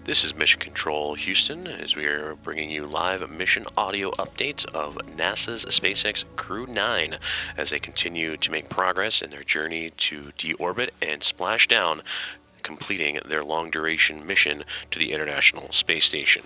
This is Mission Control Houston, as we are bringing you live mission audio updates of NASA's SpaceX Crew-9 as they continue to make progress in their journey to deorbit and splash down, completing their long-duration mission to the International Space Station.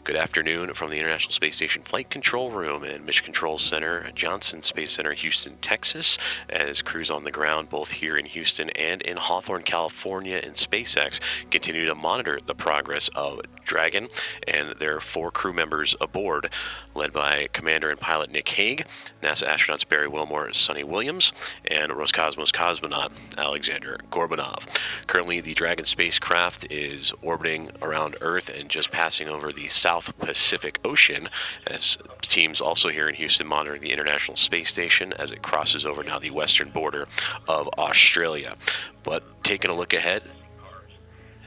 Good afternoon from the International Space Station Flight Control Room and Mission Control Center, Johnson Space Center, Houston, Texas, as crews on the ground both here in Houston and in Hawthorne, California, and SpaceX continue to monitor the progress of Dragon and their 4 crew members aboard, led by Commander and Pilot Nick Hague, NASA astronauts Butch Wilmore, Suni Williams, and Roscosmos cosmonaut Aleksandr Gorbunov. Currently, the Dragon spacecraft is orbiting around Earth and just passing over the South Pacific Ocean, as teams also here in Houston monitoring the International Space Station as it crosses over now the western border of Australia. But taking a look ahead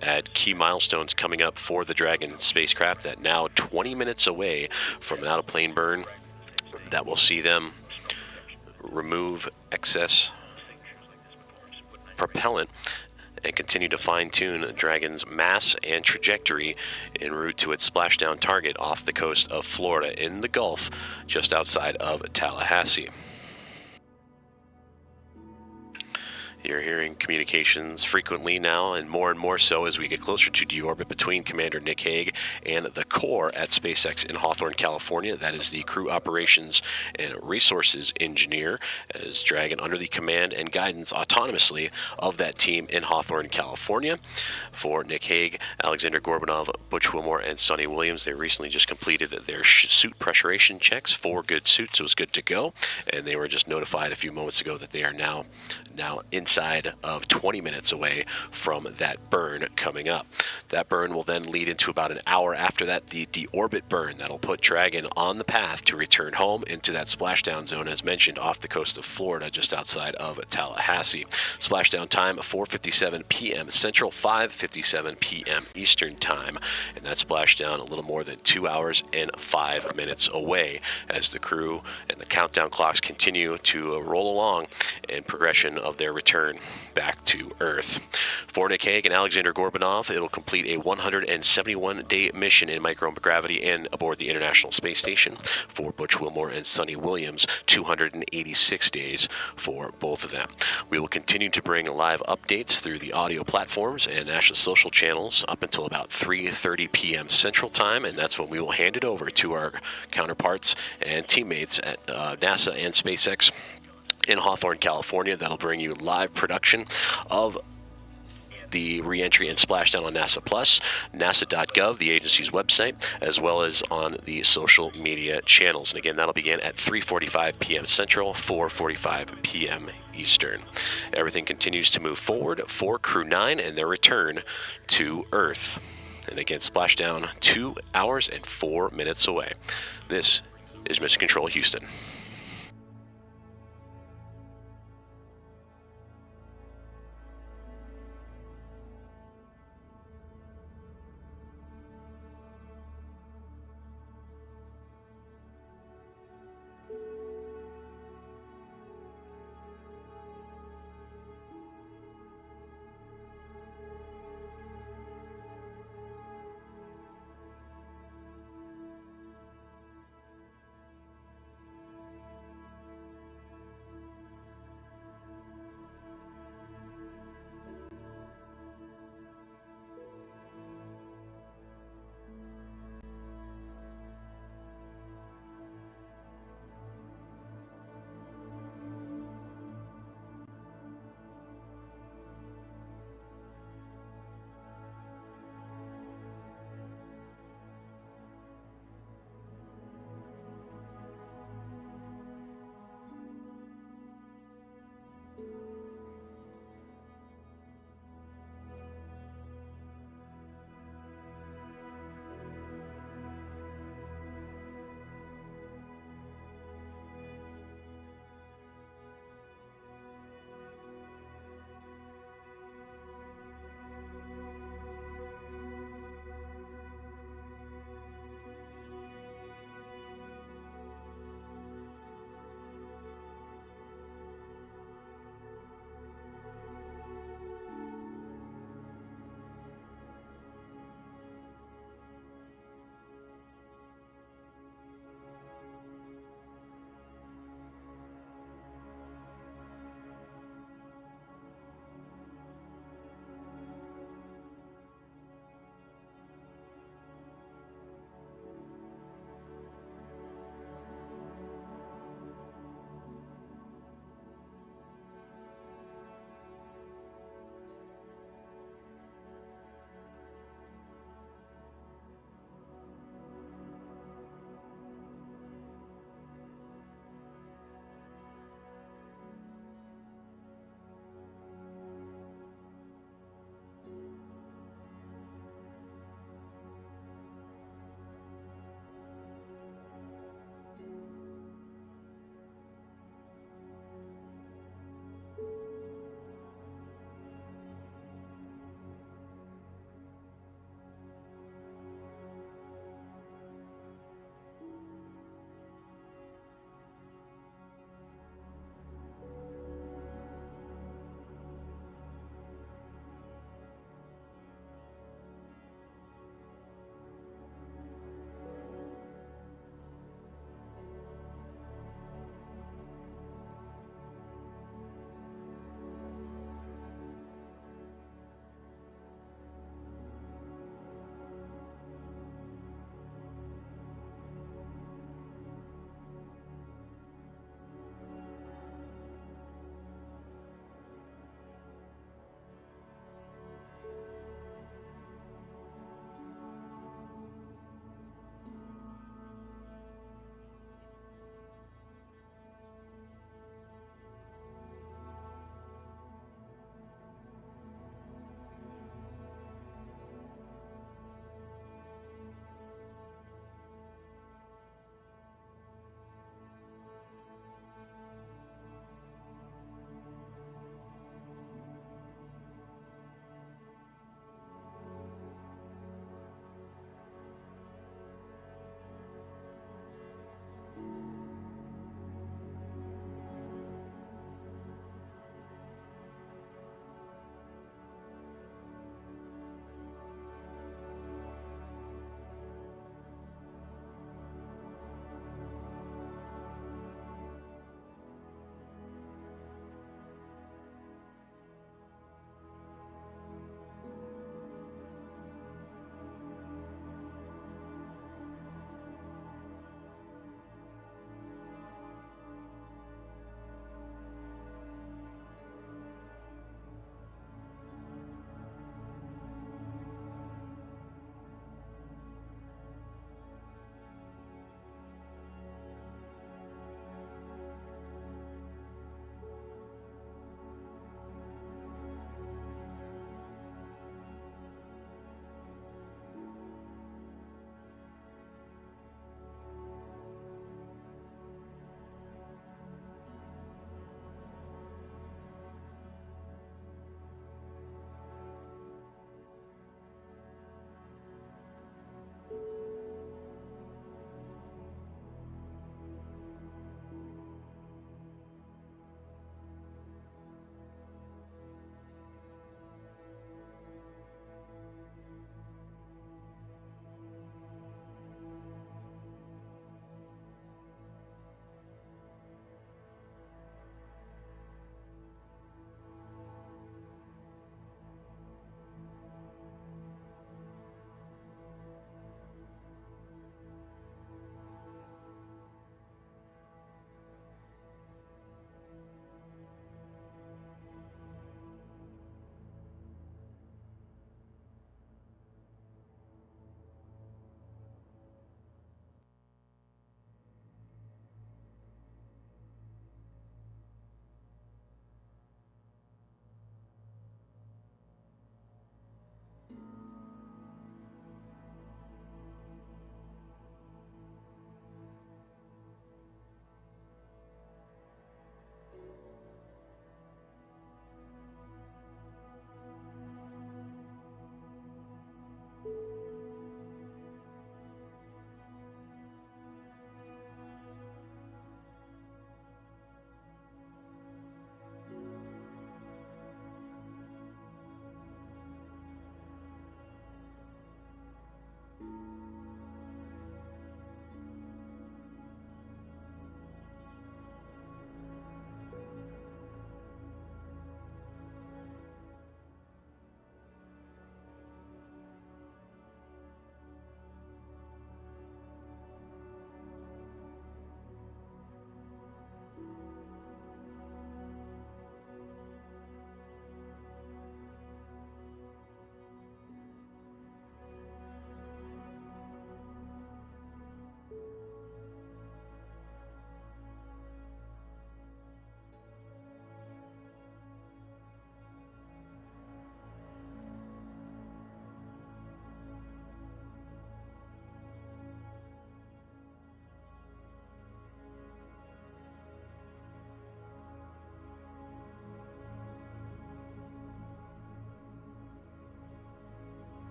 at key milestones coming up for the Dragon spacecraft, that now 20 minutes away from an out-of-plane burn that will see them remove excess propellant and continue to fine-tune Dragon's mass and trajectory en route to its splashdown target off the coast of Florida in the Gulf, just outside of Tallahassee. You're hearing communications frequently now, and more so as we get closer to deorbit between Commander Nick Hague and the core at SpaceX in Hawthorne, California. That is the Crew Operations and Resources Engineer, as Dragon under the command and guidance autonomously of that team in Hawthorne, California. For Nick Hague, Aleksandr Gorbunov, Butch Wilmore, and Suni Williams, they recently just completed their suit pressurization checks. 4 good suits, so it was good to go, and they were just notified a few moments ago that they are now inside of 20 minutes away from that burn coming up. That burn will then lead into about an hour after that the deorbit burn that'll put Dragon on the path to return home into that splashdown zone, as mentioned, off the coast of Florida, just outside of Tallahassee. Splashdown time 4:57 p.m. Central, 5:57 p.m. Eastern time, and that splashdown a little more than 2 hours and 5 minutes away, as the crew and the countdown clocks continue to roll along in progression of their return back to Earth. For Nick Hague and Aleksandr Gorbunov, it'll complete a 171-day mission in microgravity and aboard the International Space Station. For Butch Wilmore and Suni Williams, 286 days for both of them. We will continue to bring live updates through the audio platforms and national social channels up until about 3:30 p.m. Central Time, and that's when we will hand it over to our counterparts and teammates at NASA and SpaceX in Hawthorne, California. That'll bring you live production of the re-entry and splashdown on NASA Plus, nasa.gov, the agency's website, as well as on the social media channels. And again, that'll begin at 3:45 p.m. Central, 4:45 p.m. Eastern. Everything continues to move forward for Crew-9 and their return to Earth. And again, splashdown 2 hours and 4 minutes away. This is Mission Control Houston.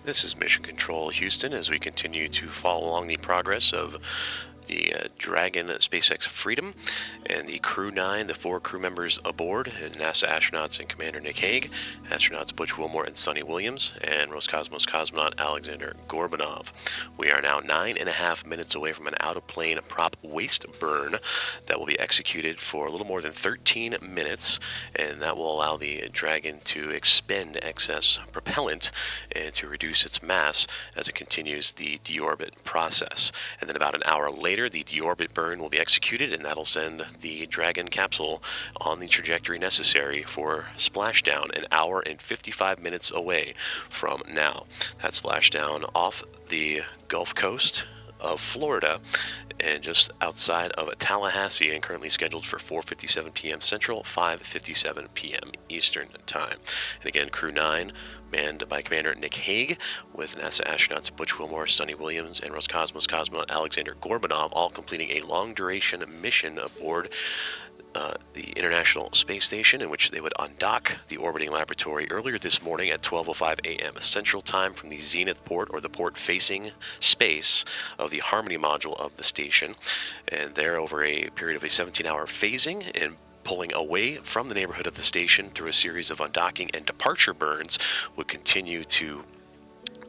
This is Mission Control Houston as we continue to follow along the progress of the Dragon SpaceX Freedom and the Crew-9, the 4 crew members aboard, and NASA astronauts and Commander Nick Hague, astronauts Butch Wilmore and Suni Williams, and Roscosmos cosmonaut Aleksandr Gorbunov. We are now 9.5 minutes away from an out-of-plane prop waste burn that will be executed for a little more than 13 minutes, and that will allow the Dragon to expend excess propellant and to reduce its mass as it continues the deorbit process. And then about an hour later, the deorbit burn will be executed, and that'll send the Dragon capsule on the trajectory necessary for splashdown, an hour and 55 minutes away from now. That splashdown off the Gulf Coast of Florida and just outside of Tallahassee, and currently scheduled for 4:57 p.m. Central, 5:57 p.m. Eastern Time. And again, Crew-9, manned by Commander Nick Hague, with NASA astronauts Butch Wilmore, Suni Williams, and Roscosmos cosmonaut Aleksandr Gorbunov, all completing a long-duration mission aboard the International Space Station, in which they would undock the orbiting laboratory earlier this morning at 12:05 a.m. Central Time from the zenith port, or the port facing space of the Harmony module of the station, and there over a period of a 17-hour phasing and pulling away from the neighborhood of the station through a series of undocking and departure burns, would continue to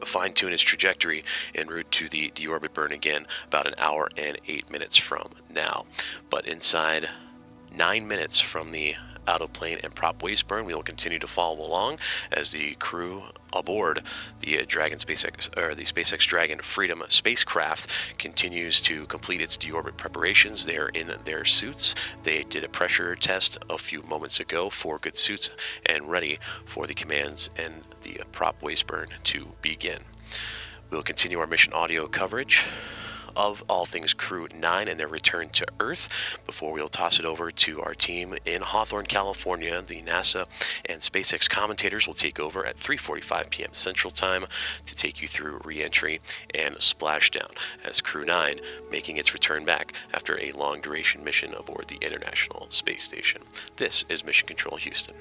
fine-tune its trajectory en route to the deorbit burn again about an hour and 8 minutes from now. But inside 9 minutes from the out-of-plane and prop waste burn, we will continue to follow along as the crew aboard the Dragon SpaceX, or the SpaceX Dragon Freedom spacecraft, continues to complete its deorbit preparations. They are in their suits. They did a pressure test a few moments ago, 4 good suits, and ready for the commands and the prop waste burn to begin. We'll continue our mission audio coverage of all things Crew-9 and their return to Earth before we'll toss it over to our team in Hawthorne, California. The NASA and SpaceX commentators will take over at 3:45 p.m. Central Time to take you through re-entry and splashdown, as Crew-9 making its return back after a long-duration mission aboard the International Space Station. This is Mission Control Houston.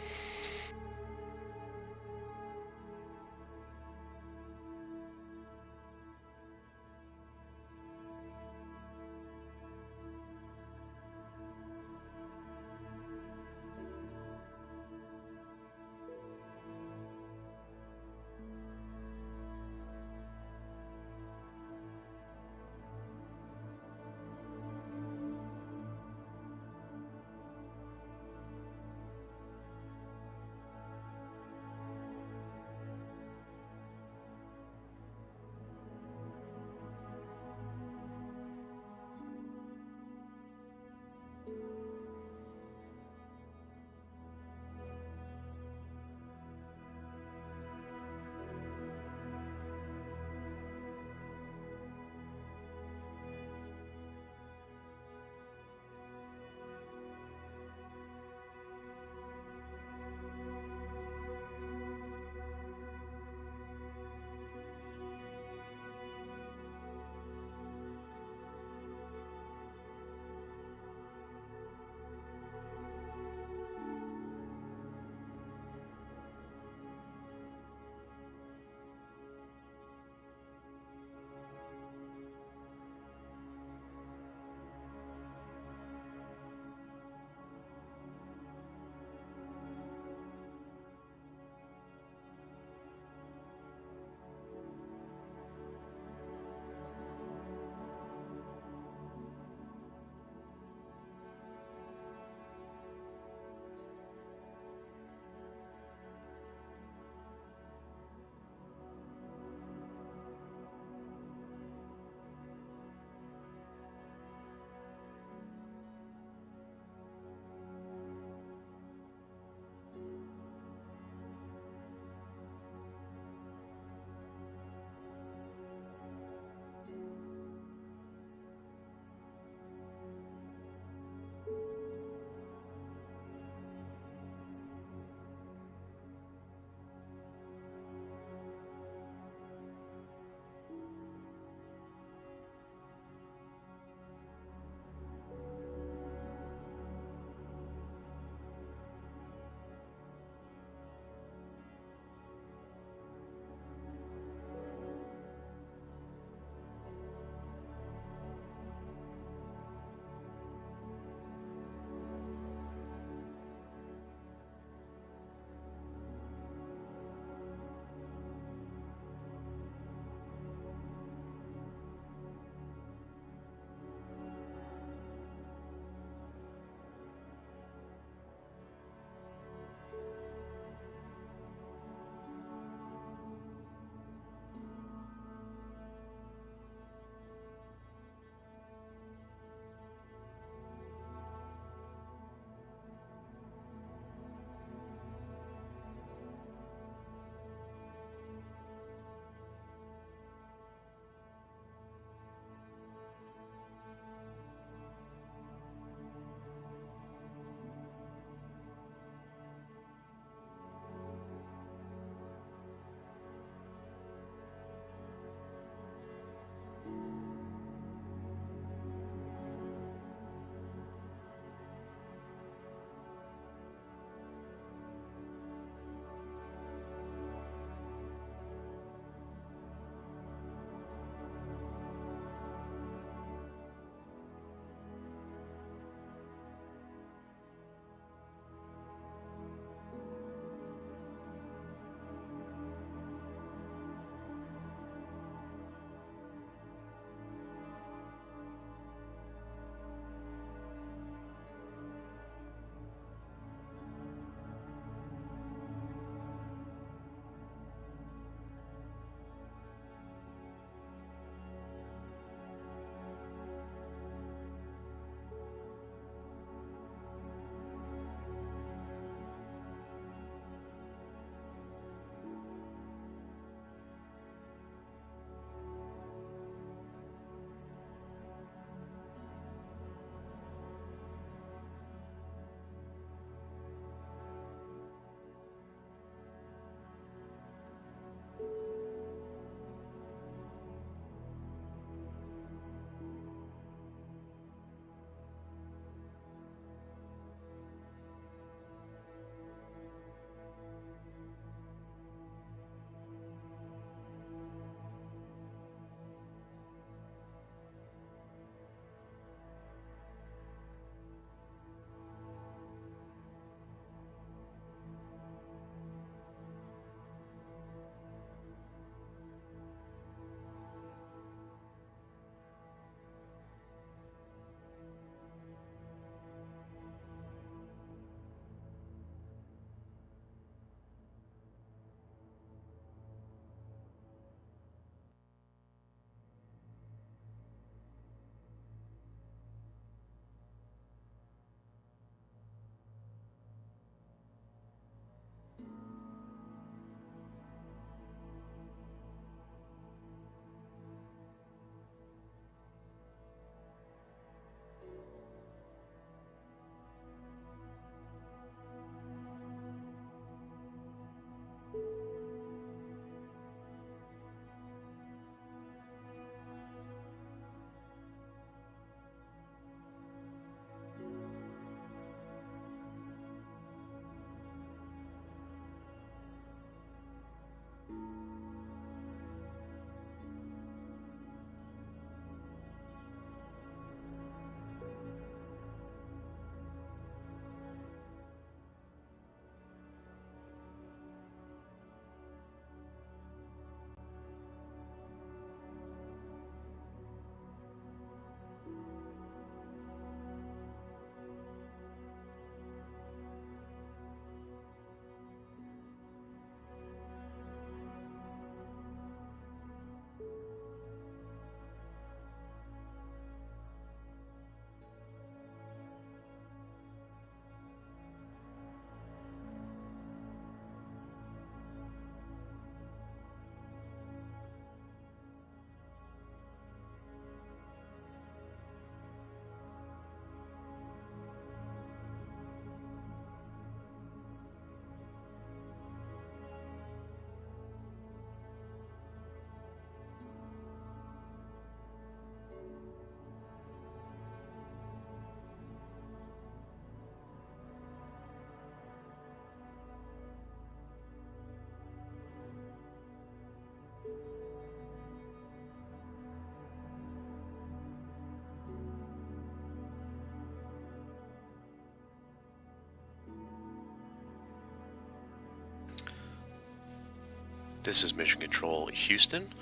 This is Mission Control Houston.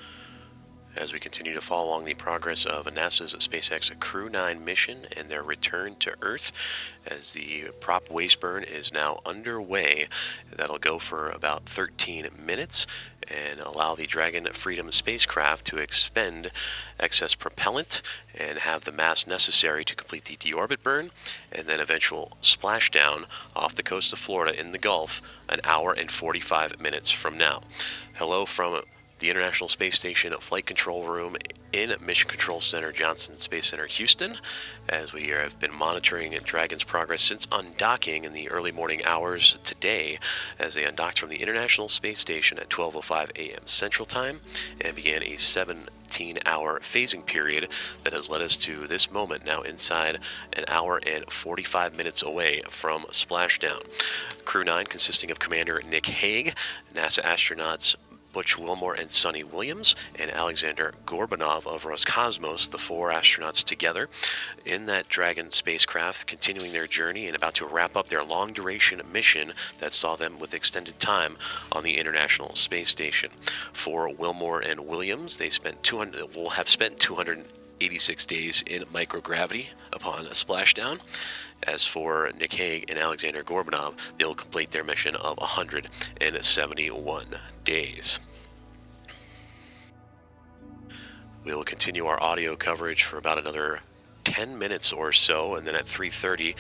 As we continue to follow along the progress of NASA's SpaceX Crew-9 mission and their return to Earth, as the prop waste burn is now underway. That'll go for about 13 minutes and allow the Dragon Freedom spacecraft to expend excess propellant and have the mass necessary to complete the deorbit burn and then eventual splashdown off the coast of Florida in the Gulf an hour and 45 minutes from now. Hello from the International Space Station Flight Control Room in Mission Control Center, Johnson Space Center, Houston, as we have been monitoring Dragon's progress since undocking in the early morning hours today, as they undocked from the International Space Station at 12:05 a.m. Central Time and began a 17-hour phasing period that has led us to this moment, now inside an hour and 45 minutes away from splashdown. Crew-9 consisting of Commander Nick Hague, NASA astronauts Butch Wilmore and Suni Williams, and Aleksandr Gorbunov of Roscosmos, the 4 astronauts together in that Dragon spacecraft, continuing their journey and about to wrap up their long-duration mission that saw them with extended time on the International Space Station. For Wilmore and Williams, they will have spent 286 days in microgravity upon a splashdown. As for Nick Hague and Aleksandr Gorbunov, they'll complete their mission of 171 days. We will continue our audio coverage for about another 10 minutes or so, and then at 3:30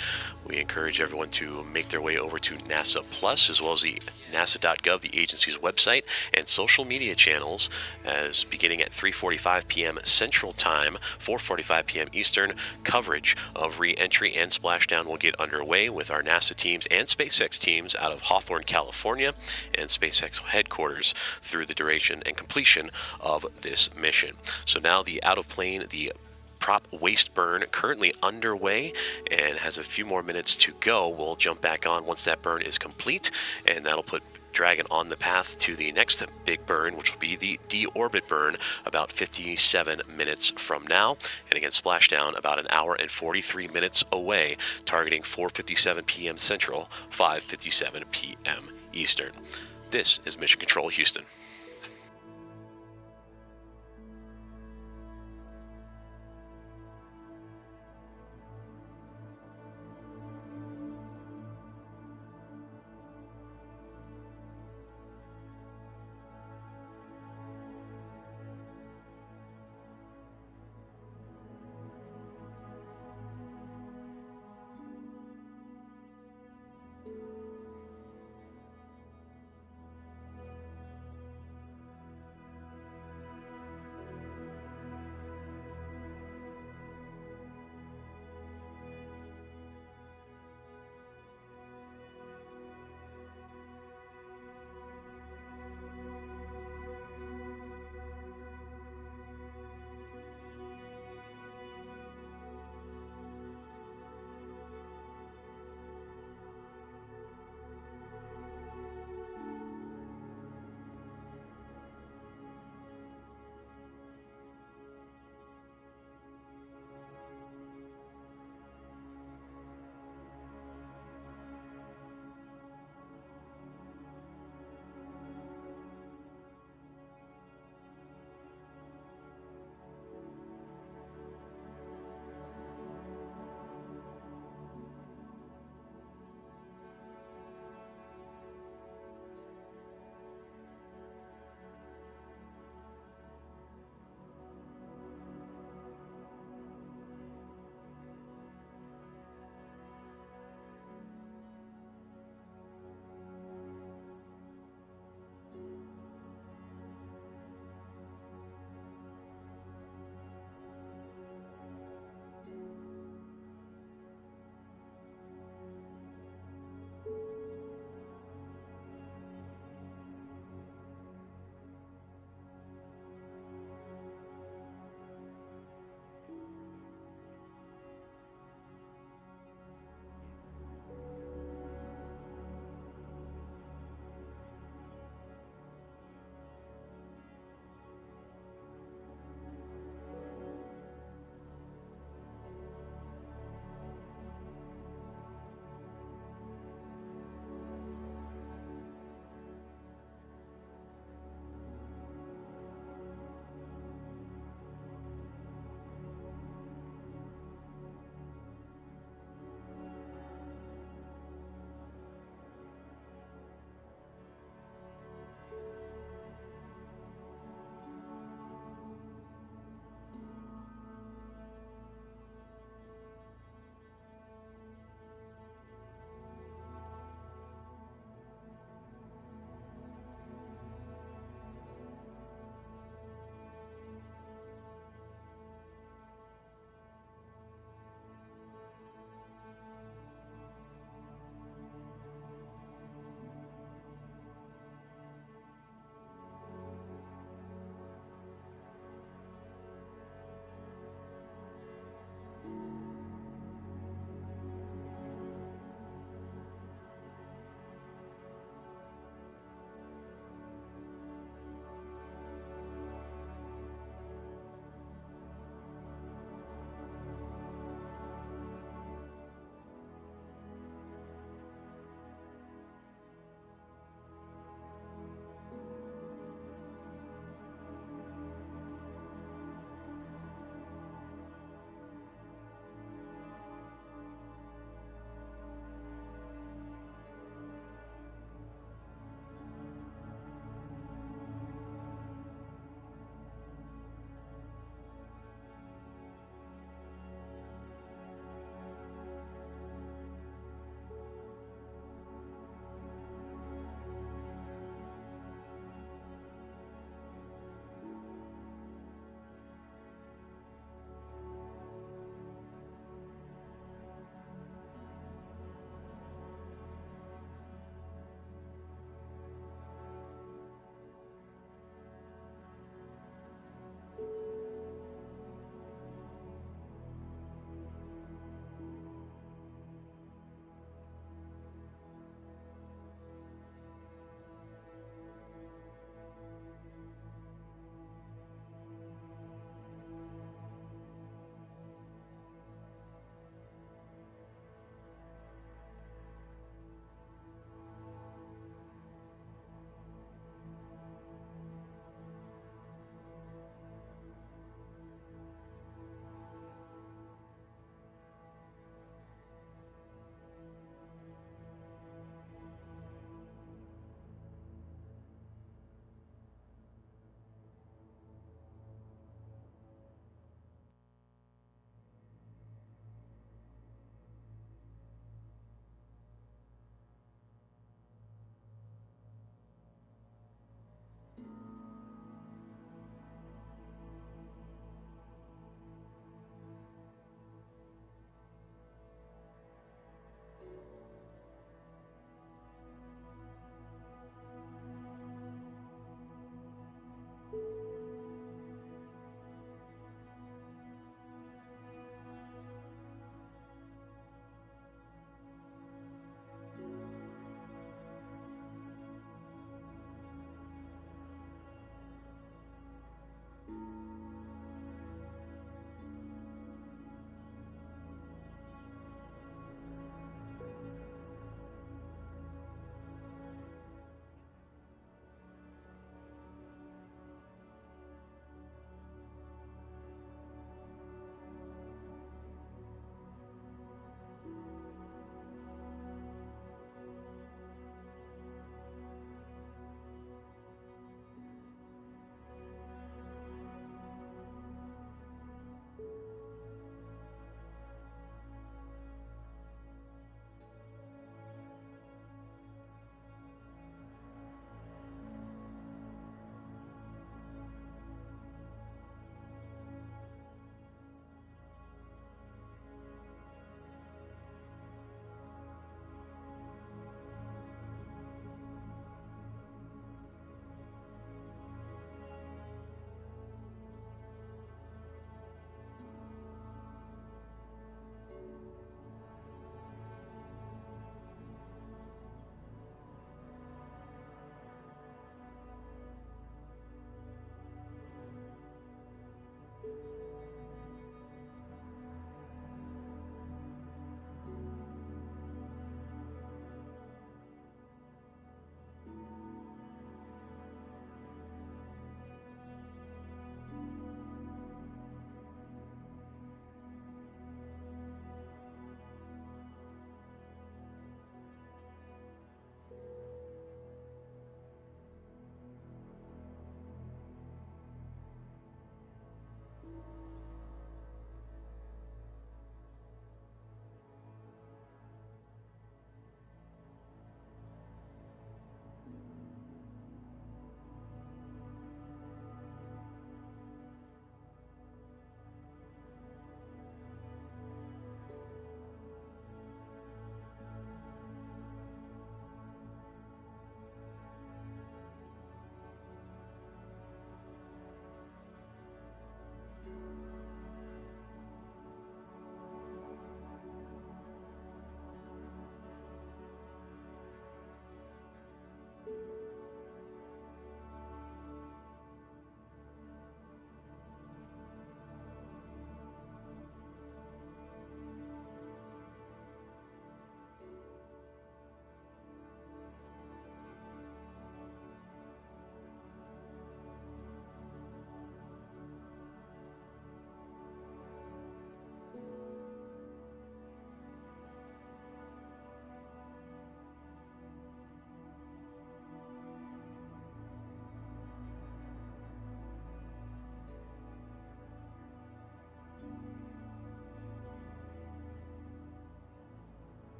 we encourage everyone to make their way over to NASA Plus, as well as the nasa.gov, the agency's website and social media channels, as beginning at 3:45 p.m. Central Time, 4:45 p.m. Eastern, coverage of re-entry and splashdown will get underway with our NASA teams and SpaceX teams out of Hawthorne, California, and SpaceX headquarters through the duration and completion of this mission. So now the out-of-plane, the prop waste burn currently underway and has a few more minutes to go. We'll jump back on once that burn is complete, and that'll put Dragon on the path to the next big burn, which will be the deorbit burn about 57 minutes from now. And again, splashdown about an hour and 43 minutes away, targeting 4:57 p.m. Central, 5:57 p.m. Eastern. This is Mission Control Houston.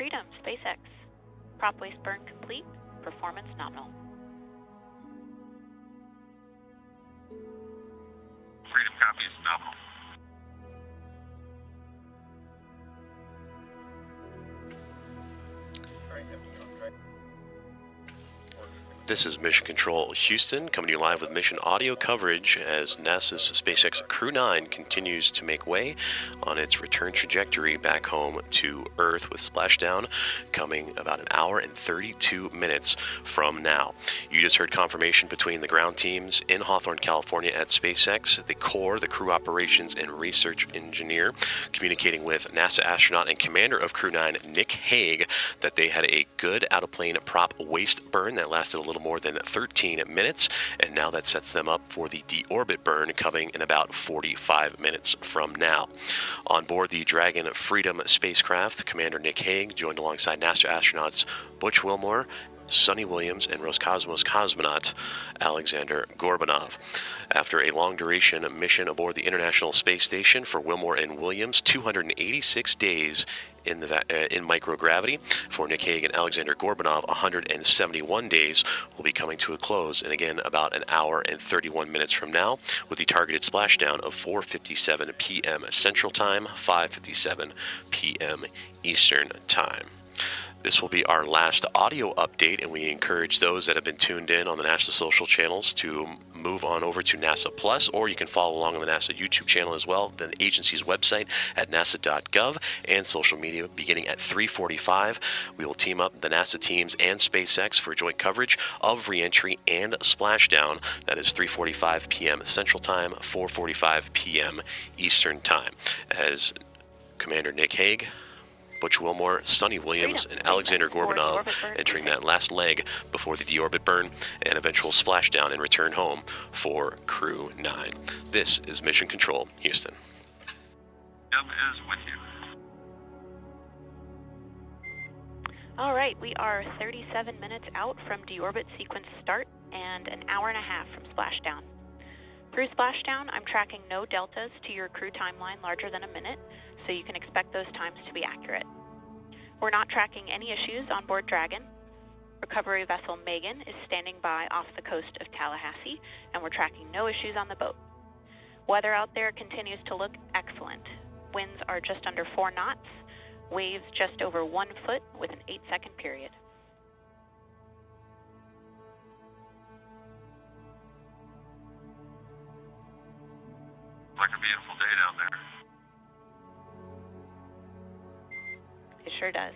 Freedom, SpaceX. Prop waste burn complete. Performance nominal. Freedom copies nominal. This is Mission Control Houston, coming to you live with mission audio coverage as NASA's SpaceX Crew-9 continues to make way on its return trajectory back home to Earth, with splashdown coming about an hour and 32 minutes from now. You just heard confirmation between the ground teams in Hawthorne, California at SpaceX, the core, the crew operations and research engineer, communicating with NASA astronaut and commander of Crew-9, Nick Hague, that they had a good out-of-plane prop waste burn that lasted a little more than 13 minutes, and now that sets them up for the deorbit burn coming in about 45 minutes from now. On board the Dragon Freedom spacecraft, Commander Nick Hague joined alongside NASA astronauts Butch Wilmore, Suni Williams, and Roscosmos cosmonaut Aleksandr Gorbunov. After a long-duration mission aboard the International Space Station for Wilmore and Williams, 286 days in microgravity. For Nick Hague and Aleksandr Gorbunov, 171 days will be coming to a close, and again about an hour and 31 minutes from now, with the targeted splashdown of 4:57 p.m. Central Time, 5:57 p.m. Eastern Time. This will be our last audio update, and we encourage those that have been tuned in on the NASA social channels to move on over to NASA Plus, or you can follow along on the NASA YouTube channel as well, the agency's website at nasa.gov, and social media beginning at 3:45. We will team up the NASA teams and SpaceX for joint coverage of reentry and splashdown. That is 3:45 p.m. Central Time, 4:45 p.m. Eastern Time, as Commander Nick Hague, Butch Wilmore, Suni Williams, and Aleksandr Gorbunov entering that last leg before the deorbit burn and eventual splashdown and return home for Crew-9. This is Mission Control, Houston. Gov is with you. All right, we are 37 minutes out from deorbit sequence start and an hour and a half from splashdown. Through splashdown, I'm tracking no deltas to your crew timeline larger than a minute, so you can expect those times to be accurate. We're not tracking any issues on board Dragon. Recovery vessel Megan is standing by off the coast of Tallahassee, and we're tracking no issues on the boat. Weather out there continues to look excellent. Winds are just under 4 knots, waves just over 1 foot with an 8-second period. Like a beautiful day down there. It sure does.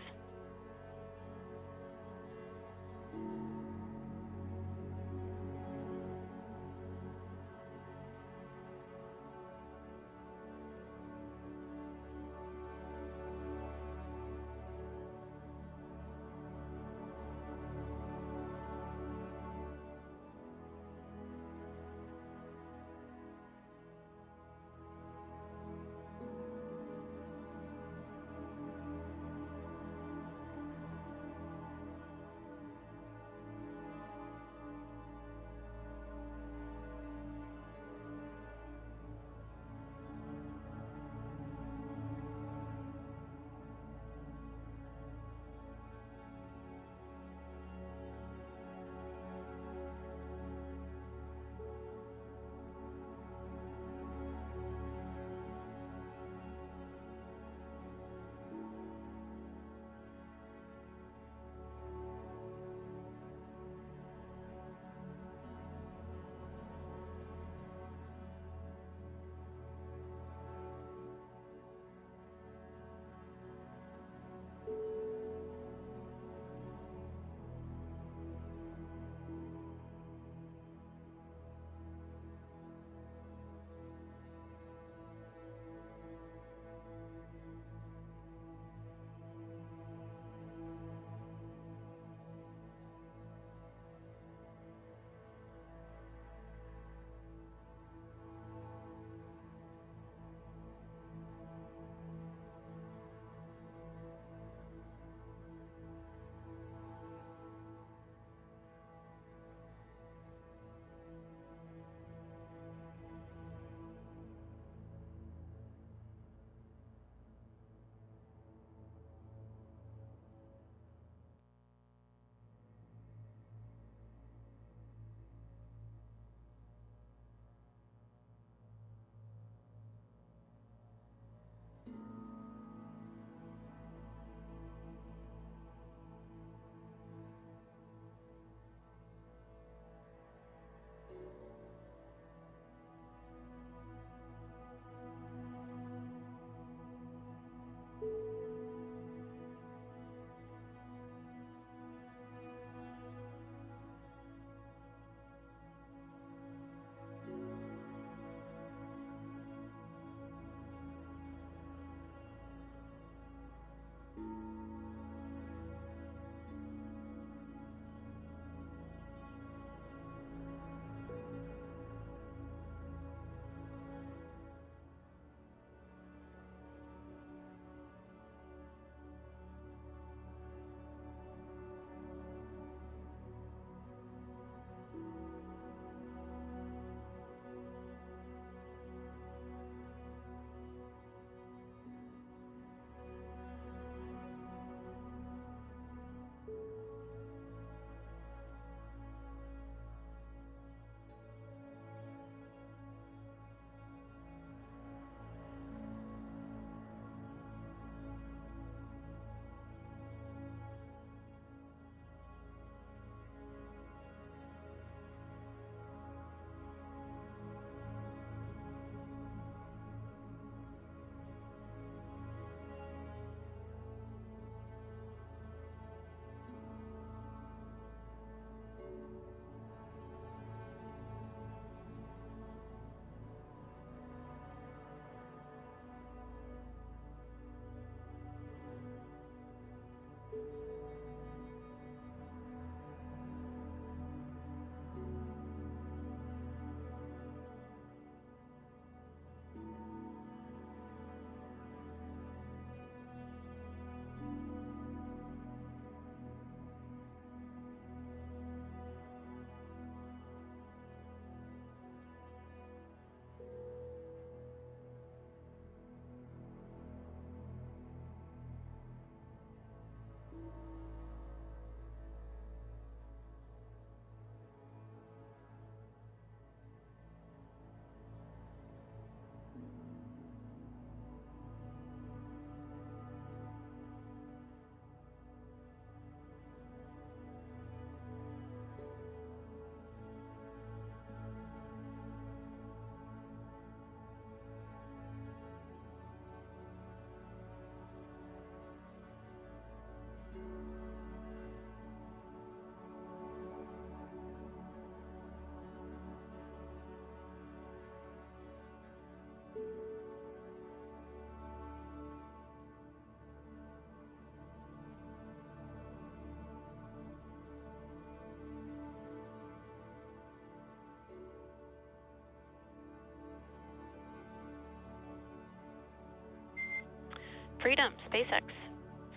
Freedom, SpaceX.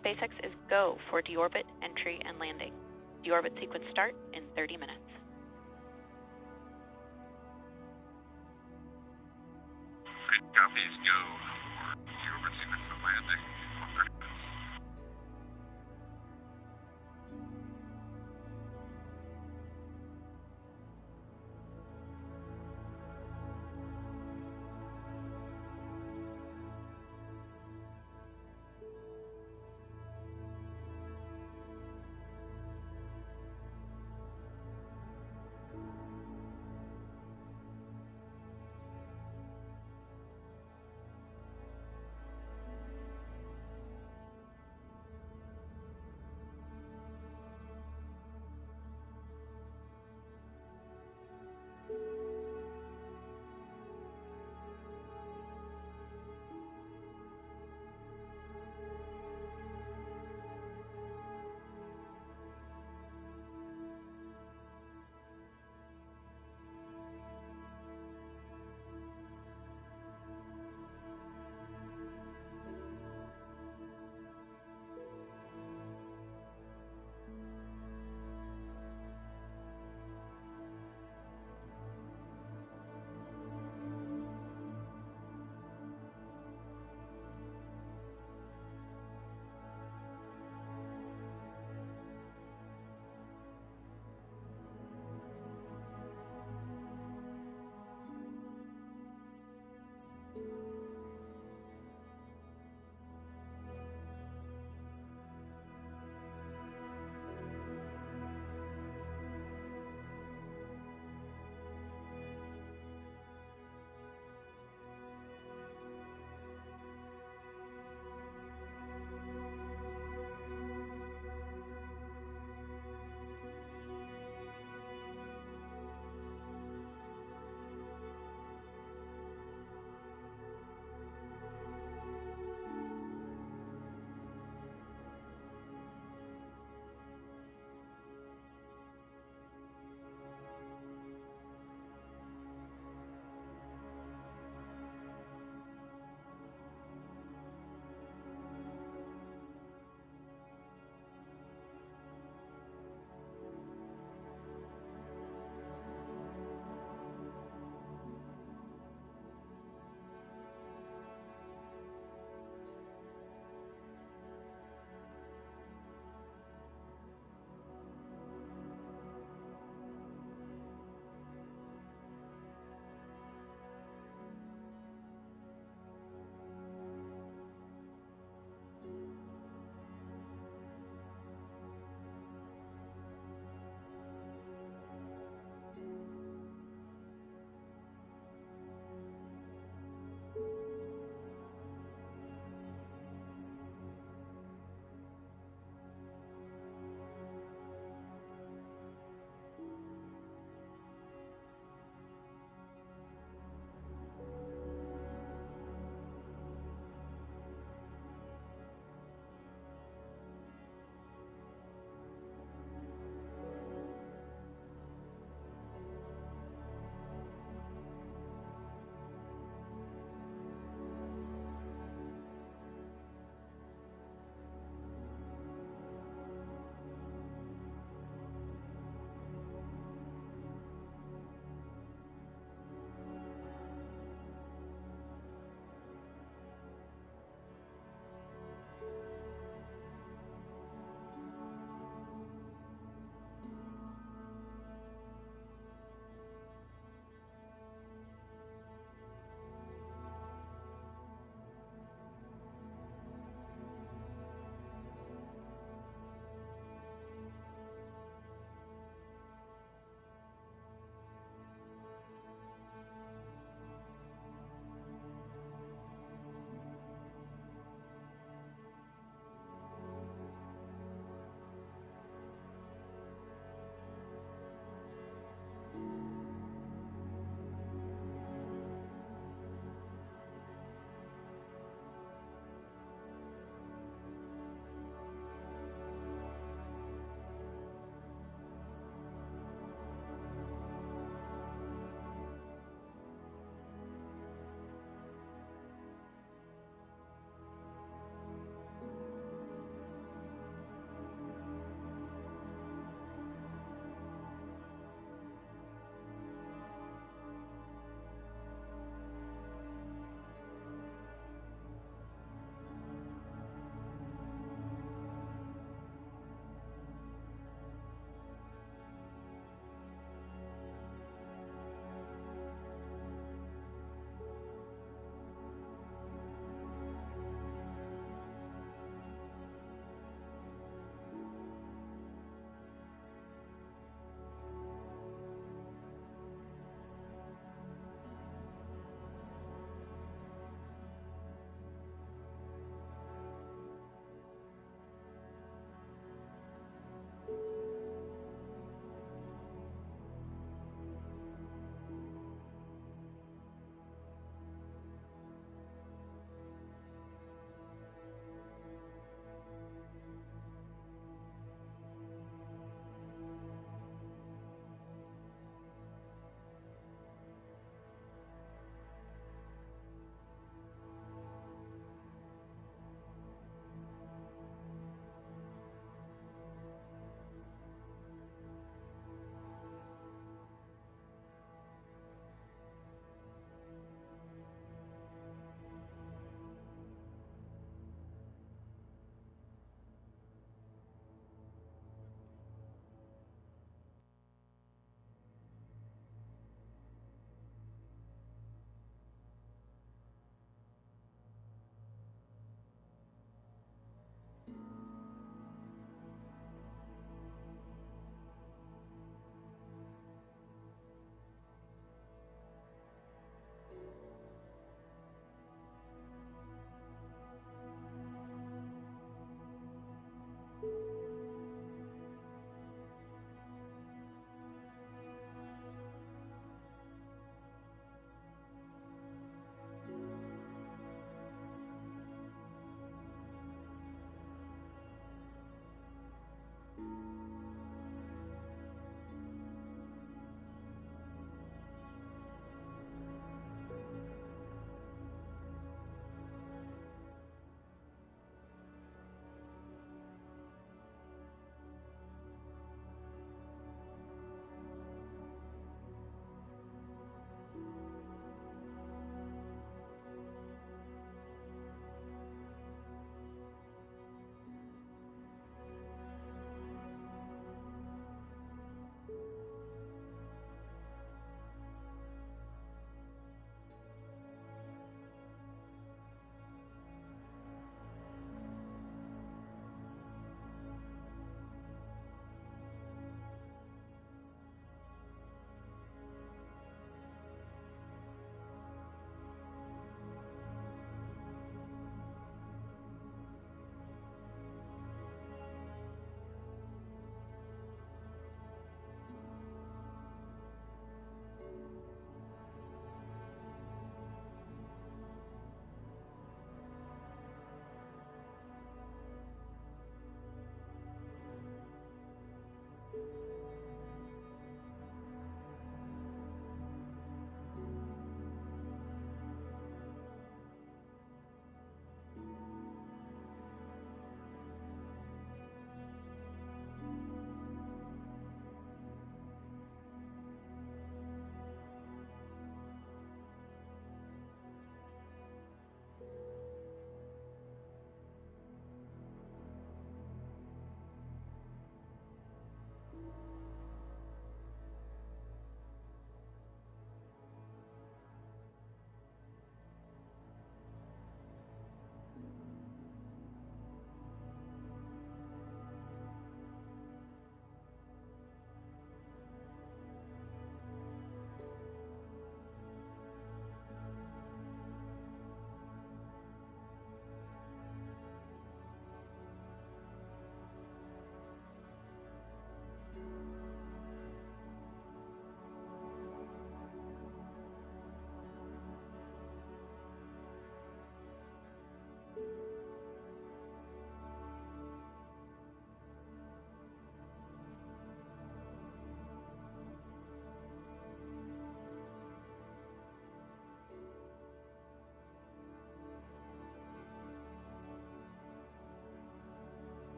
SpaceX is go for deorbit entry and landing. Deorbit sequence start in 30 minutes. Good copies, go for deorbit sequence and landing for 30 minutes.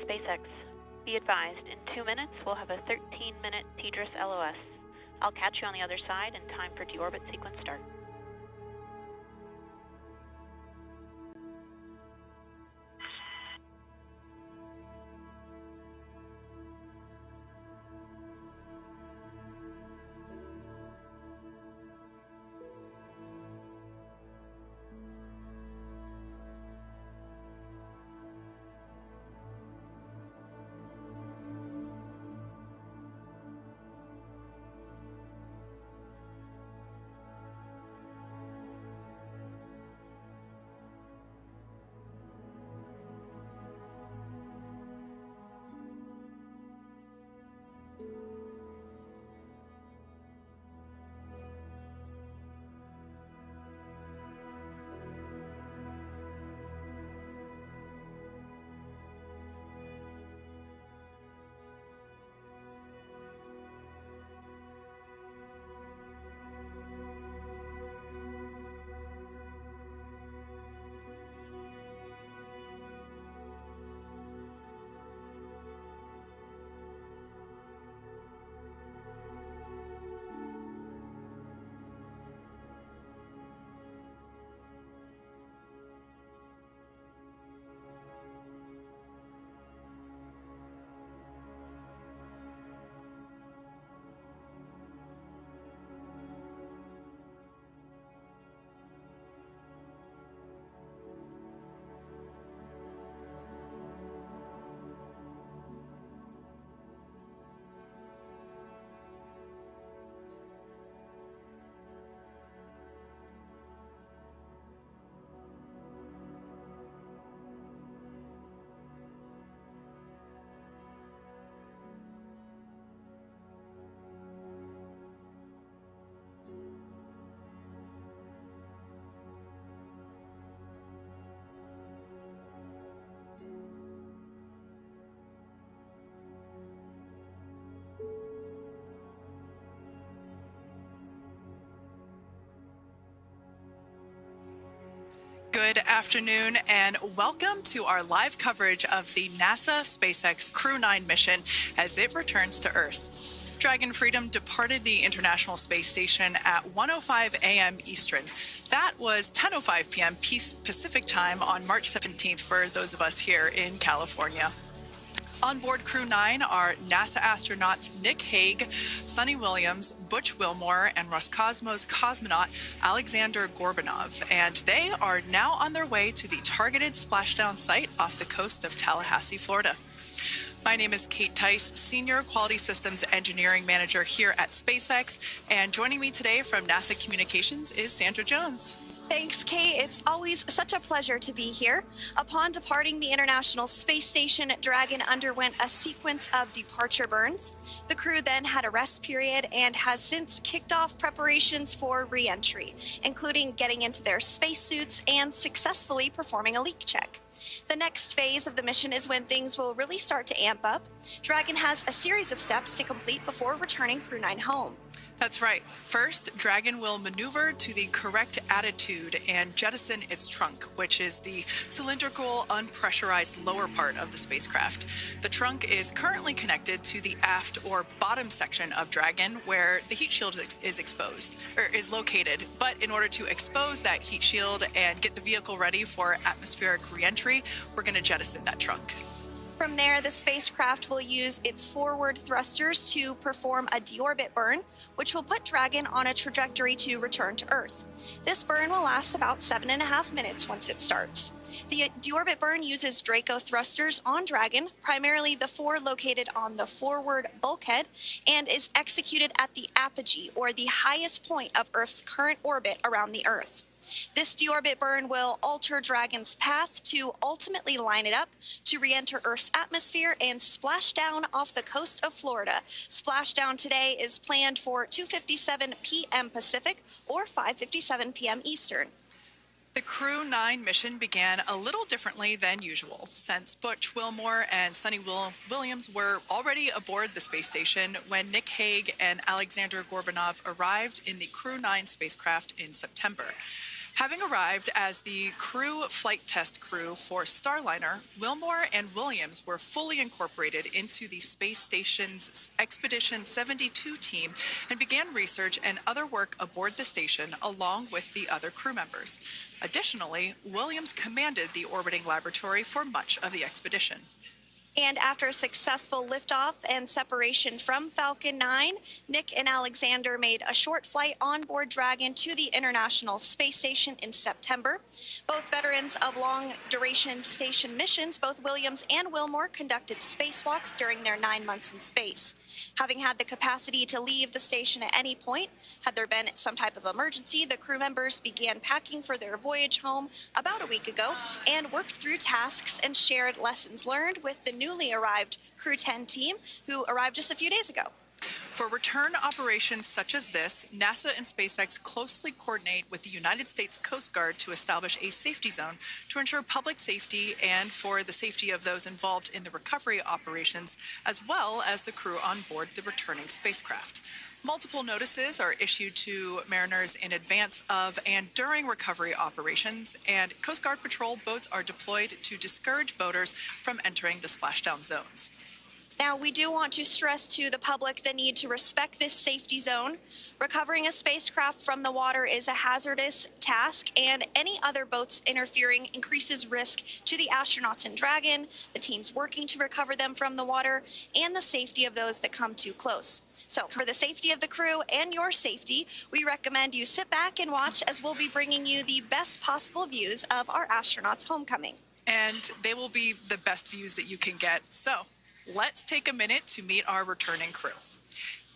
SpaceX. Be advised, in 2 minutes we'll have a 13-minute TDRS LOS. I'll catch you on the other side in time for deorbit sequence start. Good afternoon and welcome to our live coverage of the NASA SpaceX Crew-9 mission as it returns to Earth. Dragon Freedom departed the International Space Station at 1:05 a.m. Eastern. That was 10:05 p.m. Pacific time on March 17th for those of us here in California. On board Crew-9 are NASA astronauts Nick Hague, Suni Williams, Butch Wilmore, and Roscosmos cosmonaut Aleksandr Gorbunov, and they are now on their way to the targeted splashdown site off the coast of Tallahassee, Florida. My name is Kate Tice, Senior Quality Systems Engineering Manager here at SpaceX, and joining me today from NASA Communications is Sandra Jones. Thanks, Kate. It's always such a pleasure to be here. Upon departing the International Space Station, Dragon underwent a sequence of departure burns. The crew then had a rest period and has since kicked off preparations for re-entry, including getting into their spacesuits and successfully performing a leak check. The next phase of the mission is when things will really start to amp up. Dragon has a series of steps to complete before returning Crew-9 home. That's right. First, Dragon will maneuver to the correct attitude and jettison its trunk, which is the cylindrical, unpressurized lower part of the spacecraft. The trunk is currently connected to the aft or bottom section of Dragon, where the heat shield is located. But in order to expose that heat shield and get the vehicle ready for atmospheric re-entry, we're going to jettison that trunk. From there, the spacecraft will use its forward thrusters to perform a deorbit burn, which will put Dragon on a trajectory to return to Earth. This burn will last about 7.5 minutes once it starts. The deorbit burn uses Draco thrusters on Dragon, primarily the four located on the forward bulkhead, and is executed at the apogee, or the highest point of Earth's current orbit around the Earth. This deorbit burn will alter Dragon's path to ultimately line it up to re-enter Earth's atmosphere and splash down off the coast of Florida. Splashdown today is planned for 2:57 p.m. Pacific or 5:57 p.m. Eastern. The Crew-9 mission began a little differently than usual, since Butch Wilmore and Suni Williams were already aboard the space station when Nick Hague and Aleksandr Gorbunov arrived in the Crew-9 spacecraft in September. Having arrived as the crew flight test crew for Starliner, Wilmore and Williams were fully incorporated into the space station's Expedition 72 team and began research and other work aboard the station along with the other crew members. Additionally, Williams commanded the orbiting laboratory for much of the expedition. And after a successful liftoff and separation from Falcon 9, Nick and Alexander made a short flight on board Dragon to the International Space Station in September. Both veterans of long-duration station missions, both Williams and Wilmore conducted spacewalks during their 9 months in space. Having had the capacity to leave the station at any point, had there been some type of emergency, the crew members began packing for their voyage home about a week ago and worked through tasks and shared lessons learned with the newly arrived Crew 10 team, who arrived just a few days ago. For return operations such as this, NASA and SpaceX closely coordinate with the United States Coast Guard to establish a safety zone to ensure public safety and for the safety of those involved in the recovery operations, as well as the crew on board the returning spacecraft. Multiple notices are issued to mariners in advance of and during recovery operations, and Coast Guard patrol boats are deployed to discourage boaters from entering the splashdown zones. Now, we do want to stress to the public the need to respect this safety zone. Recovering a spacecraft from the water is a hazardous task, and any other boats interfering increases risk to the astronauts in Dragon, the teams working to recover them from the water, and the safety of those that come too close. So, for the safety of the crew and your safety, we recommend you sit back and watch as we'll be bringing you the best possible views of our astronauts' homecoming. And they will be the best views that you can get. So, let's take a minute to meet our returning crew.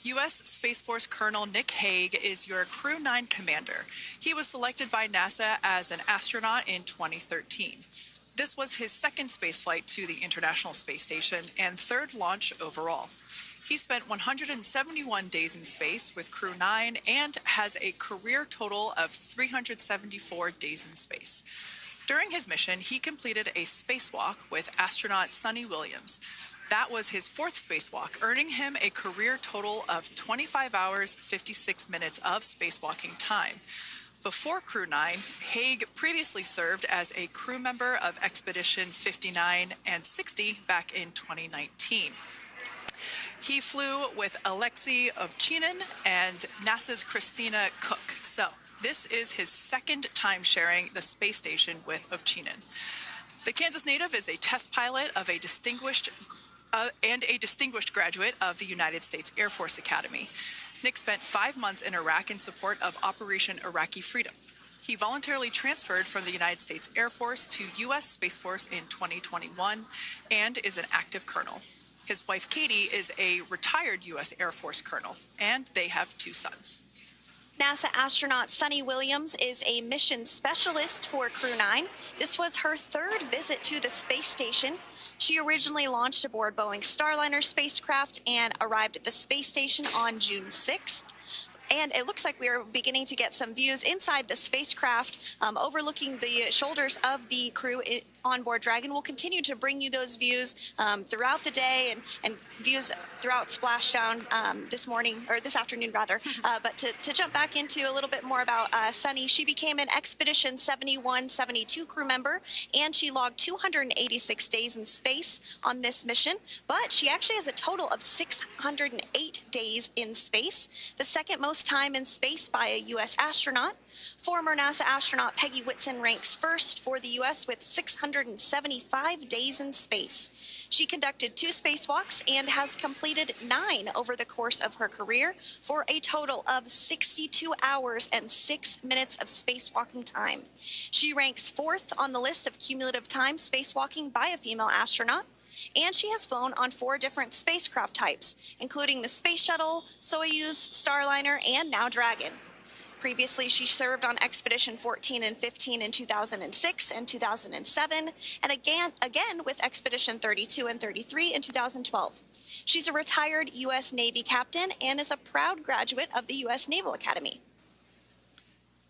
U.S. Space Force Colonel Nick Hague is your Crew-9 commander. He was selected by NASA as an astronaut in 2013. This was his second spaceflight to the International Space Station and third launch overall. He spent 171 days in space with Crew-9 and has a career total of 374 days in space. During his mission, he completed a spacewalk with astronaut Suni Williams. That was his fourth spacewalk, earning him a career total of 25 hours, 56 minutes of spacewalking time. Before Crew-9, Hague previously served as a crew member of Expedition 59 and 60 back in 2019. He flew with Alexei Ovchinin and NASA's Christina Cook. So this is his second time sharing the space station with Ovchinin. The Kansas native is a test pilot of a distinguished graduate of the United States Air Force Academy. Nick spent 5 months in Iraq in support of Operation Iraqi Freedom. He voluntarily transferred from the United States Air Force to U.S. Space Force in 2021 and is an active colonel. His wife, Katie, is a retired U.S. Air Force colonel, and they have 2 sons. NASA astronaut Suni Williams is a mission specialist for Crew-9. This was her third visit to the space station. She originally launched aboard Boeing Starliner spacecraft and arrived at the space station on June 6th. And it looks like we are beginning to get some views inside the spacecraft, overlooking the shoulders of the crew on board Dragon. We'll continue to bring you those views throughout the day and views throughout Splashdown this afternoon rather. But to jump back into a little bit more about Suni, she became an Expedition 71-72 crew member, and she logged 286 days in space on this mission. But she actually has a total of 608 days in space, the second most time in space by a U.S. astronaut. Former NASA astronaut Peggy Whitson ranks first for the U.S. with 675 days in space. She conducted 2 spacewalks and has completed 9 over the course of her career for a total of 62 hours and 6 minutes of spacewalking time. She ranks 4th on the list of cumulative time spacewalking by a female astronaut, and she has flown on 4 different spacecraft types, including the Space Shuttle, Soyuz, Starliner, and now Dragon. Previously, she served on Expedition 14 and 15 in 2006 and 2007, and again with Expedition 32 and 33 in 2012. She's a retired U.S. Navy captain and is a proud graduate of the U.S. Naval Academy.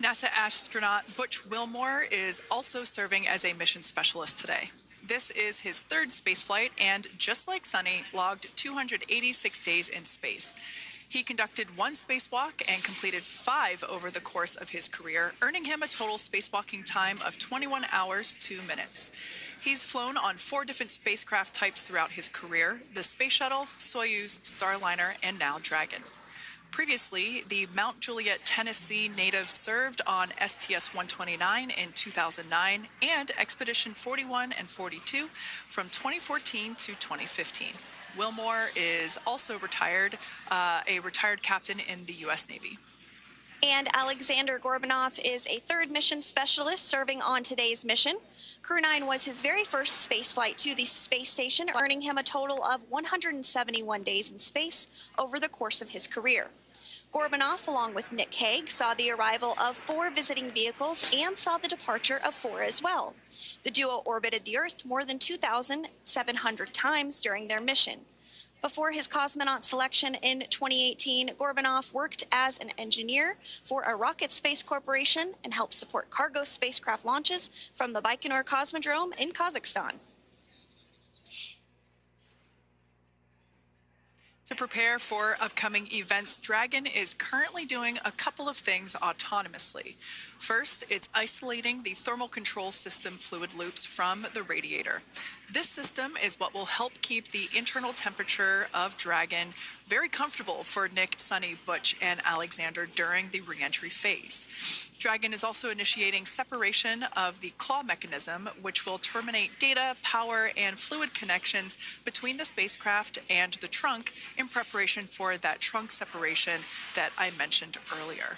NASA astronaut Butch Wilmore is also serving as a mission specialist today. This is his 3rd spaceflight and, just like Suni, logged 286 days in space. He conducted 1 spacewalk and completed 5 over the course of his career, earning him a total spacewalking time of 21 hours, 2 minutes. He's flown on 4 different spacecraft types throughout his career: the Space Shuttle, Soyuz, Starliner, and now Dragon. Previously, the Mount Juliet, Tennessee native served on STS-129 in 2009 and Expedition 41 and 42 from 2014 to 2015. Wilmore is also retired, a retired captain in the U.S. Navy. And Aleksandr Gorbunov is a 3rd mission specialist serving on today's mission. Crew-9 was his very first space flight to the space station, earning him a total of 171 days in space over the course of his career. Gorbunov, along with Nick Hague, saw the arrival of 4 visiting vehicles and saw the departure of 4 as well. The duo orbited the Earth more than 2,700 times during their mission. Before his cosmonaut selection in 2018, Gorbunov worked as an engineer for a rocket space corporation and helped support cargo spacecraft launches from the Baikonur Cosmodrome in Kazakhstan. To prepare for upcoming events, Dragon is currently doing a couple of things autonomously. First, it's isolating the thermal control system fluid loops from the radiator. This system is what will help keep the internal temperature of Dragon very comfortable for Nick, Suni, Butch, and Alexander during the re-entry phase. Dragon is also initiating separation of the claw mechanism, which will terminate data, power, and fluid connections between the spacecraft and the trunk in preparation for that trunk separation that I mentioned earlier.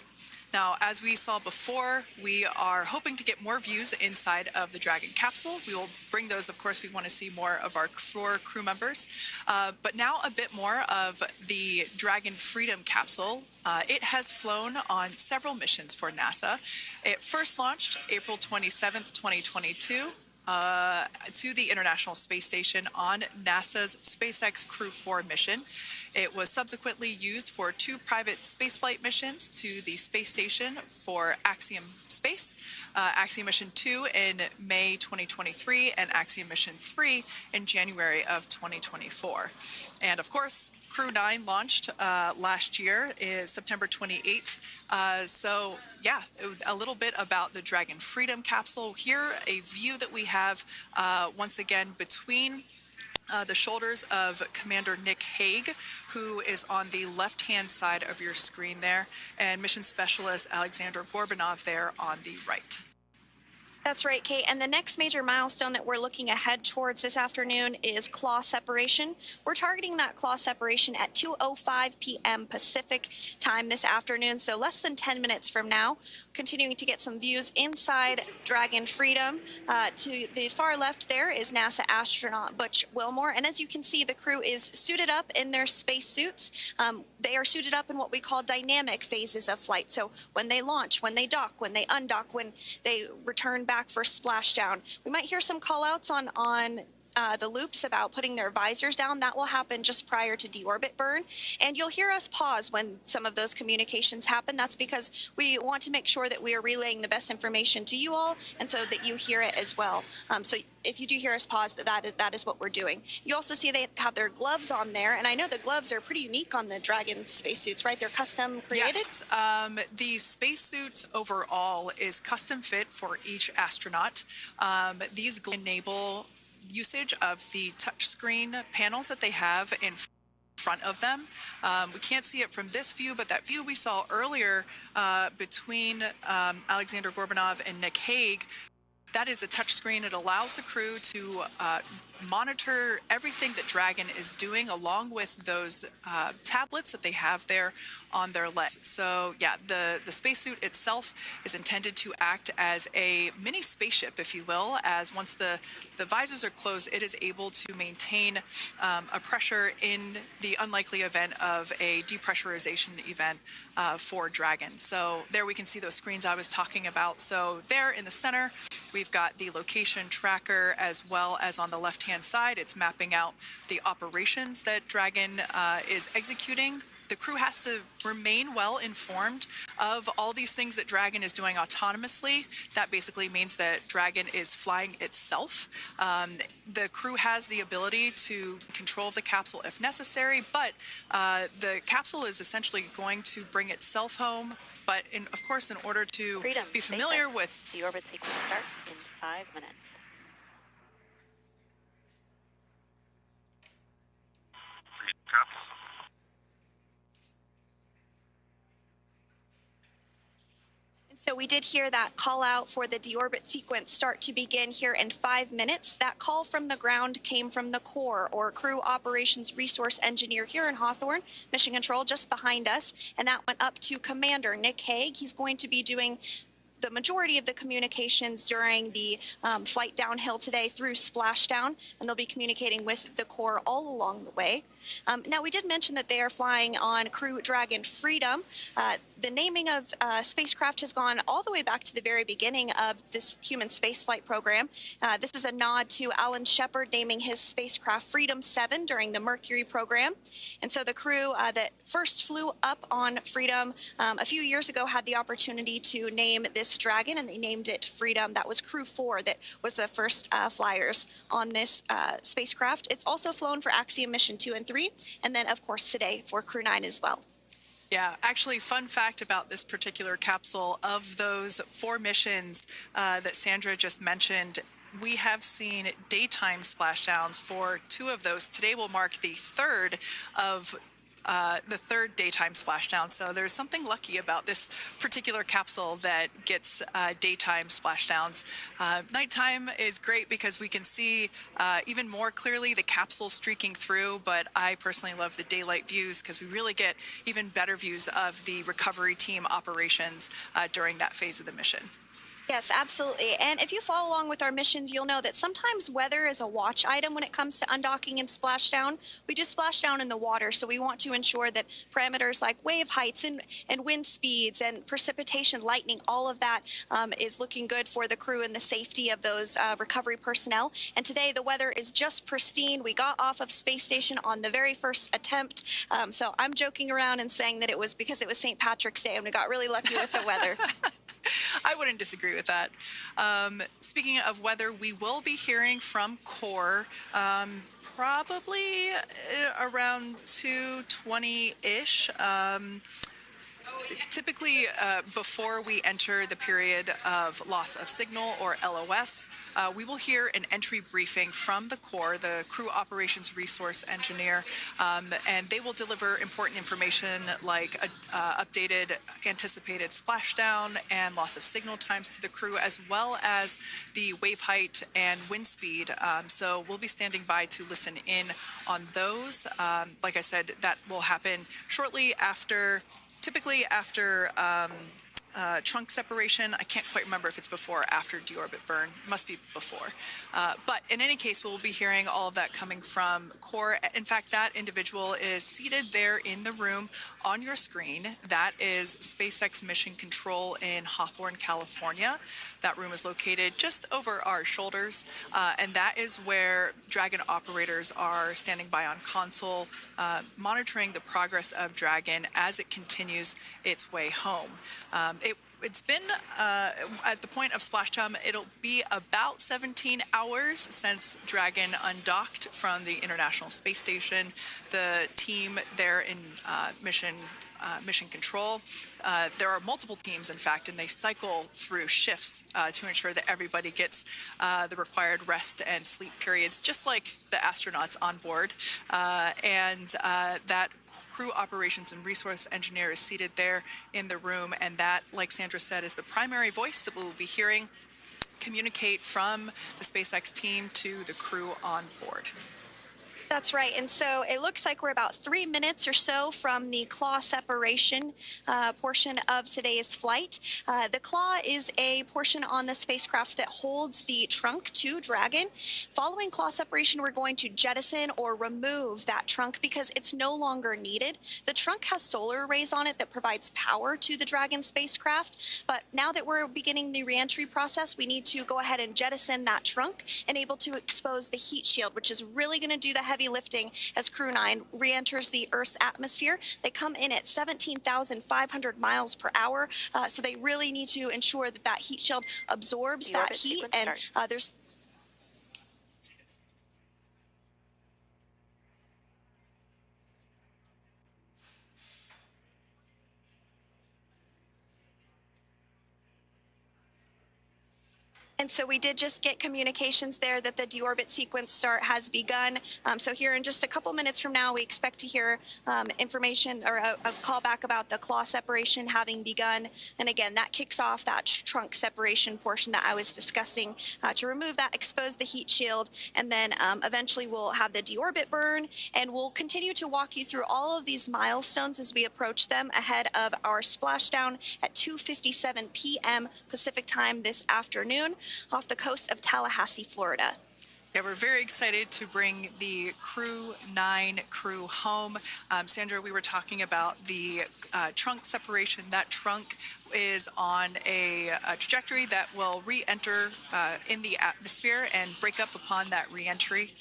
Now, as we saw before, we are hoping to get more views inside of the Dragon capsule. We will bring those, of course. We want to see more of our 4 crew members. But now a bit more of the Dragon Freedom capsule. It has flown on several missions for NASA. It first launched April 27th, 2022. To the International Space Station on NASA's SpaceX Crew-9 mission. It was subsequently used for 2 private spaceflight missions to the space station for Axiom Space, Axiom Mission 2 in May 2023, and Axiom Mission 3 in January of 2024. And of course, Crew-9 launched last year, is September 28th. So yeah, a little bit about the Dragon Freedom capsule. Here, a view that we have once again between the shoulders of Commander Nick Hague, who is on the left-hand side of your screen there, and Mission Specialist Aleksandr Gorbunov there on the right. That's right, Kate. And the next major milestone that we're looking ahead towards this afternoon is claw separation. We're targeting that claw separation at 2:05 p.m. Pacific time this afternoon, so less than 10 minutes from now. Continuing to get some views inside Dragon Freedom. To the far left there is NASA astronaut Butch Wilmore, and as you can see, the crew is suited up in their space suits. They are suited up in what we call dynamic phases of flight. So when they launch, when they dock, when they undock, when they return back for splashdown. We might hear some call-outs on the loops about putting their visors down. That will happen just prior to deorbit burn. And you'll hear us pause when some of those communications happen. That's because we want to make sure that we are relaying the best information to you all, and so that you hear it as well. So if you do hear us pause, that is what we're doing. You also see they have their gloves on there, and I know the gloves are pretty unique on the Dragon spacesuits, right? They're custom created? Yes, the spacesuit overall is custom fit for each astronaut. These enable usage of the touchscreen panels that they have in front of them. We can't see it from this view, but that view we saw earlier between Aleksandr Gorbunov and Nick Hague, that is a touchscreen. It allows the crew to monitor everything that Dragon is doing, along with those tablets that they have there on their legs. So yeah, the spacesuit itself is intended to act as a mini spaceship, if you will, as once the visors are closed, it is able to maintain a pressure in the unlikely event of a depressurization event for Dragon. So there we can see those screens I was talking about. So there in the center, we've got the location tracker, as well as on the left-hand side, it's mapping out the operations that Dragon is executing the crew has to remain well informed of all these things that Dragon is doing autonomously. That basically means that Dragon is flying itself. The crew has the ability to control the capsule if necessary, but the capsule is essentially going to bring itself home. But of course, in order to be familiar with the orbit sequence starts in 5 minutes. So we did hear that call out for the deorbit sequence start to begin here in 5 minutes. That call from the ground came from the core, or Crew Operations Resource Engineer here in Hawthorne, Mission Control just behind us, and that went up to Commander Nick Hague. He's going to be doing the majority of the communications during the flight downhill today through Splashdown, and they'll be communicating with the core all along the way. Now, we did mention that they are flying on Crew Dragon Freedom. The naming of spacecraft has gone all the way back to the very beginning of this human spaceflight program. This is a nod to Alan Shepard naming his spacecraft Freedom 7 during the Mercury program. And so the crew that first flew up on Freedom a few years ago had the opportunity to name this Dragon, and they named it Freedom. That was Crew 4 that was the first flyers on this spacecraft. It's also flown for Axiom Mission 2 and 3, and then, of course, today for Crew 9 as well. Yeah, actually, fun fact about this particular capsule, of those 4 missions that Sandra just mentioned, we have seen daytime splashdowns for 2 of those. Today will mark the third daytime splashdown. So there's something lucky about this particular capsule that gets daytime splashdowns. Nighttime is great because we can see even more clearly the capsule streaking through, but I personally love the daylight views because we really get even better views of the recovery team operations during that phase of the mission. Yes, absolutely. And if you follow along with our missions, you'll know that sometimes weather is a watch item when it comes to undocking and splashdown. We do splashdown in the water, so we want to ensure that parameters like wave heights and wind speeds and precipitation, lightning, all of that is looking good for the crew and the safety of those recovery personnel. And today the weather is just pristine. We got off of space station on the very first attempt. So I'm joking around and saying that it was because it was St. Patrick's Day and we got really lucky with the weather. I wouldn't disagree with that. Speaking of weather, we will be hearing from core probably around 2:20-ish. Typically, before we enter the period of loss of signal, or LOS, we will hear an entry briefing from the core, the Crew Operations Resource Engineer, and they will deliver important information like updated anticipated splashdown and loss of signal times to the crew, as well as the wave height and wind speed. So we'll be standing by to listen in on those. Like I said, that will happen shortly after. Typically after trunk separation. I can't quite remember if it's before or after deorbit burn. It must be before. But in any case, we'll be hearing all of that coming from core. In fact, that individual is seated there in the room on your screen. That is SpaceX Mission Control in Hawthorne, California. That room is located just over our shoulders, and that is where Dragon operators are standing by on console, monitoring the progress of Dragon as it continues its way home. It's been, at the point of splashdown, it'll be about 17 hours since Dragon undocked from the International Space Station. The team there in Mission Control, there are multiple teams, in fact, and they cycle through shifts to ensure that everybody gets the required rest and sleep periods, just like the astronauts on board. That Crew Operations and Resource Engineer is seated there in the room, and that, like Sandra said, is the primary voice that we'll be hearing communicate from the SpaceX team to the crew on board. That's right. And so it looks like we're about 3 minutes or so from the claw separation portion of today's flight. The claw is a portion on the spacecraft that holds the trunk to Dragon. Following claw separation, we're going to jettison or remove that trunk because it's no longer needed. The trunk has solar arrays on it that provides power to the Dragon spacecraft. But now that we're beginning the reentry process, we need to go ahead and jettison that trunk and able to expose the heat shield, which is really going to do the heavy heavy lifting as Crew-9 re-enters the Earth's atmosphere. They come in at 17,500 miles per hour, so they really need to ensure that that heat shield absorbs that heat, and there's And so we did just get communications there that the deorbit sequence start has begun. So here in just a couple minutes from now, we expect to hear information or a call back about the claw separation having begun. And again, that kicks off that trunk separation portion that I was discussing to remove that, expose the heat shield, and then eventually we'll have the deorbit burn, and we'll continue to walk you through all of these milestones as we approach them ahead of our splashdown at 2:57 p.m. Pacific time this afternoon off the coast of Tallahassee, Florida. Yeah, we're very excited to bring the Crew-9 crew home. Sandra, we were talking about the trunk separation. That trunk is on a trajectory that will re-enter in the atmosphere and break up upon that re-entry.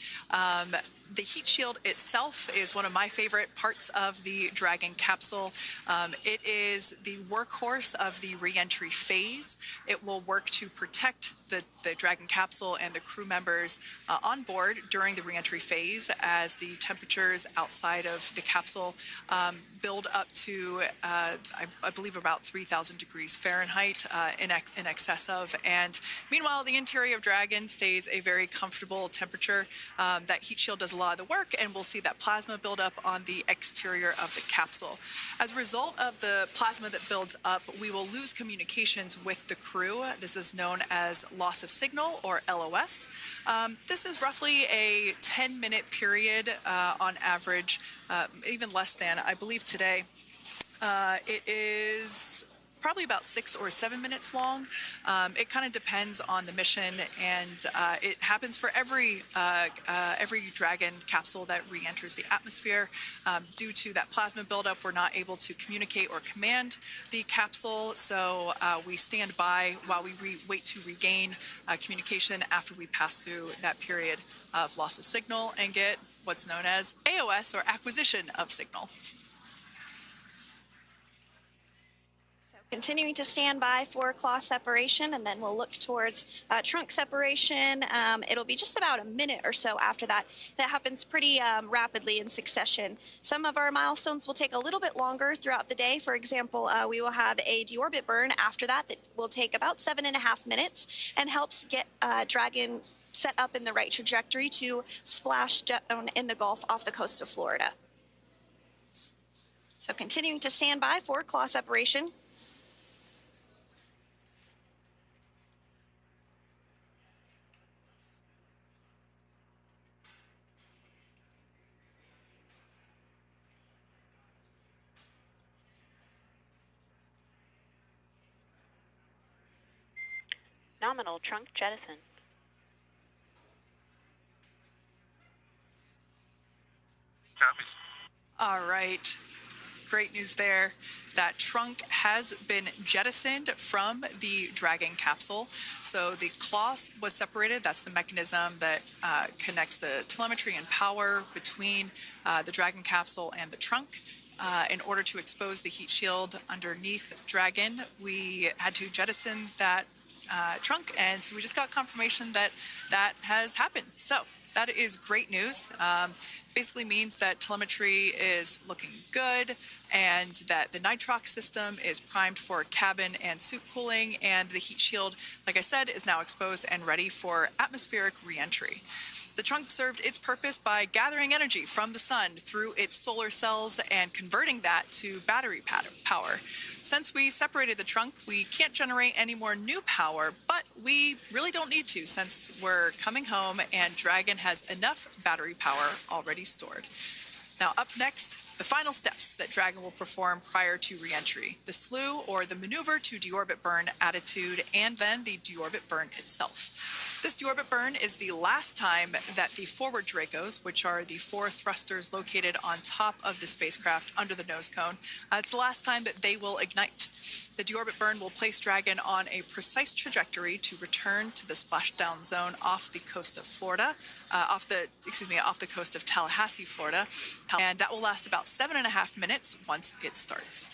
The heat shield itself is one of my favorite parts of the Dragon capsule. It is the workhorse of the re-entry phase. It will work to protect the Dragon capsule and the crew members on board during the re-entry phase as the temperatures outside of the capsule build up to, I believe, about 3,000 degrees Fahrenheit in excess of. And meanwhile, the interior of Dragon stays a very comfortable temperature. That heat shield does a lot of the work, and we'll see that plasma build up on the exterior of the capsule. As a result of the plasma that builds up, we will lose communications with the crew. This is known as loss of signal, or LOS. This is roughly a 10-minute period on average, even less than. I believe today it is probably about 6 or 7 minutes long. It kind of depends on the mission, and it happens for every Dragon capsule that re-enters the atmosphere. Due to that plasma buildup, we're not able to communicate or command the capsule, so we stand by while we wait to regain communication after we pass through that period of loss of signal and get what's known as AOS, or acquisition of signal. Continuing to stand by for claw separation, and then we'll look towards trunk separation. It'll be just about a minute or so after that. That happens pretty rapidly in succession. Some of our milestones will take a little bit longer throughout the day. For example, we will have a deorbit burn after that will take about 7.5 minutes and helps get Dragon set up in the right trajectory to splash down in the Gulf off the coast of Florida. So continuing to stand by for claw separation. Nominal trunk jettison. Copy. All right. Great news there. That trunk has been jettisoned from the Dragon capsule. So the claw was separated. That's the mechanism that connects the telemetry and power between the Dragon capsule and the trunk. In order to expose the heat shield underneath Dragon, we had to jettison that trunk, and so we just got confirmation that that has happened. So that is great news. Basically means that telemetry is looking good, and that the nitrox system is primed for cabin and suit cooling, and the heat shield, like I said, is now exposed and ready for atmospheric re-entry. The trunk served its purpose by gathering energy from the sun through its solar cells and converting that to battery power. Since we separated the trunk, we can't generate any more new power, but we really don't need to since we're coming home and Dragon has enough battery power already stored. Now up next, the final steps that Dragon will perform prior to re-entry: the slew, or the maneuver to deorbit burn attitude, and then the deorbit burn itself. This deorbit burn is the last time that the forward Dracos, which are the 4 thrusters located on top of the spacecraft under the nose cone, it's the last time that they will ignite. The deorbit burn will place Dragon on a precise trajectory to return to the splashdown zone off the coast of Florida, off the coast of Tallahassee, Florida, and that will last about 7.5 minutes once it starts.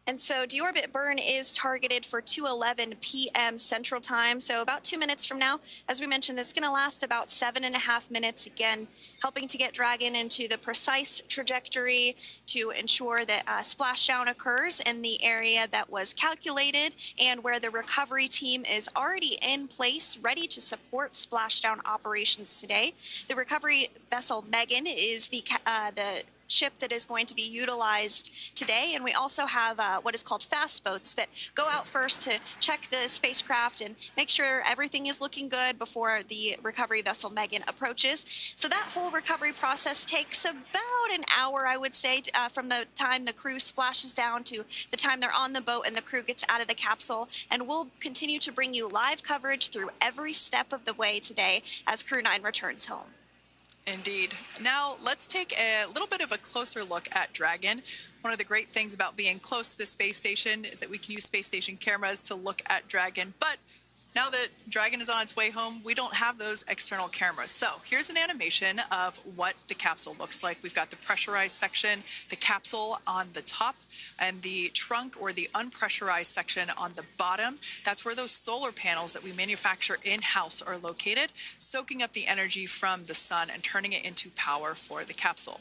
And so deorbit burn is targeted for 2:11 p.m. Central Time, so about 2 minutes from now. As we mentioned, it's going to last about 7.5 minutes, again, helping to get Dragon into the precise trajectory to ensure that splashdown occurs in the area that was calculated and where the recovery team is already in place, ready to support splashdown operations today. The recovery vessel Megan is the ship that is going to be utilized today, and we also have what is called fast boats that go out first to check the spacecraft and make sure everything is looking good before the recovery vessel Megan approaches. So that whole recovery process takes about an hour, I would say, from the time the crew splashes down to the time they're on the boat and the crew gets out of the capsule. And we'll continue to bring you live coverage through every step of the way today as Crew-9 returns home. Indeed. Now, let's take a little bit of a closer look at Dragon. One of the great things about being close to the space station is that we can use space station cameras to look at Dragon. But now that Dragon is on its way home, we don't have those external cameras. So here's an animation of what the capsule looks like. We've got the pressurized section, the capsule on the top, and the trunk or the unpressurized section on the bottom. That's where those solar panels that we manufacture in-house are located, soaking up the energy from the sun and turning it into power for the capsule.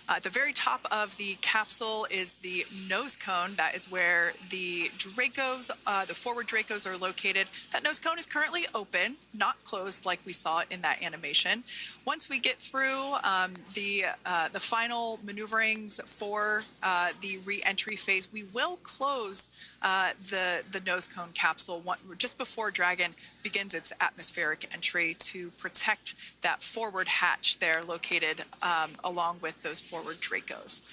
At the very top of the capsule is the nose cone. That is where the Dracos, the forward Dracos, are located. That nose cone is currently open, not closed like we saw in that animation. Once we get through the final maneuverings for the re-entry phase, we will close the nose cone capsule just before Dragon begins its atmospheric entry to protect that forward hatch there located along with those forward Dracos.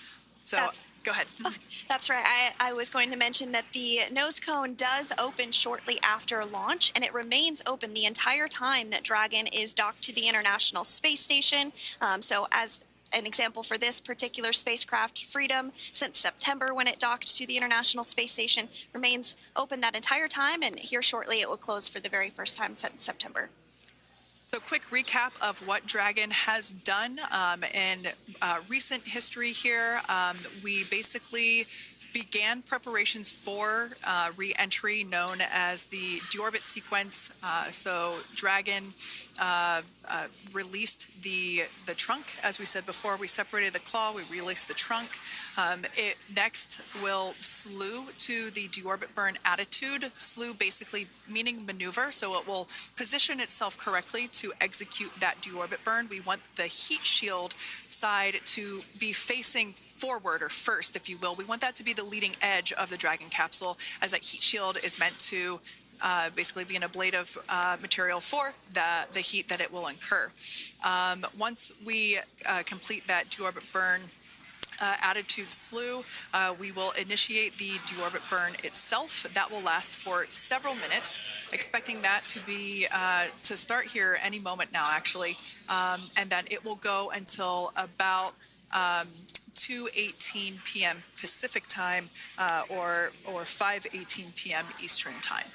So go ahead. Oh, that's right. I was going to mention that the nose cone does open shortly after launch, and it remains open the entire time that Dragon is docked to the International Space Station. So as an example for this particular spacecraft, Freedom, since September when it docked to the International Space Station, remains open that entire time, and here shortly it will close for the very first time since September. So quick recap of what Dragon has done in recent history here. We basically began preparations for re-entry known as the deorbit sequence. So Dragon released the trunk. As we said before, we separated the claw, we released the trunk. It next will slew to the deorbit burn attitude. Slew basically meaning maneuver, so it will position itself correctly to execute that deorbit burn. We want the heat shield side to be facing forward, or first, if you will. We want that to be the leading edge of the Dragon capsule, as that heat shield is meant to basically be an ablative material for the heat that it will incur. Once we complete that deorbit burn attitude slew, we will initiate the deorbit burn itself. That will last for several minutes, expecting that to be to start here any moment now, actually, and then it will go until about 2:18 p.m. Pacific time or 5:18 p.m. Eastern time.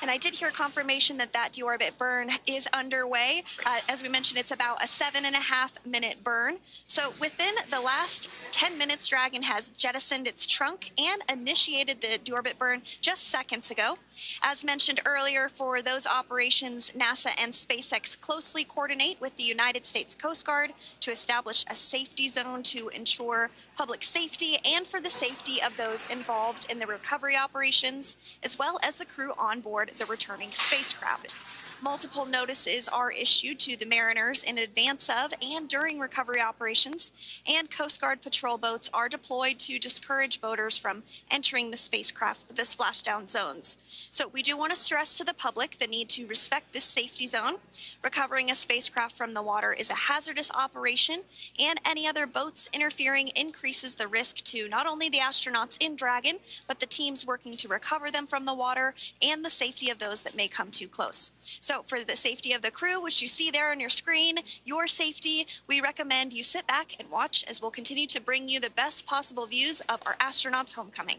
And I did hear confirmation that that deorbit burn is underway. As we mentioned, it's about a 7.5 minute burn. So within the last 10 minutes, Dragon has jettisoned its trunk and initiated the deorbit burn just seconds ago. As mentioned earlier, for those operations, NASA and SpaceX closely coordinate with the United States Coast Guard to establish a safety zone to ensure public safety and for the safety of those involved in the recovery operations, as well as the crew on board the returning spacecraft. Multiple notices are issued to the mariners in advance of and during recovery operations, and Coast Guard patrol boats are deployed to discourage boaters from entering the spacecraft, the splashdown zones. So we do want to stress to the public the need to respect this safety zone. Recovering a spacecraft from the water is a hazardous operation, and any other boats interfering increases the risk to not only the astronauts in Dragon, but the teams working to recover them from the water and the safety of those that may come too close. So for the safety of the crew, which you see there on your screen, your safety, we recommend you sit back and watch as we'll continue to bring you the best possible views of our astronauts' homecoming.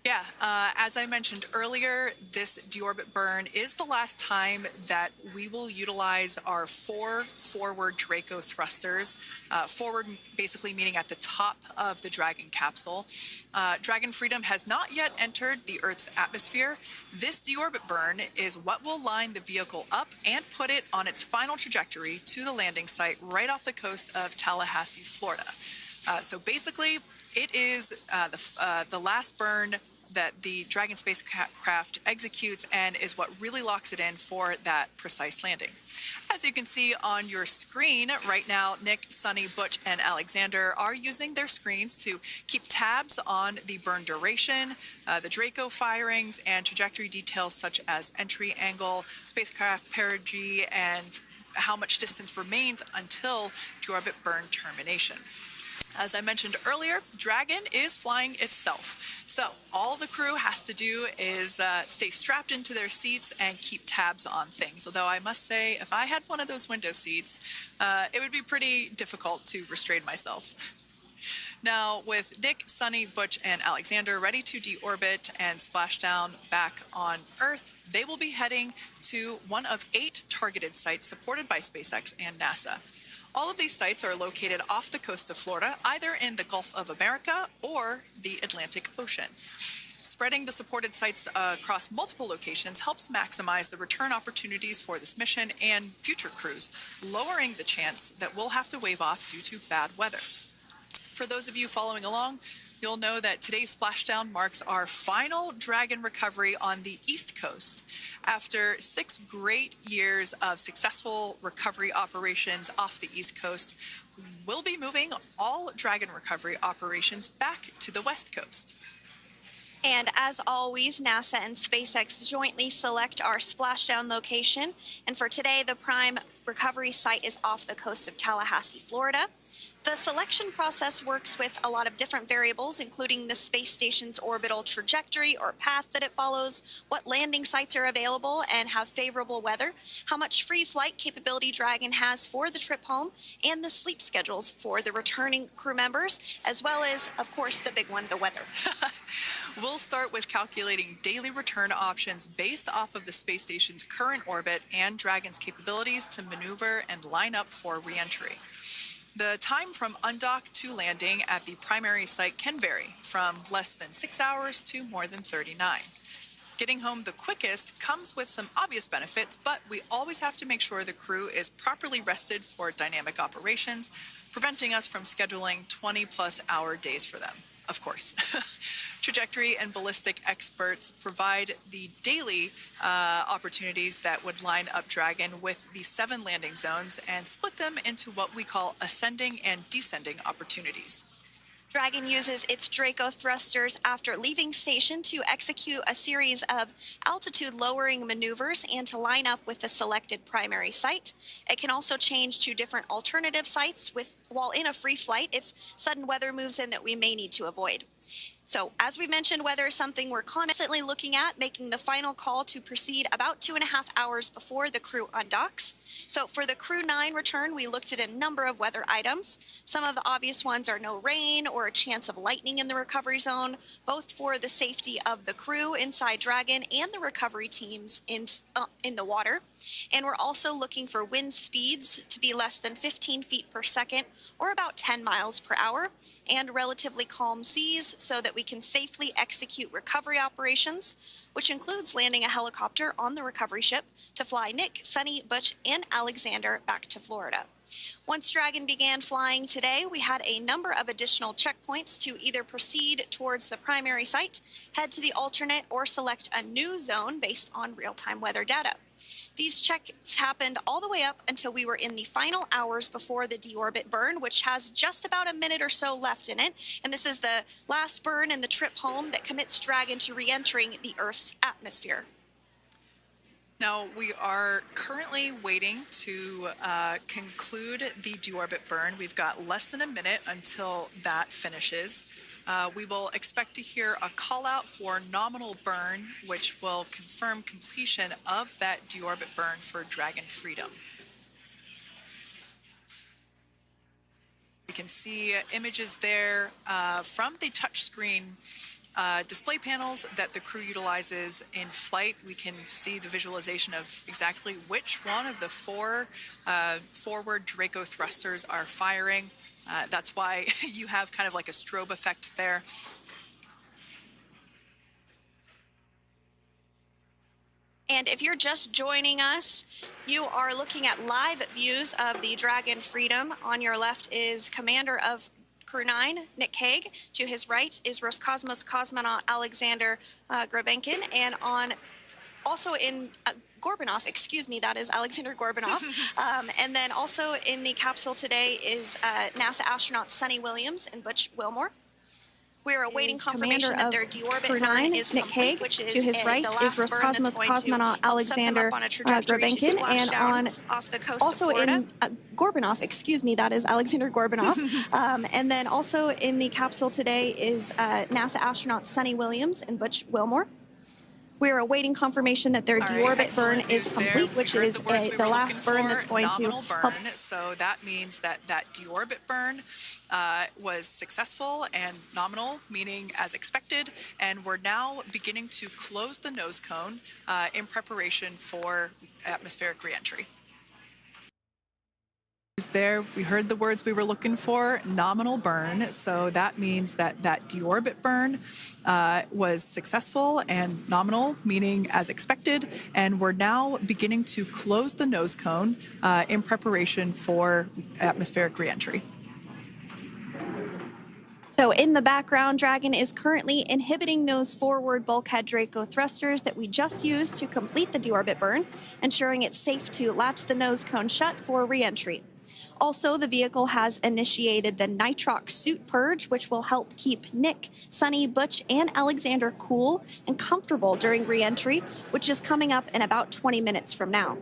Yeah, as I mentioned earlier, this deorbit burn is the last time that we will utilize our 4 forward Draco thrusters. Forward basically meaning at the top of the Dragon capsule. Dragon Freedom has not yet entered the Earth's atmosphere. This deorbit burn is what will line the vehicle up and put it on its final trajectory to the landing site right off the coast of Tallahassee, Florida. So basically, it is the last burn that the Dragon spacecraft executes and is what really locks it in for that precise landing. As you can see on your screen right now, Nick, Suni, Butch, and Alexander are using their screens to keep tabs on the burn duration, the Draco firings, and trajectory details such as entry angle, spacecraft perigee, and how much distance remains until deorbit burn termination. As I mentioned earlier, Dragon is flying itself. So all the crew has to do is stay strapped into their seats and keep tabs on things. Although I must say, if I had one of those window seats, it would be pretty difficult to restrain myself. Now, with Nick, Suni, Butch, and Alexander ready to deorbit and splash down back on Earth, they will be heading to one of 8 targeted sites supported by SpaceX and NASA. All of these sites are located off the coast of Florida, either in the Gulf of America or the Atlantic Ocean. Spreading the supported sites across multiple locations helps maximize the return opportunities for this mission and future crews, lowering the chance that we'll have to wave off due to bad weather. For those of you following along, you'll know that today's splashdown marks our final Dragon recovery on the East Coast. After 6 great years of successful recovery operations off the East Coast, we'll be moving all Dragon recovery operations back to the West Coast. And as always, NASA and SpaceX jointly select our splashdown location. And for today, the prime recovery site is off the coast of Tallahassee, Florida. The selection process works with a lot of different variables, including the space station's orbital trajectory or path that it follows, what landing sites are available and have favorable weather, how much free flight capability Dragon has for the trip home, and the sleep schedules for the returning crew members, as well as, of course, the big one, the weather. We'll start with calculating daily return options based off of the space station's current orbit and Dragon's capabilities to maneuver and line up for re-entry. The time from undock to landing at the primary site can vary from less than 6 hours to more than 39. Getting home the quickest comes with some obvious benefits, but we always have to make sure the crew is properly rested for dynamic operations, preventing us from scheduling 20-plus hour days for them. Of course. Trajectory and ballistic experts provide the daily opportunities that would line up Dragon with the 7 landing zones and split them into what we call ascending and descending opportunities. Dragon uses its Draco thrusters after leaving station to execute a series of altitude-lowering maneuvers and to line up with the selected primary site. It can also change to different alternative sites while in a free flight if sudden weather moves in that we may need to avoid. So, as we mentioned, weather is something we're constantly looking at, making the final call to proceed about 2.5 hours before the crew undocks. So, for the Crew-9 return, we looked at a number of weather items. Some of the obvious ones are no rain or a chance of lightning in the recovery zone, both for the safety of the crew inside Dragon and the recovery teams in the water. And we're also looking for wind speeds to be less than 15 feet per second, or about 10 miles per hour, and relatively calm seas so that we can safely execute recovery operations, which includes landing a helicopter on the recovery ship to fly Nick, Suni, Butch, and Alexander back to Florida. Once Dragon began flying today, we had a number of additional checkpoints to either proceed towards the primary site, head to the alternate, or select a new zone based on real-time weather data. These checks happened all the way up until we were in the final hours before the deorbit burn, which has just about a minute or so left in it. And this is the last burn in the trip home that commits Dragon to re-entering the Earth's atmosphere. Now, we are currently waiting to conclude the deorbit burn. We've got less than a minute until that finishes. we will expect to hear a call out for nominal burn, which will confirm completion of that deorbit burn for Dragon Freedom. We can see images there from the touchscreen display panels that the crew utilizes in flight. We can see the visualization of exactly which one of the four forward Draco thrusters are firing. That's why you have kind of like a strobe effect there. And if you're just joining us, you are looking at live views of the Dragon Freedom. On your left is Commander of Crew-9, Nick Hague. To his right is Roscosmos cosmonaut Aleksandr Gorbunov. And also in Gorbunov, excuse me, that is Aleksandr Gorbunov. And then also in the capsule today is NASA astronauts Suni Williams and Butch Wilmore. We are awaiting confirmation that their deorbit burn is Nick complete, Hague. which is to his right the is last burn that's Roscosmos going to cosmonaut help set them Aleksandr up on a trajectory to Gorbunov, and Splashdown off the coast also of Florida. in Gorbunov, excuse me, that is Aleksandr Gorbunov. And then also in the capsule today is NASA astronauts Suni Williams and Butch Wilmore. We are awaiting confirmation that their deorbit burn is complete, which is the last burn that's going to help. So that means that that deorbit burn was successful and nominal, meaning as expected. And we're now beginning to close the nose cone in preparation for atmospheric reentry. There, we heard the words we were looking for, nominal burn. So that means that that deorbit burn was successful and nominal, meaning as expected. And we're now beginning to close the nose cone in preparation for atmospheric reentry. So in the background, Dragon is currently inhibiting those forward bulkhead Draco thrusters that we just used to complete the deorbit burn, ensuring it's safe to latch the nose cone shut for reentry. Also, the vehicle has initiated the nitrox suit purge, which will help keep Nick, Suni, Butch, and Aleksandr cool and comfortable during reentry, which is coming up in about 20 minutes from now.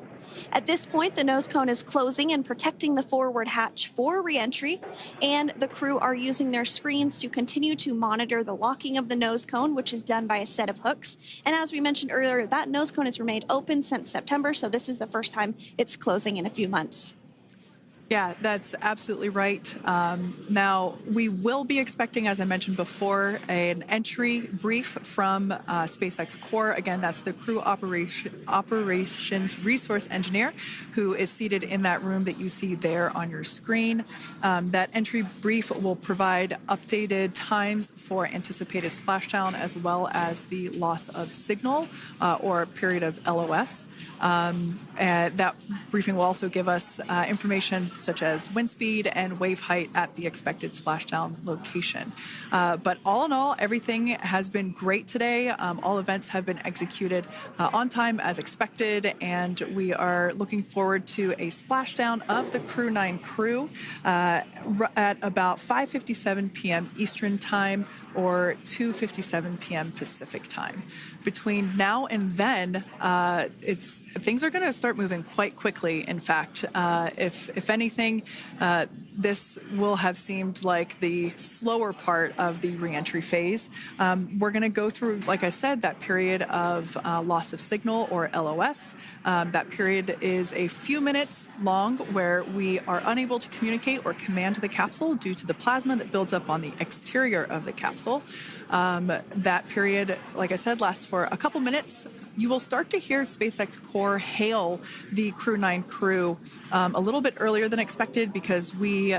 At this point, the nose cone is closing and protecting the forward hatch for reentry, and the crew are using their screens to continue to monitor the locking of the nose cone, which is done by a set of hooks. And as we mentioned earlier, that nose cone has remained open since September, so this is the first time it's closing in a few months. Yeah, that's absolutely right. Now, we will be expecting, as I mentioned before, an entry brief from SpaceX Core. Again, that's the crew operations resource engineer who is seated in that room that you see there on your screen. That entry brief will provide updated times for anticipated splashdown as well as the loss of signal or period of LOS. And that briefing will also give us information such as wind speed and wave height at the expected splashdown location. But all in all, everything has been great today. All events have been executed on time as expected, and we are looking forward to a splashdown of the Crew-9 crew at about 5:57 p.m. Eastern Time or 2:57 p.m. Pacific Time. Between now and then, things are going to start moving quite quickly. In fact, if anything, this will have seemed like the slower part of the reentry phase. We're going to go through, like I said, that period of loss of signal or LOS. That period is a few minutes long where we are unable to communicate or command the capsule due to the plasma that builds up on the exterior of the capsule. That period, like I said, lasts for a couple minutes. You will start to hear SpaceX Core hail the Crew-9 crew a little bit earlier than expected because we,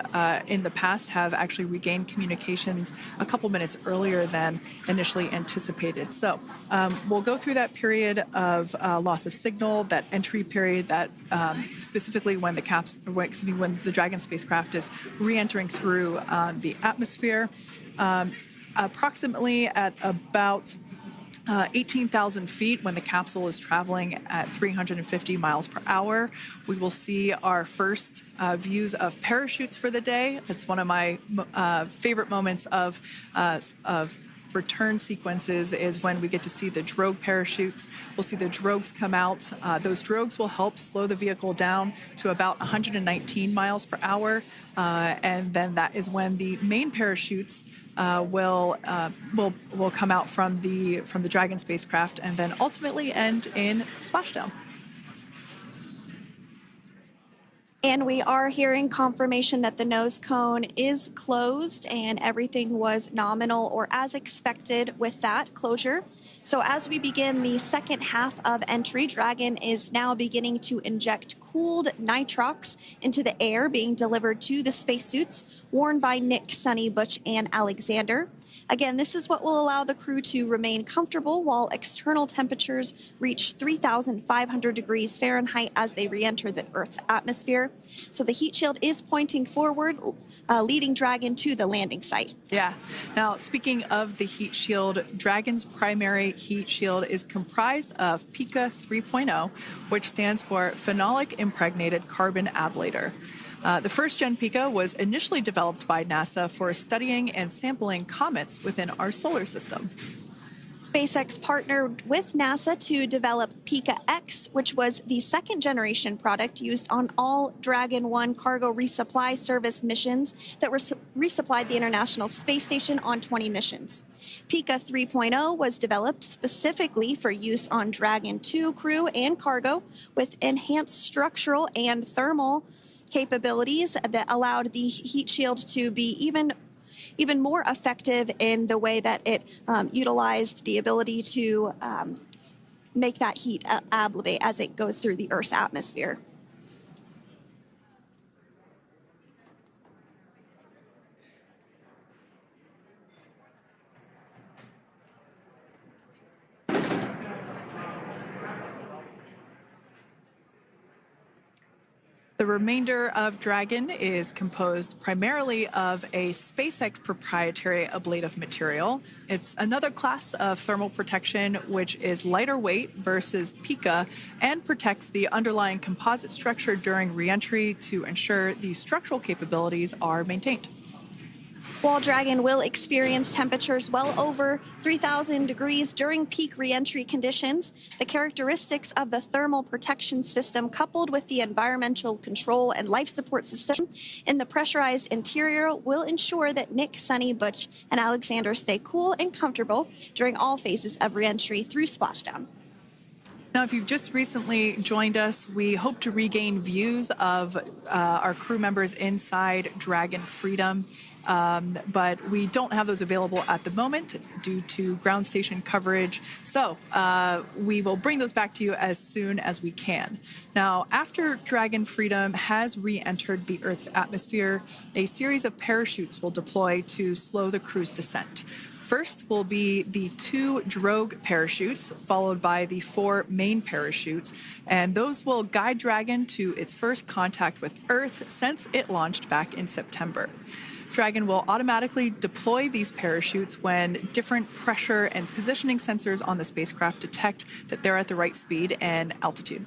in the past, have actually regained communications a couple minutes earlier than initially anticipated. So we'll go through that period of loss of signal, that entry period, that specifically when the Dragon spacecraft is re-entering through the atmosphere. Approximately at about 18,000 feet when the capsule is traveling at 350 miles per hour. We will see our first views of parachutes for the day. That's one of my favorite moments of return sequences is when we get to see the drogue parachutes. We'll see the drogues come out. Those drogues will help slow the vehicle down to about 119 miles per hour. And then that is when the main parachutes will come out from the Dragon spacecraft and then ultimately end in Splashdown. And we are hearing confirmation that the nose cone is closed and everything was nominal or as expected with that closure. So as we begin the second half of entry, Dragon is now beginning to inject cooled nitrox into the air being delivered to the spacesuits worn by Nick, Suni, Butch, and Aleksandr. Again, this is what will allow the crew to remain comfortable while external temperatures reach 3,500 degrees Fahrenheit as they re-enter the Earth's atmosphere. So the heat shield is pointing forward, leading Dragon to the landing site. Yeah. Now, speaking of the heat shield, Dragon's primary heat shield is comprised of PICA 3.0, which stands for Phenolic Impregnated Carbon Ablator. The first-gen PICA was initially developed by NASA for studying and sampling comets within our solar system. SpaceX partnered with NASA to develop PICA-X, which was the second-generation product used on all Dragon 1 cargo resupply service missions that resupplied the International Space Station on 20 missions. PICA 3.0 was developed specifically for use on Dragon 2 crew and cargo with enhanced structural and thermal capabilities that allowed the heat shield to be even more effective in the way that it utilized the ability to make that heat ablevate as it goes through the Earth's atmosphere. The remainder of Dragon is composed primarily of a SpaceX proprietary ablative material. It's another class of thermal protection which is lighter weight versus PICA and protects the underlying composite structure during reentry to ensure the structural capabilities are maintained. While Dragon will experience temperatures well over 3,000 degrees during peak reentry conditions, the characteristics of the thermal protection system coupled with the environmental control and life support system in the pressurized interior will ensure that Nick, Suni, Butch, and Aleksandr stay cool and comfortable during all phases of reentry through Splashdown. Now, if you've just recently joined us, we hope to regain views of our crew members inside Dragon Freedom. But we don't have those available at the moment due to ground station coverage. So we will bring those back to you as soon as we can. Now, after Dragon Freedom has re-entered the Earth's atmosphere, a series of parachutes will deploy to slow the crew's descent. First will be the 2 drogue parachutes, followed by the 4 main parachutes, and those will guide Dragon to its first contact with Earth since it launched back in September. Dragon will automatically deploy these parachutes when different pressure and positioning sensors on the spacecraft detect that they're at the right speed and altitude.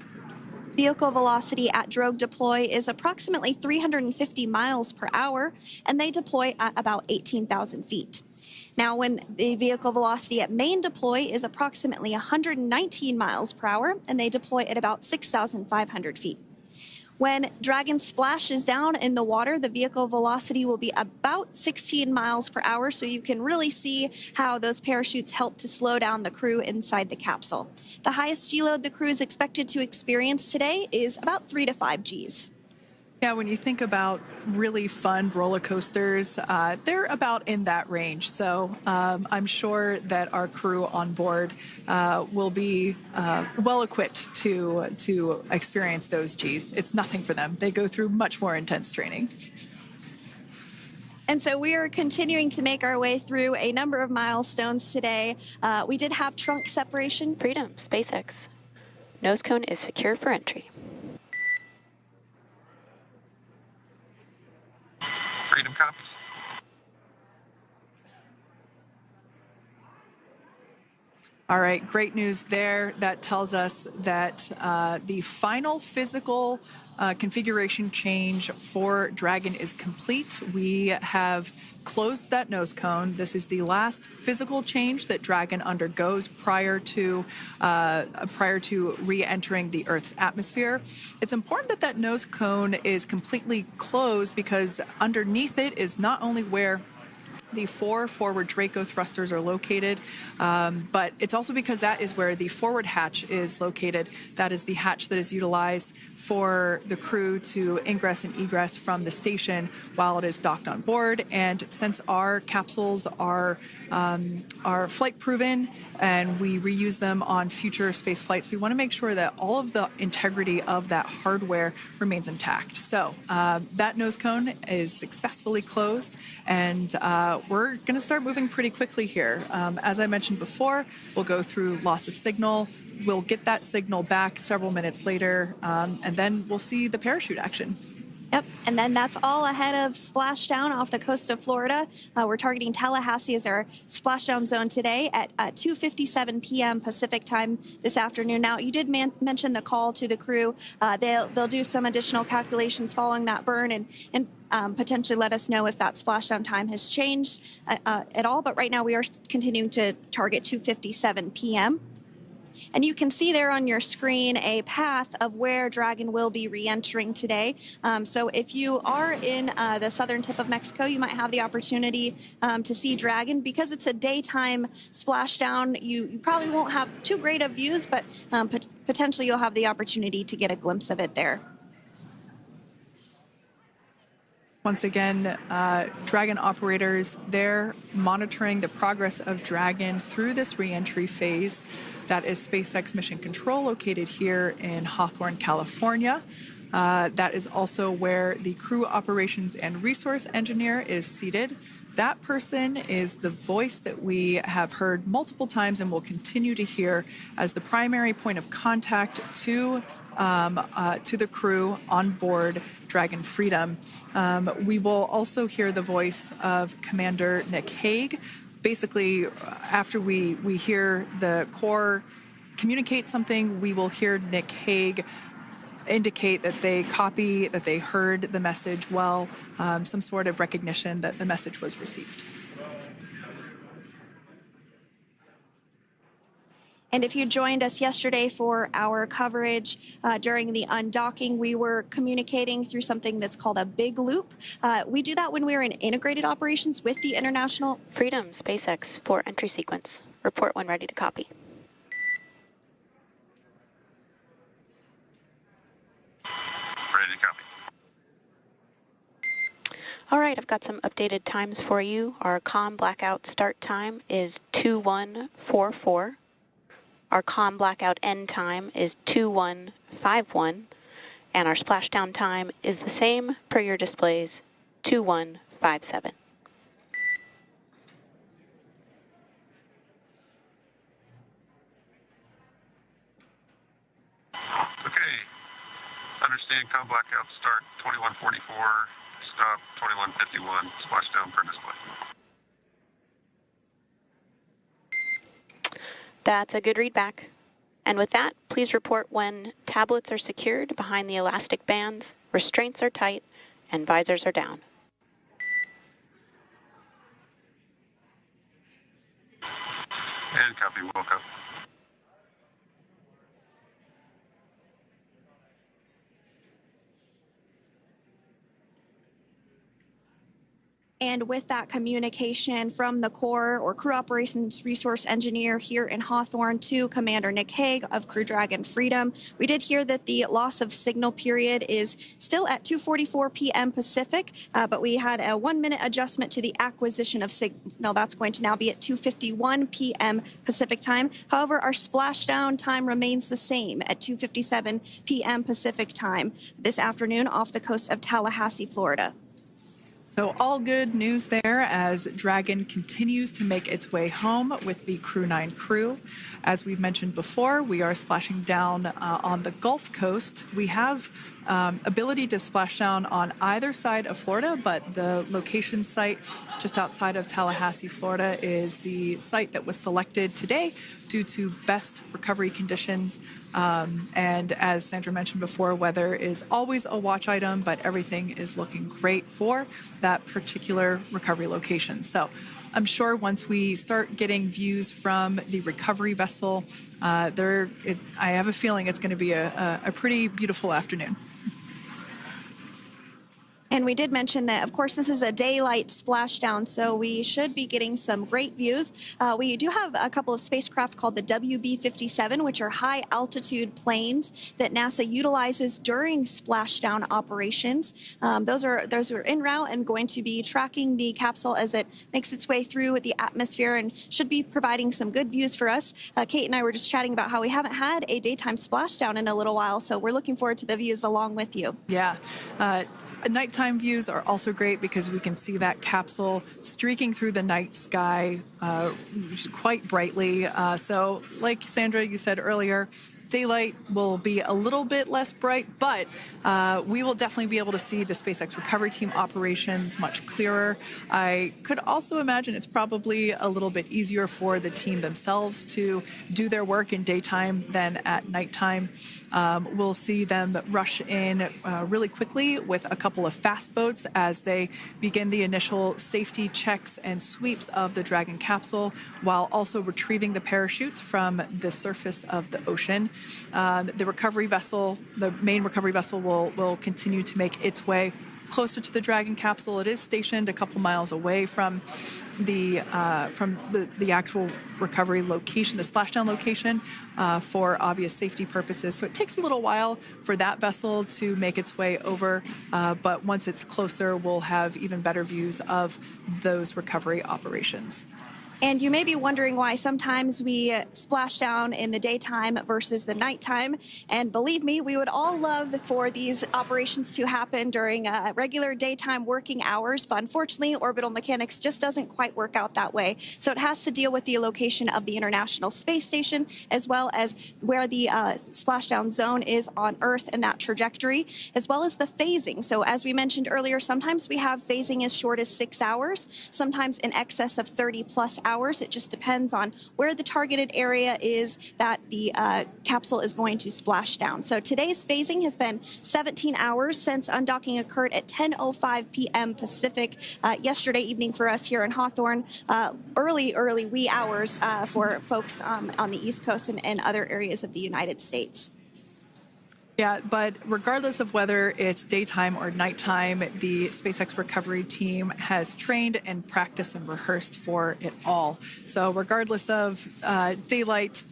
Vehicle velocity at drogue deploy is approximately 350 miles per hour, and they deploy at about 18,000 feet. Now, when the vehicle velocity at main deploy is approximately 119 miles per hour, and they deploy at about 6,500 feet. When Dragon splashes down in the water, the vehicle velocity will be about 16 miles per hour, so you can really see how those parachutes help to slow down the crew inside the capsule. The highest G-load the crew is expected to experience today is about 3 to 5 Gs. Yeah, when you think about really fun roller coasters, they're about in that range. So I'm sure that our crew on board will be well equipped to experience those Gs. It's nothing for them. They go through much more intense training. And so we are continuing to make our way through a number of milestones today. We did have trunk separation. Freedom, SpaceX. Nose cone is secure for entry. Freedom copies. All right, great news there. That tells us that the final physical configuration change for Dragon is complete. We have closed that nose cone. This is the last physical change that Dragon undergoes prior to re-entering the Earth's atmosphere. It's important that that nose cone is completely closed because underneath it is not only where the 4 forward Draco thrusters are located, but it's also because that is where the forward hatch is located. That is the hatch that is utilized for the crew to ingress and egress from the station while it is docked on board. And since our capsules are flight proven and we reuse them on future space flights, we want to make sure that all of the integrity of that hardware remains intact. So that nose cone is successfully closed, and we're going to start moving pretty quickly here. As I mentioned before, we'll go through loss of signal. We'll get that signal back several minutes later, and then we'll see the parachute action. Yep, and then that's all ahead of Splashdown off the coast of Florida. We're targeting Tallahassee as our splashdown zone today at 2:57 p.m. Pacific time this afternoon. Now, you did mention the call to the crew. They'll do some additional calculations following that burn and potentially let us know if that splashdown time has changed at all. But right now, we are continuing to target 2:57 p.m. And you can see there on your screen a path of where Dragon will be re-entering today. So if you are in the southern tip of Mexico, you might have the opportunity to see Dragon. Because it's a daytime splashdown, you probably won't have too great of views, but potentially you'll have the opportunity to get a glimpse of it there. Once again, Dragon operators, they're monitoring the progress of Dragon through this re-entry phase. That is SpaceX Mission Control, located here in Hawthorne, California. That is also where the crew operations and resource engineer is seated. That person is the voice that we have heard multiple times and will continue to hear as the primary point of contact to the crew on board Dragon Freedom. We will also hear the voice of Commander Nick Hague. Basically, after we hear the Corps communicate something, we will hear Nick Hague indicate that they copy, that they heard the message well, some sort of recognition that the message was received. And if you joined us yesterday for our coverage during the undocking, we were communicating through something that's called a big loop. We do that when we're in integrated operations with the International Freedom SpaceX for entry sequence. Report when ready to copy. Ready to copy. All right, I've got some updated times for you. Our comm blackout start time is 2144. Our comm blackout end time is 2151, and our splashdown time is the same per your displays, 2157. Okay. Understand comm blackout start 2144, stop 2151, splashdown per display. That's a good readback. And with that, please report when tablets are secured behind the elastic bands, restraints are tight, and visors are down. And copy, Wilco. And with that communication from the Corps or Crew Operations Resource Engineer here in Hawthorne to Commander Nick Hague of Crew Dragon Freedom, we did hear that the loss of signal period is still at 2:44 p.m. Pacific, but we had a 1-minute adjustment to the acquisition of signal. That's going to now be at 2:51 p.m. Pacific time. However, our splashdown time remains the same at 2:57 p.m. Pacific time this afternoon off the coast of Tallahassee, Florida. So all good news there as Dragon continues to make its way home with the Crew-9 crew. As we've mentioned before, we are splashing down on the Gulf Coast. We have ability to splash down on either side of Florida, but the location site just outside of Tallahassee, Florida is the site that was selected today due to best recovery conditions. And as Sandra mentioned before, weather is always a watch item, but everything is looking great for that particular recovery location. So I'm sure once we start getting views from the recovery vessel, I have a feeling it's going to be a pretty beautiful afternoon. And we did mention that, of course, this is a daylight splashdown, so we should be getting some great views. We do have a couple of spacecraft called the WB-57, which are high-altitude planes that NASA utilizes during splashdown operations. Those are en route and going to be tracking the capsule as it makes its way through the atmosphere and should be providing some good views for us. Kate and I were just chatting about how we haven't had a daytime splashdown in a little while, so we're looking forward to the views along with you. Yeah. Nighttime views are also great because we can see that capsule streaking through the night sky quite brightly. So like Sandra, you said earlier, daylight will be a little bit less bright, but we will definitely be able to see the SpaceX recovery team operations much clearer. I could also imagine it's probably a little bit easier for the team themselves to do their work in daytime than at nighttime. We'll see them rush in really quickly with a couple of fast boats as they begin the initial safety checks and sweeps of the Dragon capsule, while also retrieving the parachutes from the surface of the ocean. The recovery vessel, the main recovery vessel, will continue to make its way closer to the Dragon capsule. It is stationed a couple miles away from the actual recovery location, the splashdown location, for obvious safety purposes. So it takes a little while for that vessel to make its way over, but once it's closer, we'll have even better views of those recovery operations. And you may be wondering why sometimes we splash down in the daytime versus the nighttime. And believe me, we would all love for these operations to happen during regular daytime working hours. But unfortunately, orbital mechanics just doesn't quite work out that way. So it has to deal with the location of the International Space Station, as well as where the splashdown zone is on Earth and that trajectory, as well as the phasing. So as we mentioned earlier, sometimes we have phasing as short as 6 hours, sometimes in excess of 30 plus hours. It just depends on where the targeted area is that the capsule is going to splash down. So today's phasing has been 17 hours since undocking occurred at 10:05 p.m. Pacific yesterday evening for us here in Hawthorne. Early wee hours for folks on the East Coast and other areas of the United States. Yeah, but regardless of whether it's daytime or nighttime, the SpaceX recovery team has trained and practiced and rehearsed for it all. So regardless of daylight,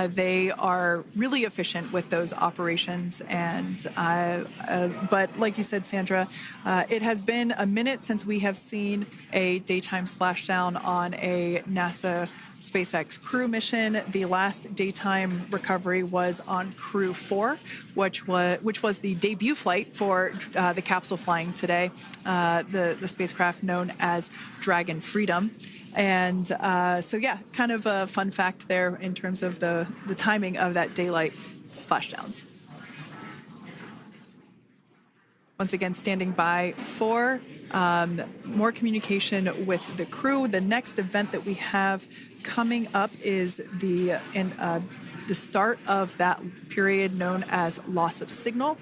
they are really efficient with those operations. And but like you said, Sandra, it has been a minute since we have seen a daytime splashdown on a NASA SpaceX Crew mission. The last daytime recovery was on Crew-4, which was the debut flight for the capsule flying today, the spacecraft known as Dragon Freedom. And so, yeah, kind of a fun fact there in terms of the timing of that daylight splashdowns. Once again, standing by for more communication with the crew. The next event that we have coming up is the start of that period known as loss of signal.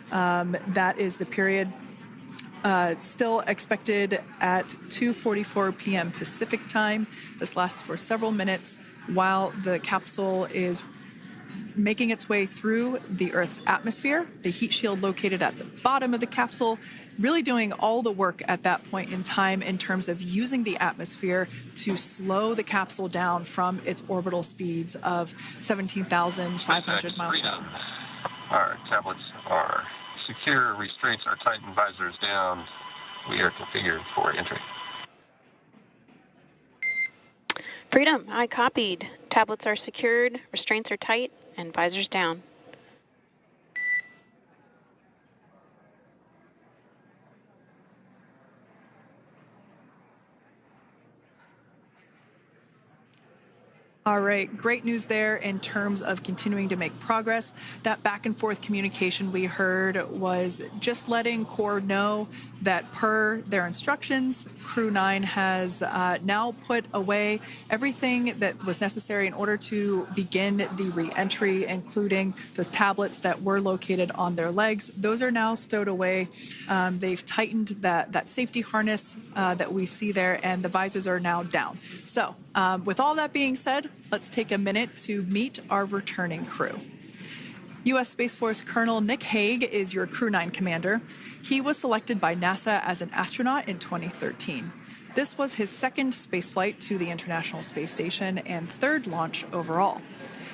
That is the period still expected at 2:44 p.m. Pacific time. This lasts for several minutes while the capsule is making its way through the Earth's atmosphere, the heat shield located at the bottom of the capsule, really doing all the work at that point in time in terms of using the atmosphere to slow the capsule down from its orbital speeds of 17,500 miles per hour. Our tablets are secure, restraints are tightened, visors down. We are configured for entry. Freedom, I copied. Tablets are secured, restraints are tight, and visors down. All right, great news there in terms of continuing to make progress. That back and forth communication we heard was just letting Core know that per their instructions, Crew-9 has now put away everything that was necessary in order to begin the re-entry, including those tablets that were located on their legs. Those are now stowed away. They've tightened that safety harness that we see there, and the visors are now down. So with all that being said, let's take a minute to meet our returning crew. U.S. Space Force Colonel Nick Hague is your Crew-9 commander. He was selected by NASA as an astronaut in 2013. This was his second spaceflight to the International Space Station and third launch overall.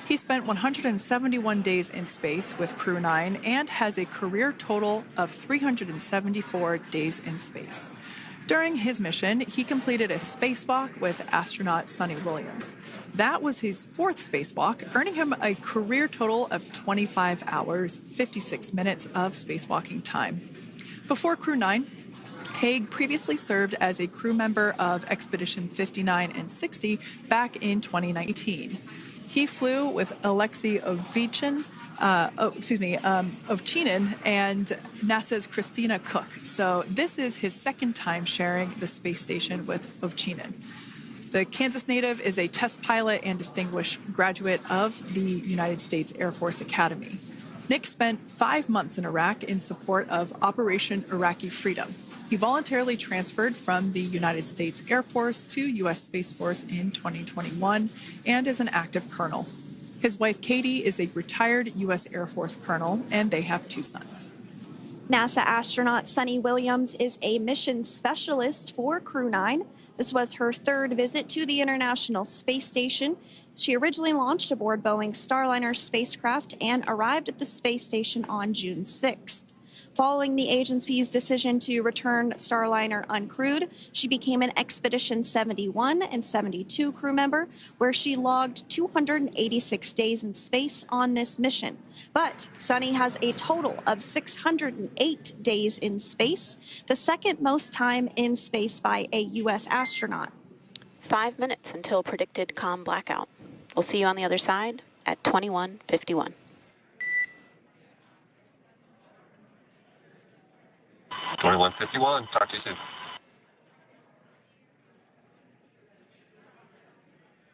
He spent 171 days in space with Crew-9 and has a career total of 374 days in space. During his mission, he completed a spacewalk with astronaut Suni Williams. That was his fourth spacewalk, earning him a career total of 25 hours, 56 minutes of spacewalking time. Before Crew-9, Hague previously served as a crew member of Expedition 59 and 60 back in 2019. He flew with Alexei Ovchinin and NASA's Christina Cook. So this is his second time sharing the space station with Ovchinin. The Kansas native is a test pilot and distinguished graduate of the United States Air Force Academy. Nick spent 5 months in Iraq in support of Operation Iraqi Freedom. He voluntarily transferred from the United States Air Force to U.S. Space Force in 2021 and is an active colonel. His wife, Katie, is a retired U.S. Air Force colonel, and they have 2 sons. NASA astronaut Suni Williams is a mission specialist for Crew-9. This was her third visit to the International Space Station. She originally launched aboard Boeing's Starliner spacecraft and arrived at the space station on June 6th. Following the agency's decision to return Starliner uncrewed, she became an Expedition 71 and 72 crew member, where she logged 286 days in space on this mission. But Suni has a total of 608 days in space, the second most time in space by a U.S. astronaut. 5 minutes until predicted comm blackout. We'll see you on the other side at 21:51. 21:51. Talk to you soon.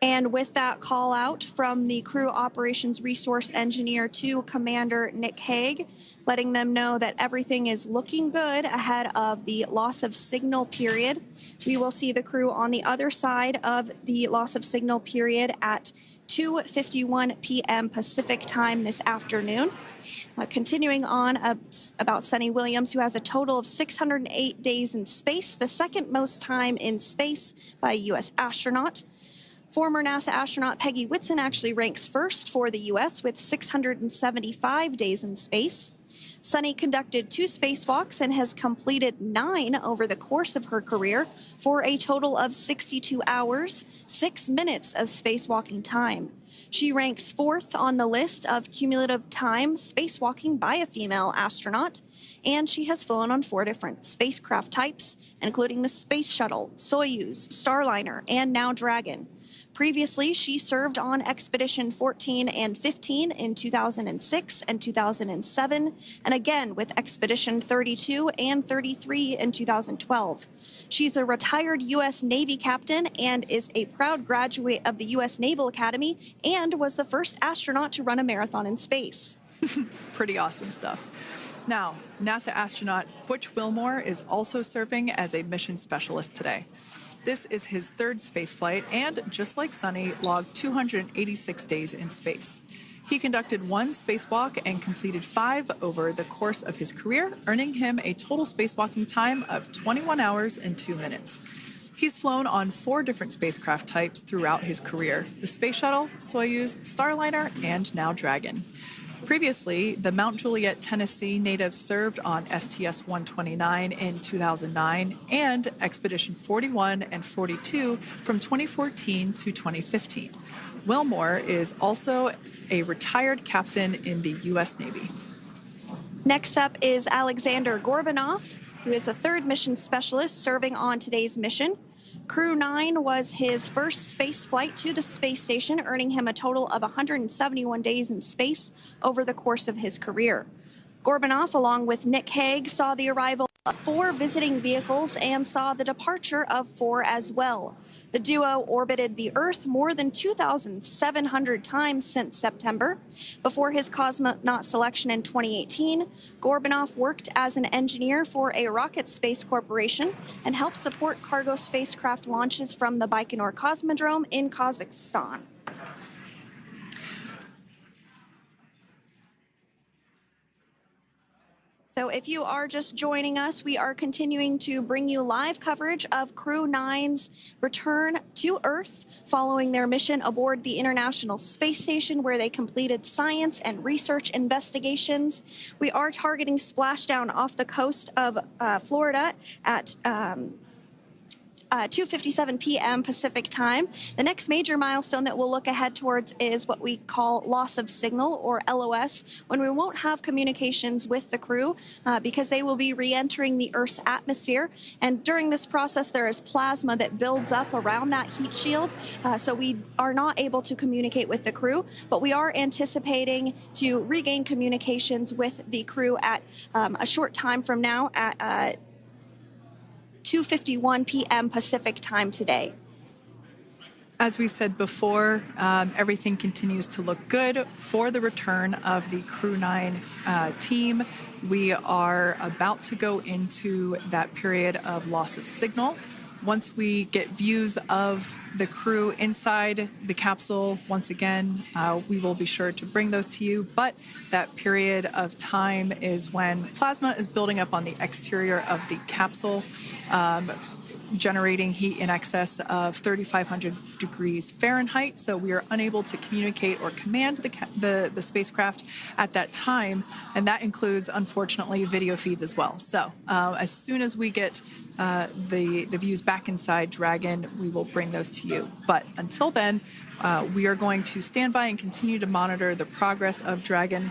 And with that call out from the crew operations resource engineer to Commander Nick Hague, letting them know that everything is looking good ahead of the loss of signal period. We will see the crew on the other side of the loss of signal period at 2:51 p.m. Pacific time this afternoon. Continuing on about Suni Williams, who has a total of 608 days in space, the second most time in space by a U.S. astronaut. Former NASA astronaut Peggy Whitson actually ranks first for the U.S. with 675 days in space. Suni conducted 2 spacewalks and has completed 9 over the course of her career for a total of 62 hours, 6 minutes of spacewalking time. She ranks 4th on the list of cumulative time spacewalking by a female astronaut, and she has flown on 4 different spacecraft types, including the Space Shuttle, Soyuz, Starliner, and now Dragon. Previously, she served on Expedition 14 and 15 in 2006 and 2007, and again with Expedition 32 and 33 in 2012. She's a retired U.S. Navy captain and is a proud graduate of the U.S. Naval Academy and was the first astronaut to run a marathon in space. Pretty awesome stuff. Now, NASA astronaut Butch Wilmore is also serving as a mission specialist today. This is his 3rd spaceflight and, just like Suni, logged 286 days in space. He conducted 1 spacewalk and completed 5 over the course of his career, earning him a total spacewalking time of 21 hours and 2 minutes. He's flown on 4 different spacecraft types throughout his career: the Space Shuttle, Soyuz, Starliner, and now Dragon. Previously, the Mount Juliet, Tennessee native served on STS-129 in 2009 and Expedition 41 and 42 from 2014 to 2015. Wilmore is also a retired captain in the U.S. Navy. Next up is Aleksandr Gorbunov, who is the 3rd mission specialist serving on today's mission. Crew-9 was his first space flight to the space station, earning him a total of 171 days in space over the course of his career. Gorbunov, along with Nick Hague, saw the arrival of 4 visiting vehicles and saw the departure of 4 as well. The duo orbited the Earth more than 2,700 times since September. Before his cosmonaut selection in 2018, Gorbunov worked as an engineer for a rocket space corporation and helped support cargo spacecraft launches from the Baikonur Cosmodrome in Kazakhstan. So if you are just joining us, we are continuing to bring you live coverage of Crew-9's return to Earth following their mission aboard the International Space Station, where they completed science and research investigations. We are targeting splashdown off the coast of Florida at 2:57 p.m. Pacific time. The next major milestone that we'll look ahead towards is what we call loss of signal, or LOS, when we won't have communications with the crew because they will be re-entering the Earth's atmosphere. And during this process, there is plasma that builds up around that heat shield, so we are not able to communicate with the crew, but we are anticipating to regain communications with the crew at a short time from now at 2:51 p.m. Pacific time today. As we said before, everything continues to look good for the return of the Crew-9 team. We are about to go into that period of loss of signal. Once we get views of the crew inside the capsule, once again, we will be sure to bring those to you. But that period of time is when plasma is building up on the exterior of the capsule, generating heat in excess of 3,500 degrees Fahrenheit. So we are unable to communicate or command the spacecraft at that time. And that includes, unfortunately, video feeds as well. So as soon as we get the views back inside Dragon, we will bring those to you. But until then, we are going to stand by and continue to monitor the progress of Dragon.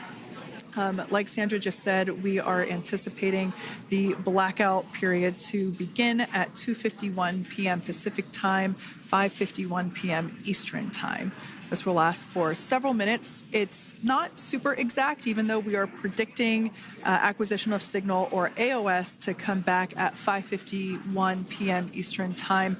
Like Sandra just said, we are anticipating the blackout period to begin at 2:51 p.m. Pacific time, 5:51 p.m. Eastern time. This will last for several minutes. It's not super exact, even though we are predicting acquisition of signal, or AOS, to come back at 5:51 p.m. Eastern time.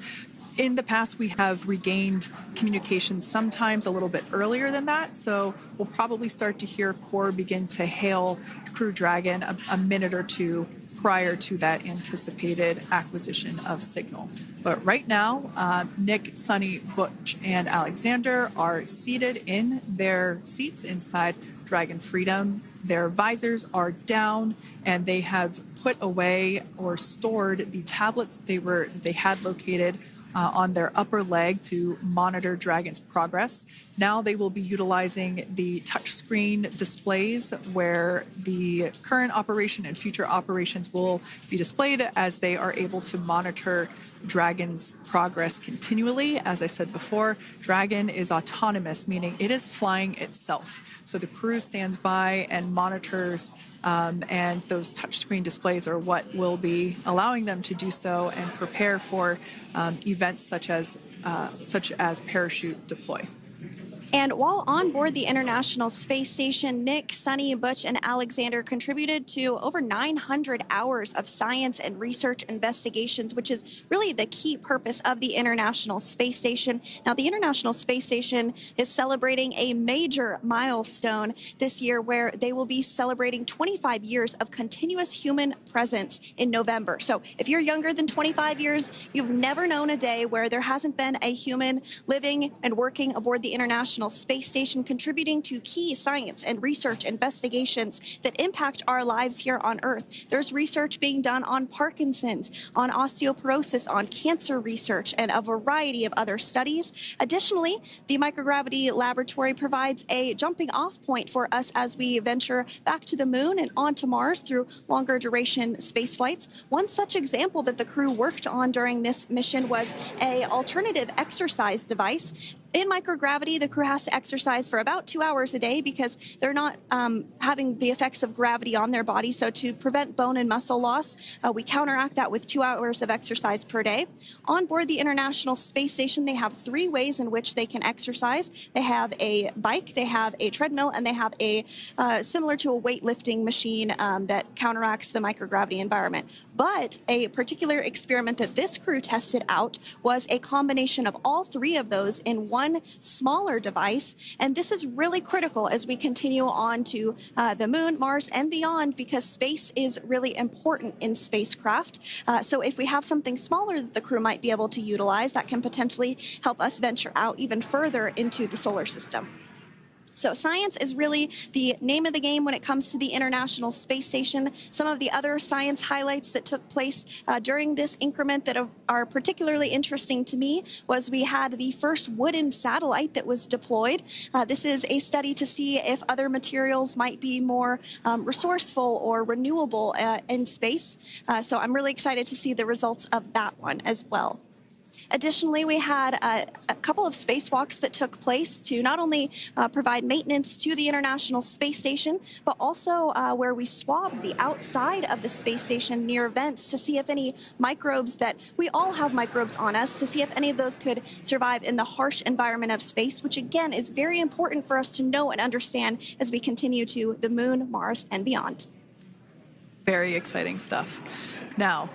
In the past, we have regained communication sometimes a little bit earlier than that, so we'll probably start to hear Core begin to hail Crew Dragon a minute or two prior to that anticipated acquisition of signal. But right now, Nick, Suni, Butch, and Alexander are seated in their seats inside Dragon Freedom. Their visors are down, and they have put away or stored the tablets they had located on their upper leg to monitor Dragon's progress. Now they will be utilizing the touchscreen displays, where the current operation and future operations will be displayed as they are able to monitor Dragon's progress continually. As I said before, Dragon is autonomous, meaning it is flying itself. So the crew stands by and monitors, and those touchscreen displays are what will be allowing them to do so and prepare for events such as parachute deploy. And while on board the International Space Station, Nick, Suni, Butch, and Alexander contributed to over 900 hours of science and research investigations, which is really the key purpose of the International Space Station. Now, the International Space Station is celebrating a major milestone this year, where they will be celebrating 25 years of continuous human presence in November. So if you're younger than 25 years, you've never known a day where there hasn't been a human living and working aboard the International Space Station, contributing to key science and research investigations that impact our lives here on Earth. There's research being done on Parkinson's, on osteoporosis, on cancer research, and a variety of other studies. Additionally, the microgravity laboratory provides a jumping off point for us as we venture back to the moon and onto Mars through longer duration space flights. One such example that the crew worked on during this mission was an alternative exercise device. In microgravity, the crew has to exercise for about 2 hours a day because they're not having the effects of gravity on their body. So to prevent bone and muscle loss, we counteract that with 2 hours of exercise per day. On board the International Space Station, they have 3 ways in which they can exercise. They have a bike, they have a treadmill, and they have a similar to a weightlifting machine that counteracts the microgravity environment. But a particular experiment that this crew tested out was a combination of all 3 of those in one smaller device. And this is really critical as we continue on to the moon, Mars, and beyond, because space is really important in spacecraft. So if we have something smaller that the crew might be able to utilize, that can potentially help us venture out even further into the solar system. So science is really the name of the game when it comes to the International Space Station. Some of the other science highlights that took place during this increment that are particularly interesting to me was we had the first wooden satellite that was deployed. This is a study to see if other materials might be more resourceful or renewable in space. So I'm really excited to see the results of that one as well. Additionally, we had a couple of spacewalks that took place to not only provide maintenance to the International Space Station, but also where we swabbed the outside of the space station near vents to see if any microbes that we all have microbes on us, to see if any of those could survive in the harsh environment of space, which again is very important for us to know and understand as we continue to the moon, Mars, and beyond. Very exciting stuff. Now,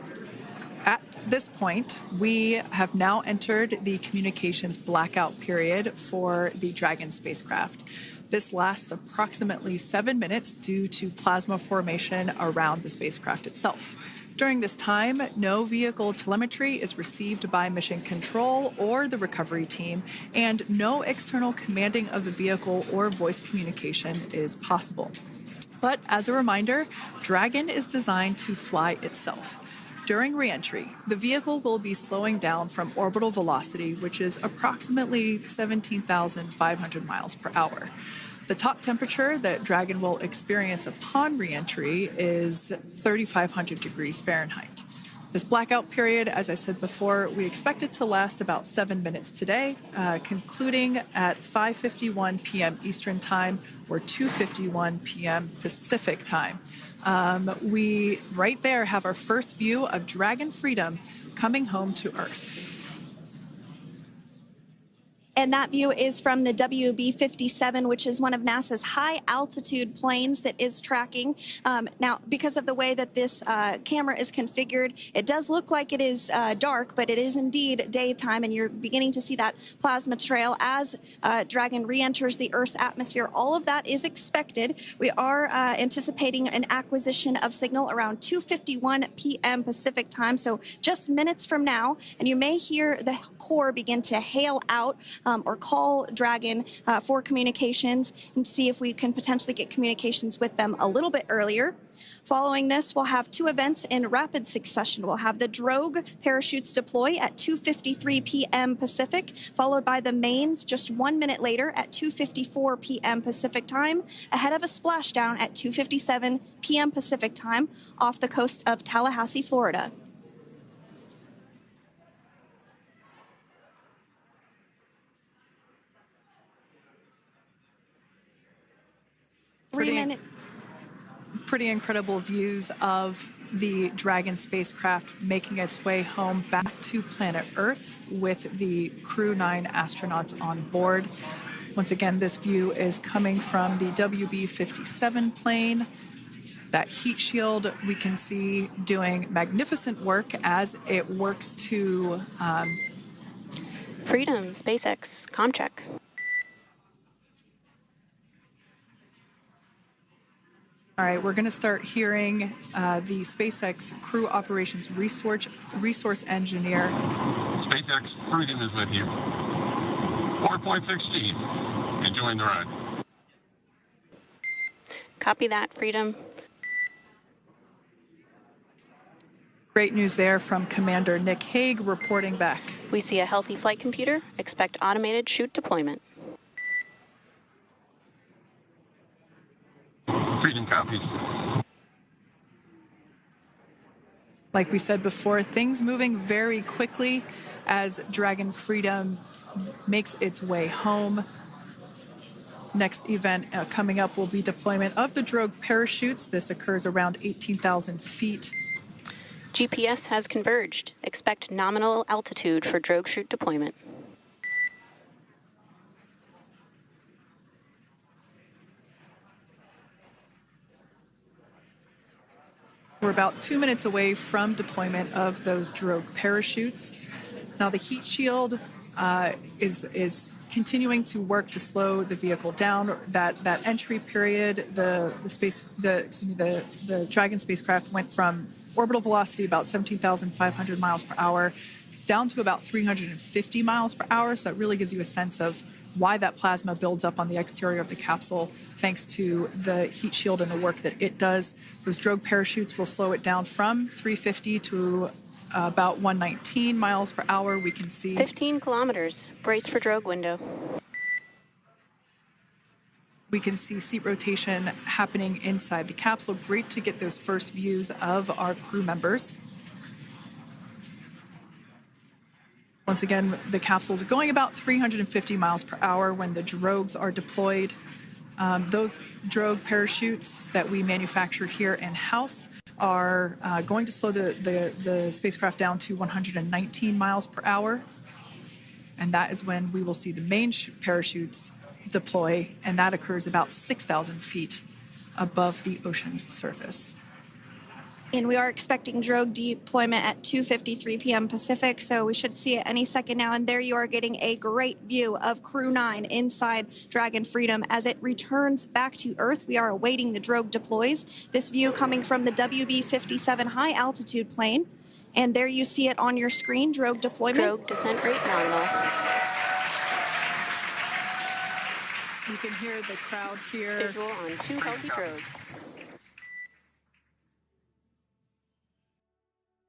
at this point, we have now entered the communications blackout period for the Dragon spacecraft. This lasts approximately 7 minutes due to plasma formation around the spacecraft itself. During this time, no vehicle telemetry is received by mission control or the recovery team, and no external commanding of the vehicle or voice communication is possible. But as a reminder, Dragon is designed to fly itself. During re-entry, the vehicle will be slowing down from orbital velocity, which is approximately 17,500 miles per hour. The top temperature that Dragon will experience upon re-entry is 3,500 degrees Fahrenheit. This blackout period, as I said before, we expect it to last about 7 minutes today, concluding at 5:51 p.m. Eastern Time or 2:51 p.m. Pacific Time. We right there have our first view of Dragon Freedom coming home to Earth. And that view is from the WB-57, which is one of NASA's high-altitude planes that is tracking. Now, because of the way that this camera is configured, it does look like it is dark, but it is indeed daytime, and you're beginning to see that plasma trail as Dragon re-enters the Earth's atmosphere. All of that is expected. We are anticipating an acquisition of signal around 2:51 p.m. Pacific Time, so just minutes from now, and you may hear the core begin to hail out or call Dragon for communications and see if we can potentially get communications with them a little bit earlier. Following this, we'll have two events in rapid succession. We'll have the drogue parachutes deploy at 2:53 p.m. Pacific, followed by the mains just 1 minute later at 2:54 p.m. Pacific Time, ahead of a splashdown at 2:57 p.m. Pacific Time off the coast of Tallahassee, Florida. Pretty incredible views of the Dragon spacecraft making its way home back to planet Earth with the Crew-9 astronauts on board. Once again, this view is coming from the WB-57 plane. That heat shield we can see doing magnificent work as it works to... Freedom, SpaceX, ComCheck. All right, we're going to start hearing the SpaceX Crew Operations Resource Engineer. SpaceX Freedom is with you. 4.16. Enjoying the ride. Copy that, Freedom. Great news there from Commander Nick Hague reporting back. We see a healthy flight computer. Expect automated chute deployment. Freedom copies. Like we said before, things moving very quickly as Dragon Freedom makes its way home. Next event coming up will be deployment of the drogue parachutes. This occurs around 18,000 feet. GPS has converged. Expect nominal altitude for drogue chute deployment. We're about 2 minutes away from deployment of those drogue parachutes. Now the heat shield is continuing to work to slow the vehicle down. That entry period, the Dragon spacecraft went from orbital velocity about 17,500 miles per hour down to about 350 miles per hour. So that really gives you a sense of why that plasma builds up on the exterior of the capsule thanks to the heat shield and the work that it does. Those drogue parachutes will slow it down from 350 to about 119 miles per hour. We can see 15 kilometers. Brace for drogue window. We can see seat rotation happening inside the capsule. Great to get those first views of our crew members. Once again, the capsules are going about 350 miles per hour when the drogues are deployed. Those drogue parachutes that we manufacture here in-house are going to slow the spacecraft down to 119 miles per hour. And that is when we will see the main parachutes deploy, and that occurs about 6,000 feet above the ocean's surface. And we are expecting drogue deployment at 2:53 p.m. Pacific, so we should see it any second now. And there you are getting a great view of Crew-9 inside Dragon Freedom as it returns back to Earth. We are awaiting the drogue deploys. This view coming from the WB-57 high-altitude plane. And there you see it on your screen, drogue deployment. Drogue descent rate nominal. You can hear the crowd here. Visual on 2 healthy drogues.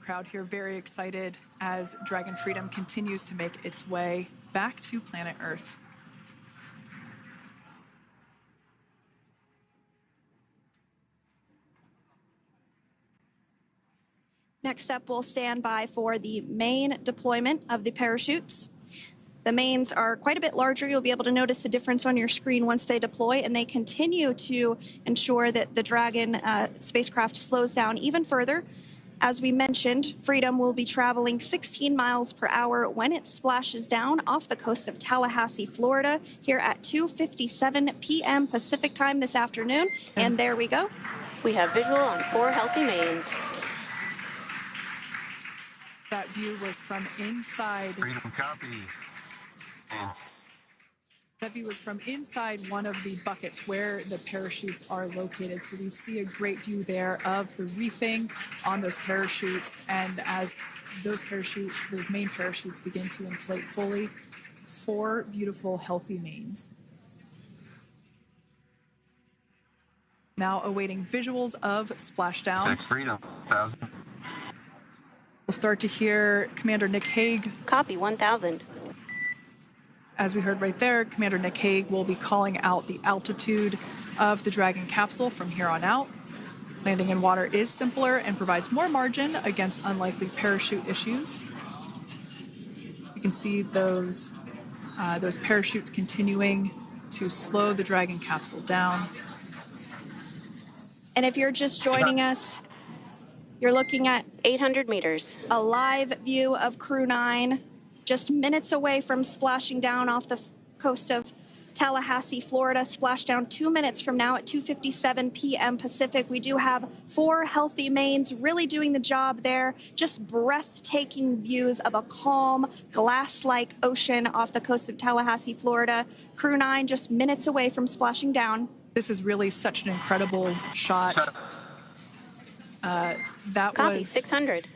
Crowd here very excited as Dragon Freedom continues to make its way back to planet Earth. Next up, we'll stand by for the main deployment of the parachutes. The mains are quite a bit larger. You'll be able to notice the difference on your screen once they deploy, and they continue to ensure that the Dragon spacecraft slows down even further. As we mentioned, Freedom will be traveling 16 miles per hour when it splashes down off the coast of Tallahassee, Florida, here at 2:57 p.m. Pacific time this afternoon. And there we go. We have visual on 4 healthy mains. That view was from inside. Freedom copy. That view was from inside one of the buckets where the parachutes are located. So we see a great view there of the reefing on those parachutes. And as those main parachutes begin to inflate fully, 4 beautiful, healthy mains. Now awaiting visuals of Splashdown. Freedom, 1,000. We'll start to hear Commander Nick Hague. Copy, 1,000. As we heard right there, Commander Nick Hague will be calling out the altitude of the Dragon capsule from here on out. Landing in water is simpler and provides more margin against unlikely parachute issues. You can see those parachutes continuing to slow the Dragon capsule down. And if you're just joining us, you're looking at 800 meters. a live view of Crew-9 just minutes away from splashing down off the coast of Tallahassee, Florida. Splashdown 2 minutes from now at 2:57 p.m. Pacific. We do have 4 healthy mains really doing the job there. Just breathtaking views of a calm, glass-like ocean off the coast of Tallahassee, Florida. Crew-9 just minutes away from splashing down. This is really such an incredible shot. That Copy, was 600.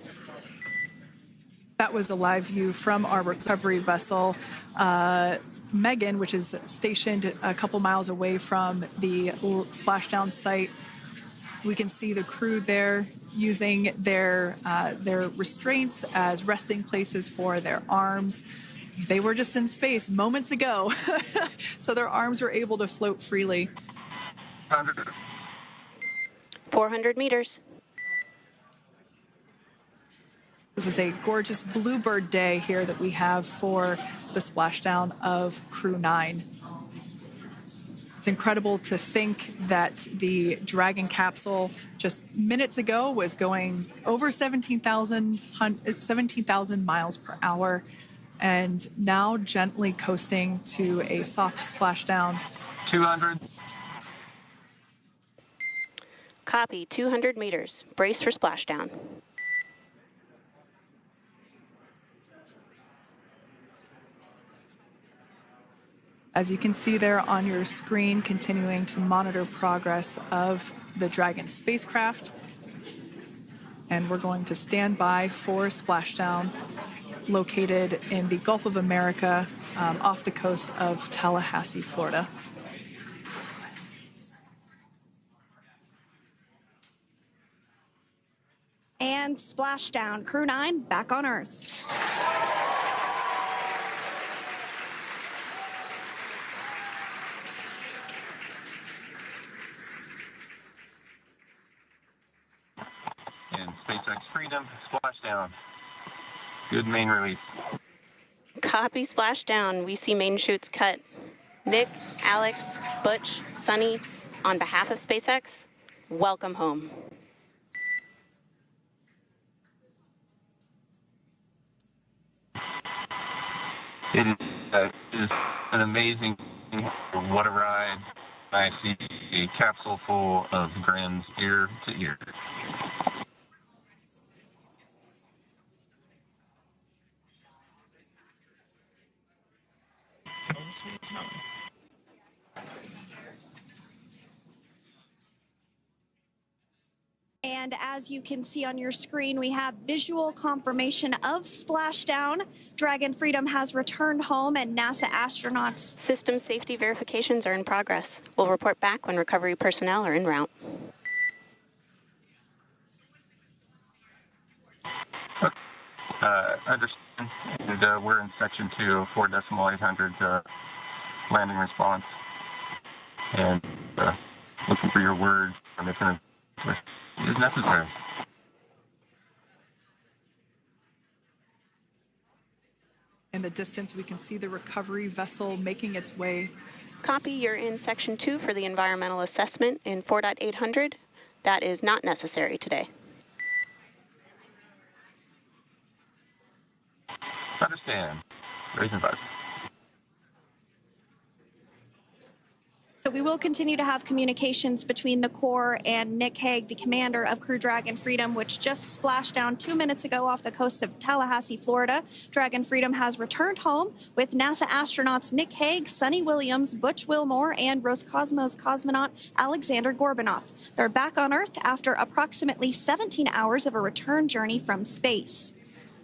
That was a live view from our recovery vessel, Megan, which is stationed a couple miles away from the splashdown site. We can see the crew there using their restraints as resting places for their arms. They were just in space moments ago, so their arms were able to float freely. 400 meters. This is a gorgeous bluebird day here that we have for the splashdown of Crew-9. It's incredible to think that the Dragon capsule just minutes ago was going over 17,000 miles per hour, and now gently coasting to a soft splashdown. 200. Copy, 200 meters. Brace for splashdown. As you can see there on your screen, continuing to monitor progress of the Dragon spacecraft. And we're going to stand by for splashdown located in the Gulf of America off the coast of Tallahassee, Florida. And Splashdown, Crew-9 back on Earth. And SpaceX Freedom, Splashdown. Good main release. Copy, Splashdown. We see main chutes cut. Nick, Alex, Butch, Suni, on behalf of SpaceX, welcome home. It is an amazing, what a ride. I see a capsule full of grins ear to ear. And as you can see on your screen, we have visual confirmation of Splashdown. Dragon Freedom has returned home, and NASA astronauts. System safety verifications are in progress. We'll report back when recovery personnel are en route. Understand. And, we're in section 2, 4.800 landing response. And looking for your words on if it is necessary. In the distance, we can see the recovery vessel making its way. Copy, you're in section 2 for the environmental assessment in 4.800. That is not necessary today. Understand. Raise and advise. So we will continue to have communications between the Corps and Nick Hague, the commander of Crew Dragon Freedom, which just splashed down 2 minutes ago off the coast of Tallahassee, Florida. Dragon Freedom has returned home with NASA astronauts Nick Hague, Suni Williams, Butch Wilmore, and Roscosmos cosmonaut Aleksandr Gorbunov. They're back on Earth after approximately 17 hours of a return journey from space.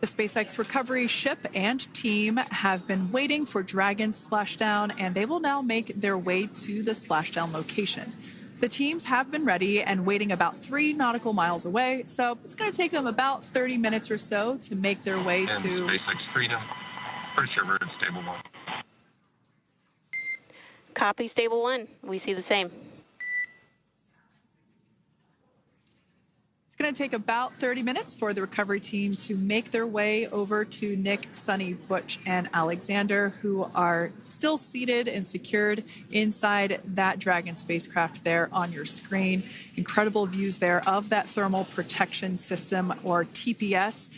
The SpaceX recovery ship and team have been waiting for Dragon's splashdown, and they will now make their way to the splashdown location. The teams have been ready and waiting about 3 nautical miles away, so it's going to take them about 30 minutes or so to make their way and to SpaceX Freedom. Pretty sure we're in stable 1. Copy, stable 1. We see the same. It's going to take about 30 minutes for the recovery team to make their way over to Nick, Suni, Butch, and Alexander, who are still seated and secured inside that Dragon spacecraft there on your screen. Incredible views there of that thermal protection system, or TPS.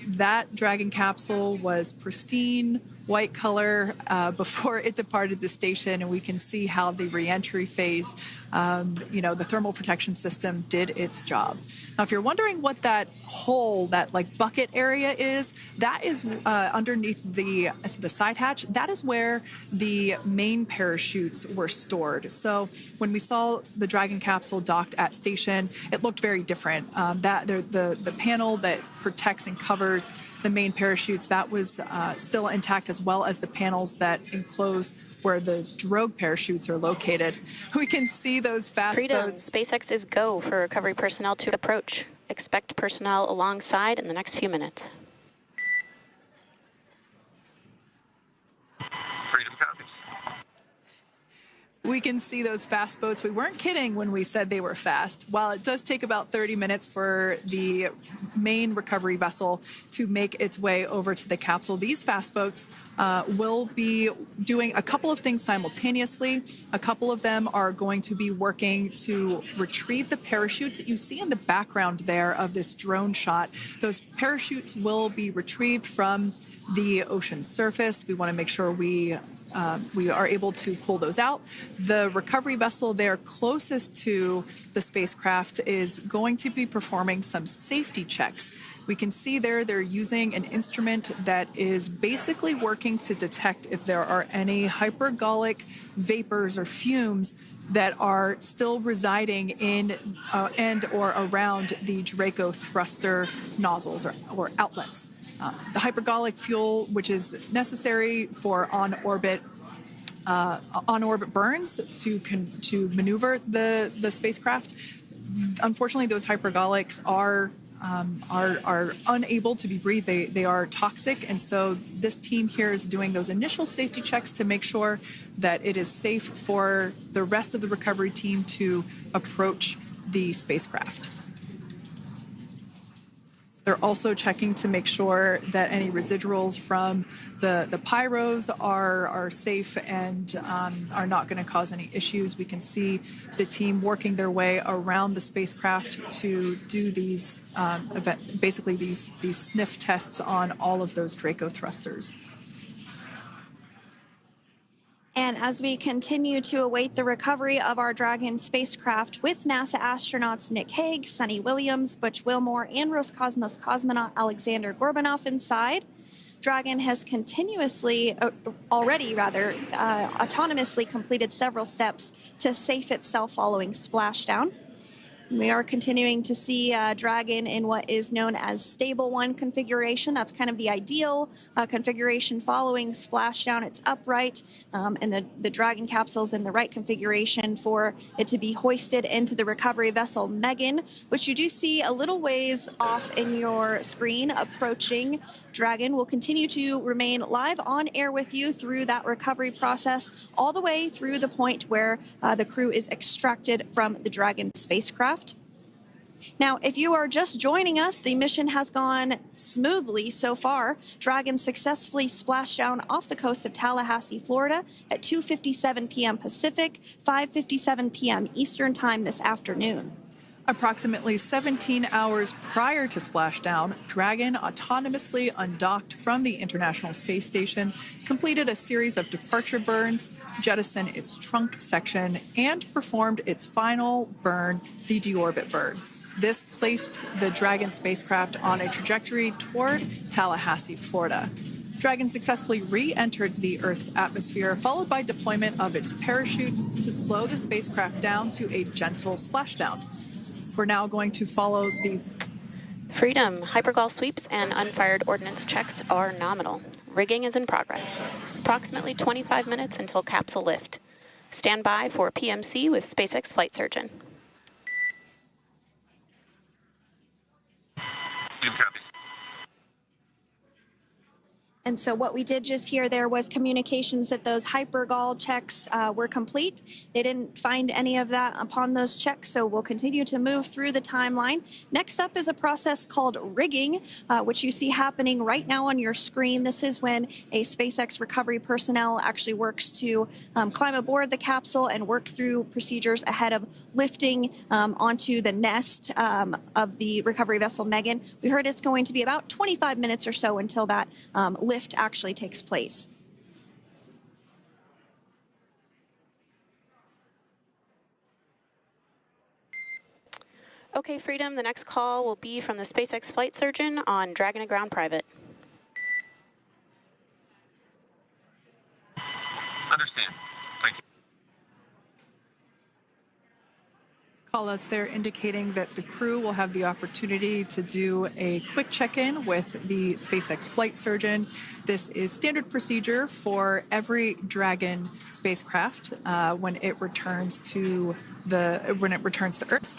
That Dragon capsule was pristine, white color before it departed the station, and we can see how the reentry phase, the thermal protection system did its job. Now, if you're wondering what that hole, that like bucket area is, that is underneath the side hatch. That is where the main parachutes were stored. So when we saw the Dragon capsule docked at station, it looked very different. The panel that protects and covers the main parachutes, that was still intact, as well as the panels that enclose where the drogue parachutes are located. We can see those fast boats. SpaceX is go for recovery personnel to approach. Expect personnel alongside in the next few minutes. Freedom copies. We can see those fast boats. We weren't kidding when we said they were fast. While it does take about 30 minutes for the main recovery vessel to make its way over to the capsule, these fast boats will be doing a couple of things simultaneously. A couple of them are going to be working to retrieve the parachutes that you see in the background there of this drone shot. Those parachutes will be retrieved from the ocean surface. We want to make sure we are able to pull those out. The recovery vessel there closest to the spacecraft is going to be performing some safety checks. We can see there they're using an instrument that is basically working to detect if there are any hypergolic vapors or fumes that are still residing in and or around the Draco thruster nozzles or outlets. the hypergolic fuel, which is necessary for on-orbit burns to maneuver the spacecraft. Unfortunately, those hypergolics are unable to be breathed. They are toxic, and so this team here is doing those initial safety checks to make sure that it is safe for the rest of the recovery team to approach the spacecraft. They're also checking to make sure that any residuals from the pyros are safe and are not going to cause any issues. We can see the team working their way around the spacecraft to do these basically these sniff tests on all of those Draco thrusters. And as we continue to await the recovery of our Dragon spacecraft with NASA astronauts Nick Hague, Suni Williams, Butch Wilmore, and Roscosmos cosmonaut Aleksandr Gorbunov inside, Dragon has autonomously completed several steps to safe itself following splashdown. We are continuing to see Dragon in what is known as stable 1 configuration. That's kind of the ideal configuration following splashdown. It's upright, and the Dragon capsule is in the right configuration for it to be hoisted into the recovery vessel Megan, which you do see a little ways off in your screen approaching. Dragon will continue to remain live on air with you through that recovery process, all the way through the point where the crew is extracted from the Dragon spacecraft. Now, if you are just joining us, the mission has gone smoothly so far. Dragon successfully splashed down off the coast of Tallahassee, Florida at 2:57 p.m. Pacific, 5:57 p.m. Eastern Time this afternoon. Approximately 17 hours prior to splashdown, Dragon autonomously undocked from the International Space Station, completed a series of departure burns, jettisoned its trunk section, and performed its final burn, the deorbit burn. This placed the Dragon spacecraft on a trajectory toward Tallahassee, Florida. Dragon successfully re-entered the Earth's atmosphere, followed by deployment of its parachutes to slow the spacecraft down to a gentle splashdown. We're now going to follow the Freedom. Hypergol sweeps and unfired ordnance checks are nominal. Rigging is in progress. Approximately 25 minutes until capsule lift. Stand by for PMC with SpaceX flight surgeon. And so what we did just hear there was communications that those hypergol checks were complete. They didn't find any of that upon those checks, so we'll continue to move through the timeline. Next up is a process called rigging, which you see happening right now on your screen. This is when a SpaceX recovery personnel actually works to climb aboard the capsule and work through procedures ahead of lifting onto the nest of the recovery vessel Megan. We heard it's going to be about 25 minutes or so until that lift actually takes place. Okay, Freedom, the next call will be from the SpaceX flight surgeon on Dragon and Ground Private. Understand. Thank you. Callouts there indicating that the crew will have the opportunity to do a quick check-in with the SpaceX flight surgeon. This is standard procedure for every Dragon spacecraft when it returns to Earth.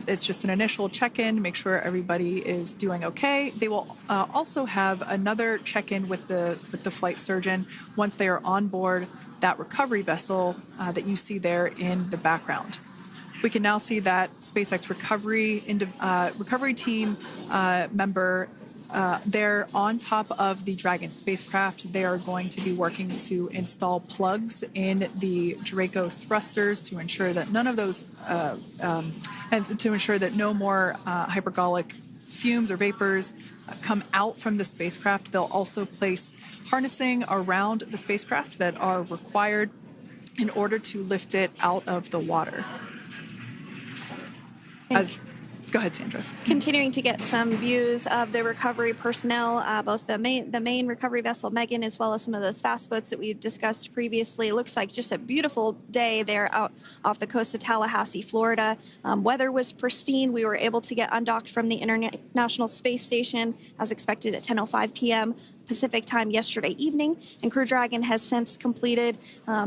It's just an initial check-in, make sure everybody is doing okay. They will also have another check-in with the flight surgeon once they are on board that recovery vessel that you see there in the background. We can now see that SpaceX recovery team member they're on top of the Dragon spacecraft. They are going to be working to install plugs in the Draco thrusters to ensure that none of those, and to ensure that no more hypergolic fumes or vapors come out from the spacecraft. They'll also place harnessing around the spacecraft that are required in order to lift it out of the water. Go ahead, Sandra. Continuing to get some views of the recovery personnel, both the main recovery vessel Megan, as well as some of those fast boats that we've discussed previously. It looks like just a beautiful day there out off the coast of Tallahassee, Florida. Weather was pristine. We were able to get undocked from the International Space Station as expected at 10:05 p.m. Pacific time yesterday evening, and Crew Dragon has since completed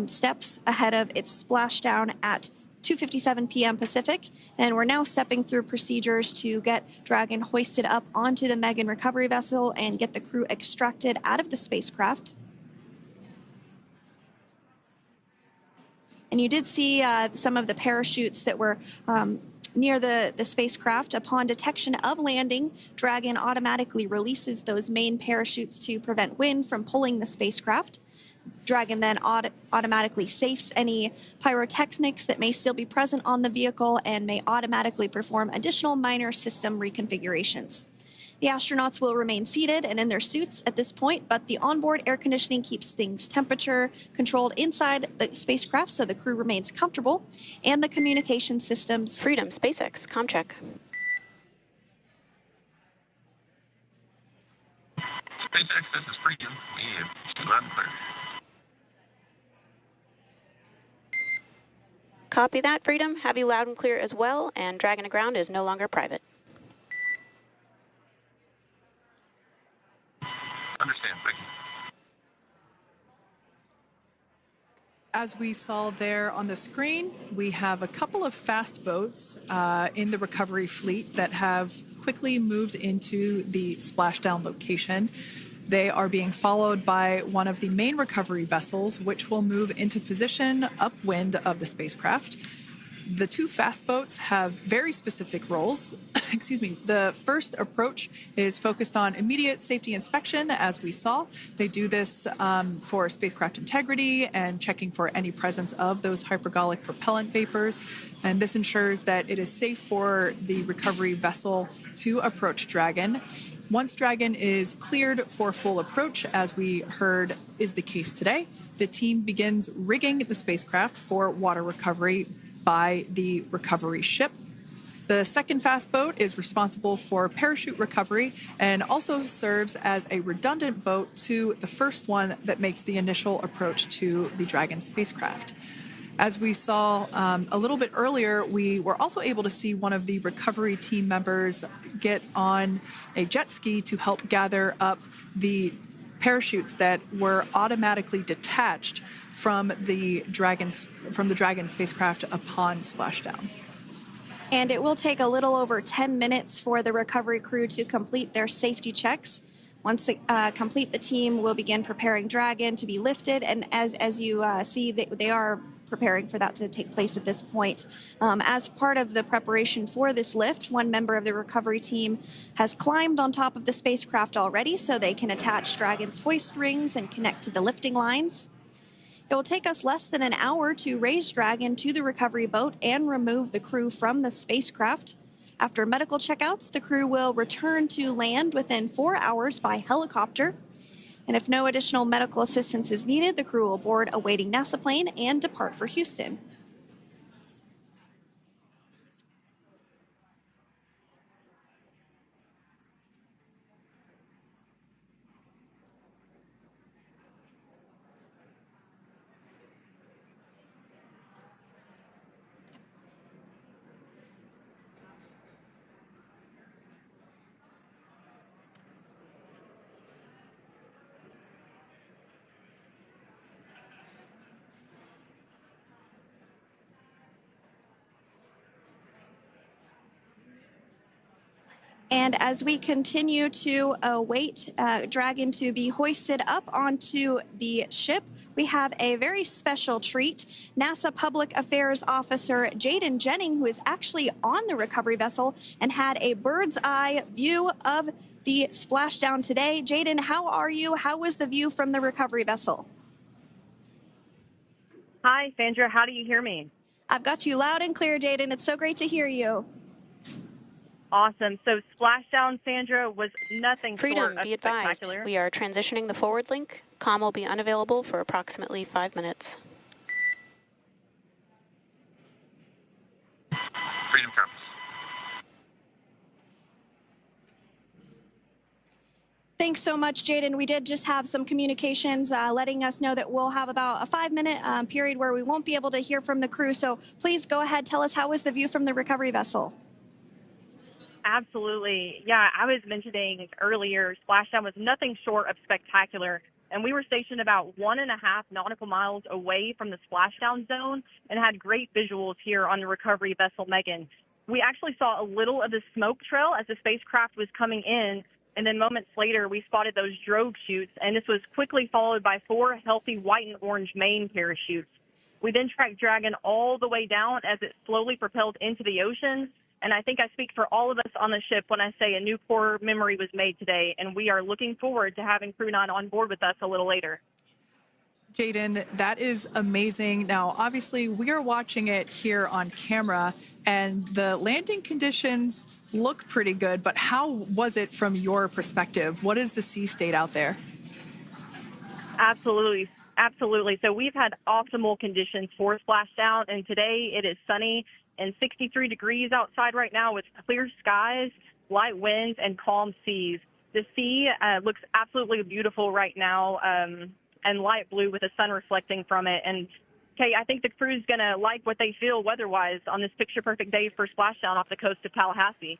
steps ahead of its splashdown at 2:57 p.m. Pacific, and we're now stepping through procedures to get Dragon hoisted up onto the Megan recovery vessel and get the crew extracted out of the spacecraft. And you did see some of the parachutes that were near the spacecraft. Upon detection of landing, Dragon automatically releases those main parachutes to prevent wind from pulling the spacecraft. Dragon then automatically safes any pyrotechnics that may still be present on the vehicle and may automatically perform additional minor system reconfigurations. The astronauts will remain seated and in their suits at this point, but the onboard air conditioning keeps things temperature controlled inside the spacecraft so the crew remains comfortable, and the communication systems. Freedom, SpaceX, ComCheck. SpaceX, this is Freedom. Loud and clear. Copy that, Freedom. Have you loud and clear as well, and Dragon to ground is no longer private. Understand, thank you. As we saw there on the screen, we have a couple of fast boats in the recovery fleet that have quickly moved into the splashdown location. They are being followed by one of the main recovery vessels, which will move into position upwind of the spacecraft. The two fast boats have very specific roles. Excuse me. The first approach is focused on immediate safety inspection, as we saw. They do this for spacecraft integrity and checking for any presence of those hypergolic propellant vapors. And this ensures that it is safe for the recovery vessel to approach Dragon. Once Dragon is cleared for full approach, as we heard is the case today, the team begins rigging the spacecraft for water recovery by the recovery ship. The second fast boat is responsible for parachute recovery and also serves as a redundant boat to the first one that makes the initial approach to the Dragon spacecraft. As we saw a little bit earlier, we were also able to see one of the recovery team members get on a jet ski to help gather up the parachutes that were automatically detached from the Dragon spacecraft upon splashdown. And it will take a little over 10 minutes for the recovery crew to complete their safety checks. Once they complete, the team will begin preparing Dragon to be lifted, and as you see, they are preparing for that to take place at this point. As part of the preparation for this lift, one member of the recovery team has climbed on top of the spacecraft already so they can attach Dragon's hoist rings and connect to the lifting lines. It will take us less than an hour to raise Dragon to the recovery boat and remove the crew from the spacecraft. After medical checkouts, the crew will return to land within 4 hours by helicopter. And if no additional medical assistance is needed, the crew will board a waiting NASA plane and depart for Houston. And as we continue to await Dragon to be hoisted up onto the ship, we have a very special treat. NASA Public Affairs Officer Jaden Jennings, who is actually on the recovery vessel and had a bird's eye view of the splashdown today. Jaden, how are you? How was the view from the recovery vessel? Hi, Sandra. How do you hear me? I've got you loud and clear, Jaden. It's so great to hear you. Awesome. So Splashdown, Sandra, was nothing Freedom, short of be advised. spectacular. We are transitioning the forward link. Comm will be unavailable for approximately 5 minutes. Freedom comes. Thanks so much, Jaden. We did just have some communications letting us know that we'll have about a 5-minute period where we won't be able to hear from the crew. So please go ahead, tell us, how was the view from the recovery vessel? Absolutely. Yeah, I was mentioning earlier, Splashdown was nothing short of spectacular. And we were stationed about 1.5 nautical miles away from the splashdown zone and had great visuals here on the recovery vessel Megan. We actually saw a little of the smoke trail as the spacecraft was coming in, and then moments later we spotted those drogue chutes, and this was quickly followed by 4 healthy white and orange main parachutes. We then tracked Dragon all the way down as it slowly propelled into the ocean, and I think I speak for all of us on the ship when I say a new core memory was made today, and we are looking forward to having Crew-9 on board with us a little later. Jaden, that is amazing. Now, obviously, we are watching it here on camera, and the landing conditions look pretty good, but how was it from your perspective? What is the sea state out there? Absolutely. So we've had optimal conditions for splashdown, and today it is sunny and 63 degrees outside right now with clear skies, light winds, and calm seas. The sea looks absolutely beautiful right now, and light blue with the sun reflecting from it. And Kate, I think the crew's going to like what they feel weather-wise on this picture-perfect day for splashdown off the coast of Tallahassee.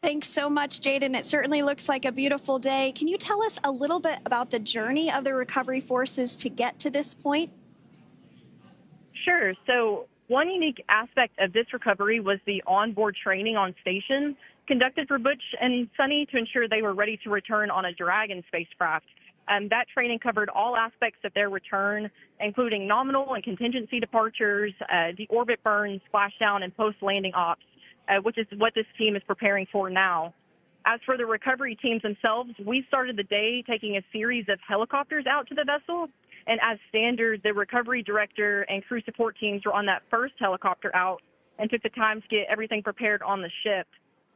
Thanks so much, Jaden. It certainly looks like a beautiful day. Can you tell us a little bit about the journey of the recovery forces to get to this point? Sure. So one unique aspect of this recovery was the onboard training on station conducted for Butch and Suni to ensure they were ready to return on a Dragon spacecraft. That training covered all aspects of their return, including nominal and contingency departures, deorbit burns, splashdown, and post-landing ops, which is what this team is preparing for now. As for the recovery teams themselves, we started the day taking a series of helicopters out to the vessel, and as standard, the recovery director and crew support teams were on that first helicopter out and took the time to get everything prepared on the ship.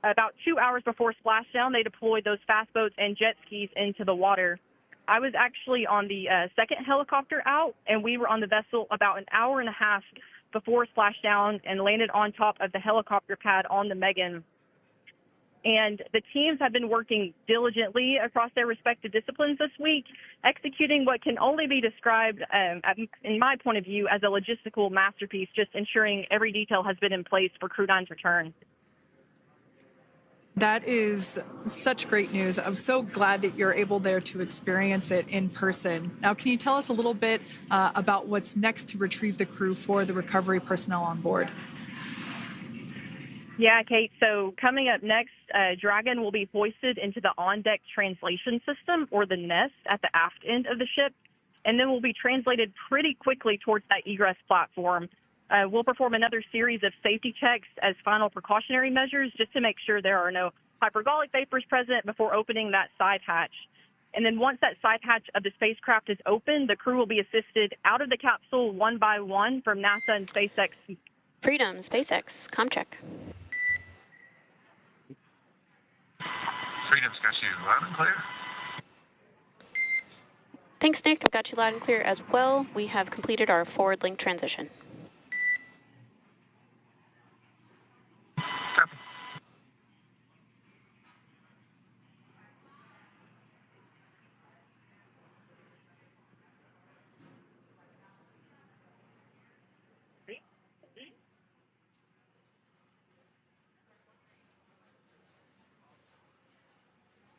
About 2 hours before splashdown, they deployed those fast boats and jet skis into the water. I was actually on the second helicopter out, and we were on the vessel about an hour and a half before splashdown and landed on top of the helicopter pad on the Megan. And the teams have been working diligently across their respective disciplines this week, executing what can only be described, in my point of view, as a logistical masterpiece, just ensuring every detail has been in place for Crew-9's return. That is such great news. I'm so glad that you're able there to experience it in person. Now, can you tell us a little bit about what's next to retrieve the crew for the recovery personnel on board? Yeah, Kate. So coming up next, Dragon will be hoisted into the on-deck translation system, or the nest, at the aft end of the ship, and then will be translated pretty quickly towards that egress platform. We'll perform another series of safety checks as final precautionary measures just to make sure there are no hypergolic vapors present before opening that side hatch. And then once that side hatch of the spacecraft is open, the crew will be assisted out of the capsule one by one from NASA and SpaceX. Freedom, SpaceX, ComCheck. Freedom's got you loud and clear. Thanks, Nick. I've got you loud and clear as well. We have completed our forward link transition.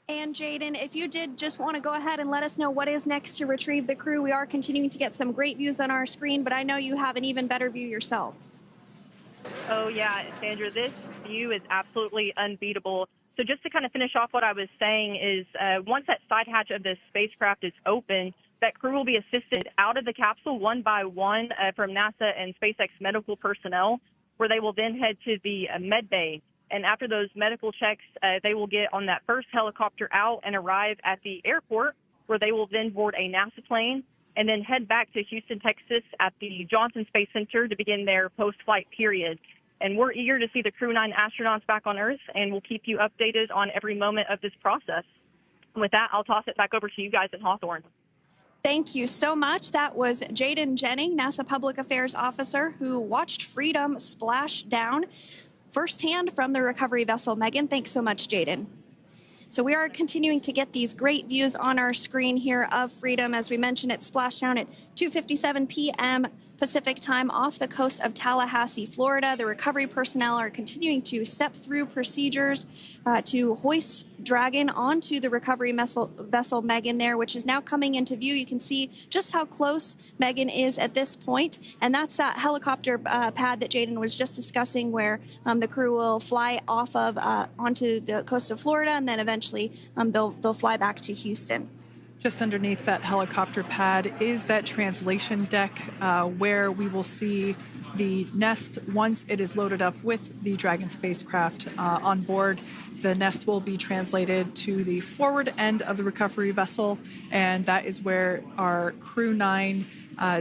And Jaden, if you did just want to go ahead and let us know what is next to retrieve the crew. We are continuing to get some great views on our screen, but I know you have an even better view yourself. Oh, yeah, Sandra, this view is absolutely unbeatable. So just to kind of finish off what I was saying is once that side hatch of the spacecraft is open, that crew will be assisted out of the capsule one by one from NASA and SpaceX medical personnel, where they will then head to the med bay. And after those medical checks, they will get on that first helicopter out and arrive at the airport, where they will then board a NASA plane and then head back to Houston, Texas at the Johnson Space Center to begin their post-flight period. And we're eager to see the Crew-9 astronauts back on Earth, and we'll keep you updated on every moment of this process. And with that, I'll toss it back over to you guys at Hawthorne. Thank you so much. That was Jaden Jennings, NASA Public Affairs Officer, who watched Freedom splash down firsthand from the recovery vessel Megan. Thanks so much, Jaden. So we are continuing to get these great views on our screen here of Freedom. As we mentioned, it's splashdown at 2:57 p.m. Pacific time off the coast of Tallahassee, Florida. The recovery personnel are continuing to step through procedures to hoist Dragon onto the recovery vessel Megan there, which is now coming into view. You can see just how close Megan is at this point, and that's that helicopter pad that Jaden was just discussing, where the crew will fly off of onto the coast of Florida, and then eventually they'll fly back to Houston. Just underneath that helicopter pad is that translation deck where we will see the nest once it is loaded up with the Dragon spacecraft on board. The nest will be translated to the forward end of the recovery vessel, and that is where our Crew-9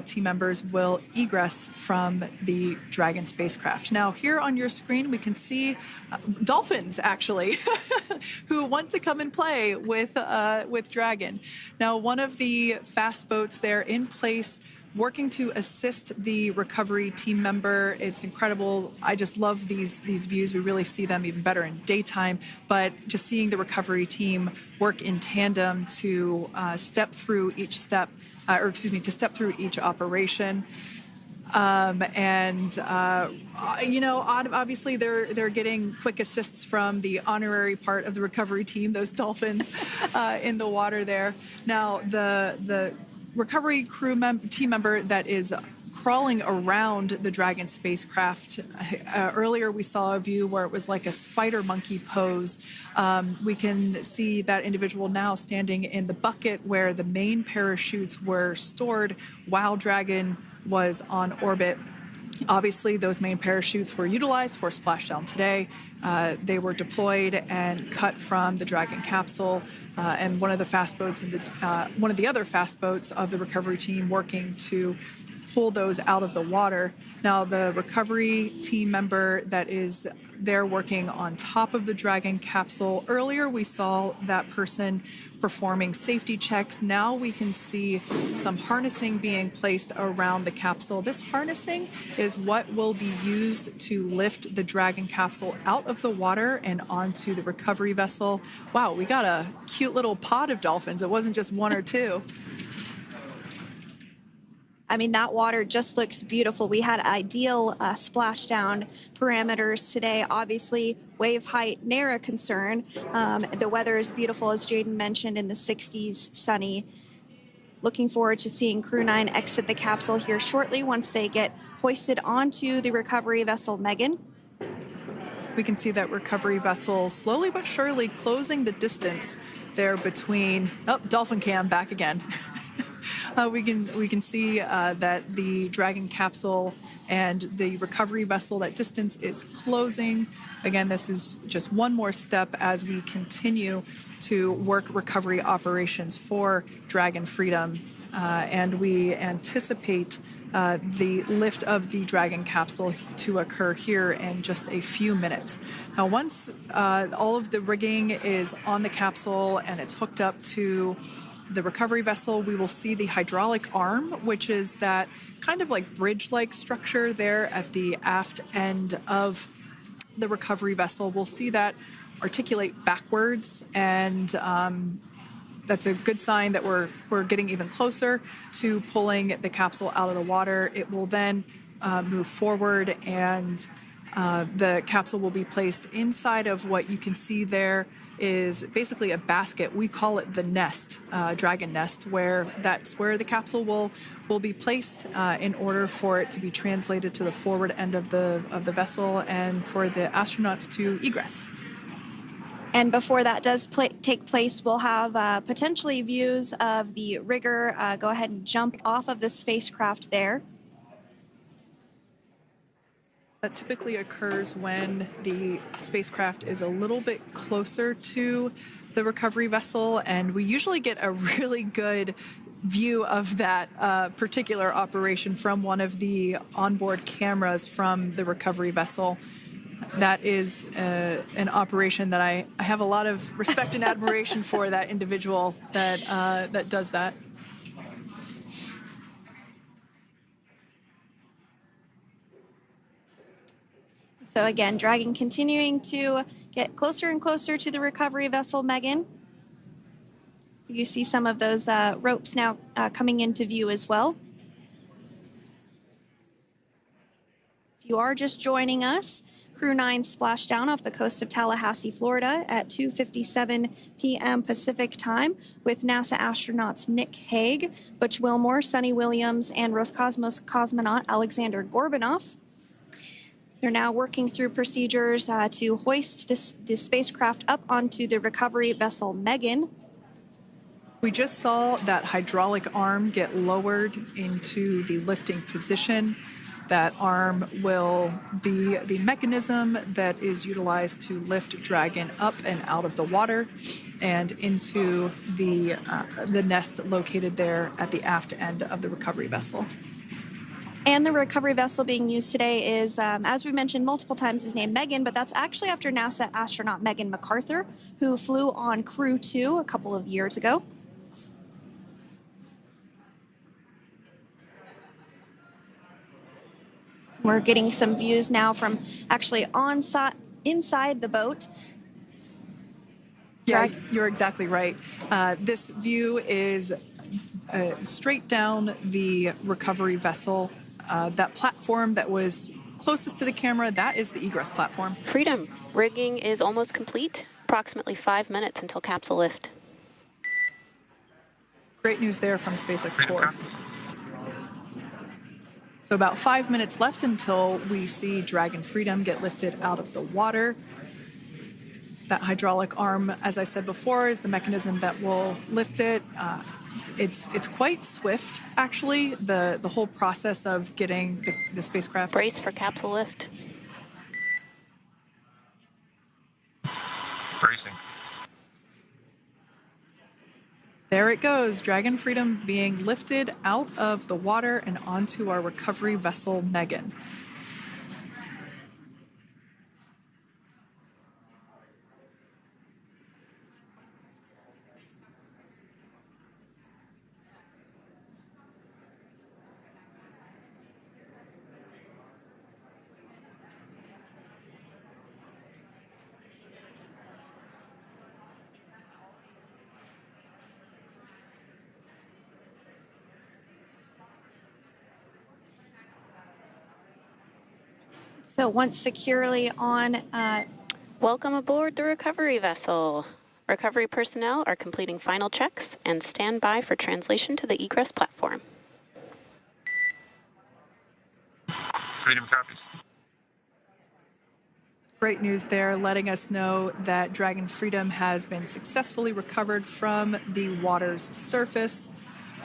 team members will egress from the Dragon spacecraft. Now, here on your screen, we can see dolphins, actually, who want to come and play with Dragon. Now, one of the fast boats there in place, working to assist the recovery team member. It's incredible. I just love these views. We really see them even better in daytime, but just seeing the recovery team work in tandem to step through each step, to step through each operation. Obviously they're getting quick assists from the honorary part of the recovery team, those dolphins in the water there. Now, the recovery team member that is crawling around the Dragon spacecraft. Earlier we saw a view where it was like a spider monkey pose. We can see that individual now standing in the bucket where the main parachutes were stored while Dragon was on orbit. Obviously, those main parachutes were utilized for splashdown today. They were deployed and cut from the Dragon capsule, and one of the other fast boats of the recovery team working to pull those out of the water. Now, the recovery team member that is there working on top of the Dragon capsule. Earlier, we saw that person performing safety checks. Now we can see some harnessing being placed around the capsule. This harnessing is what will be used to lift the Dragon capsule out of the water and onto the recovery vessel. Wow, we got a cute little pod of dolphins. It wasn't just one or two. I mean, that water just looks beautiful. We had ideal splashdown parameters today. Obviously, wave height, ne'er a concern. The weather is beautiful, as Jaden mentioned, in the 60s, sunny. Looking forward to seeing Crew-9 exit the capsule here shortly once they get hoisted onto the recovery vessel Megan. We can see that recovery vessel slowly but surely closing the distance there between... Oh, dolphin cam back again. We can see that the Dragon capsule and the recovery vessel, that distance is closing. Again, this is just one more step as we continue to work recovery operations for Dragon Freedom, and we anticipate the lift of the Dragon capsule to occur here in just a few minutes. Now, once all of the rigging is on the capsule and it's hooked up to the recovery vessel, we will see the hydraulic arm, which is that kind of like bridge-like structure there at the aft end of the recovery vessel. We'll see that articulate backwards, and that's a good sign that we're getting even closer to pulling the capsule out of the water. It will then move forward, and the capsule will be placed inside of what you can see is basically a basket. We call it the nest, Dragon nest, that's where the capsule will be placed in order for it to be translated to the forward end of the vessel and for the astronauts to egress. And before that does take place, we'll have potentially views of the rigger go ahead and jump off of the spacecraft there. That typically occurs when the spacecraft is a little bit closer to the recovery vessel, and we usually get a really good view of that particular operation from one of the onboard cameras from the recovery vessel. That is an operation that I have a lot of respect and admiration for, that individual that does that. So again, Dragon continuing to get closer and closer to the recovery vessel Megan. You see some of those ropes now coming into view as well. If you are just joining us, Crew-9 Splashdown off the coast of Tallahassee, Florida at 2:57 p.m. Pacific time with NASA astronauts Nick Hague, Butch Wilmore, Suni Williams, and Roscosmos cosmonaut Aleksandr Gorbunov. They're now working through procedures to hoist this spacecraft up onto the recovery vessel Megan. We just saw that hydraulic arm get lowered into the lifting position. That arm will be the mechanism that is utilized to lift Dragon up and out of the water and into the nest located there at the aft end of the recovery vessel. And the recovery vessel being used today is, as we mentioned multiple times, is named Megan, but that's actually after NASA astronaut Megan MacArthur, who flew on Crew-2 a couple of years ago. We're getting some views now from actually inside the boat. Yeah, you're exactly right. This view is straight down the recovery vessel. That platform that was closest to the camera, that is the egress platform. Freedom, rigging is almost complete. Approximately 5 minutes until capsule lift. Great news there from SpaceX Crew. So about 5 minutes left until we see Dragon Freedom get lifted out of the water. That hydraulic arm, as I said before, is the mechanism that will lift it. It's quite swift, actually, the whole process of getting the spacecraft. Brace for capsule lift. Bracing. There it goes, Dragon Freedom being lifted out of the water and onto our recovery vessel, Megan. So once securely on... Welcome aboard the recovery vessel. Recovery personnel are completing final checks and stand by for translation to the egress platform. Freedom copies. Great news there, letting us know that Dragon Freedom has been successfully recovered from the water's surface.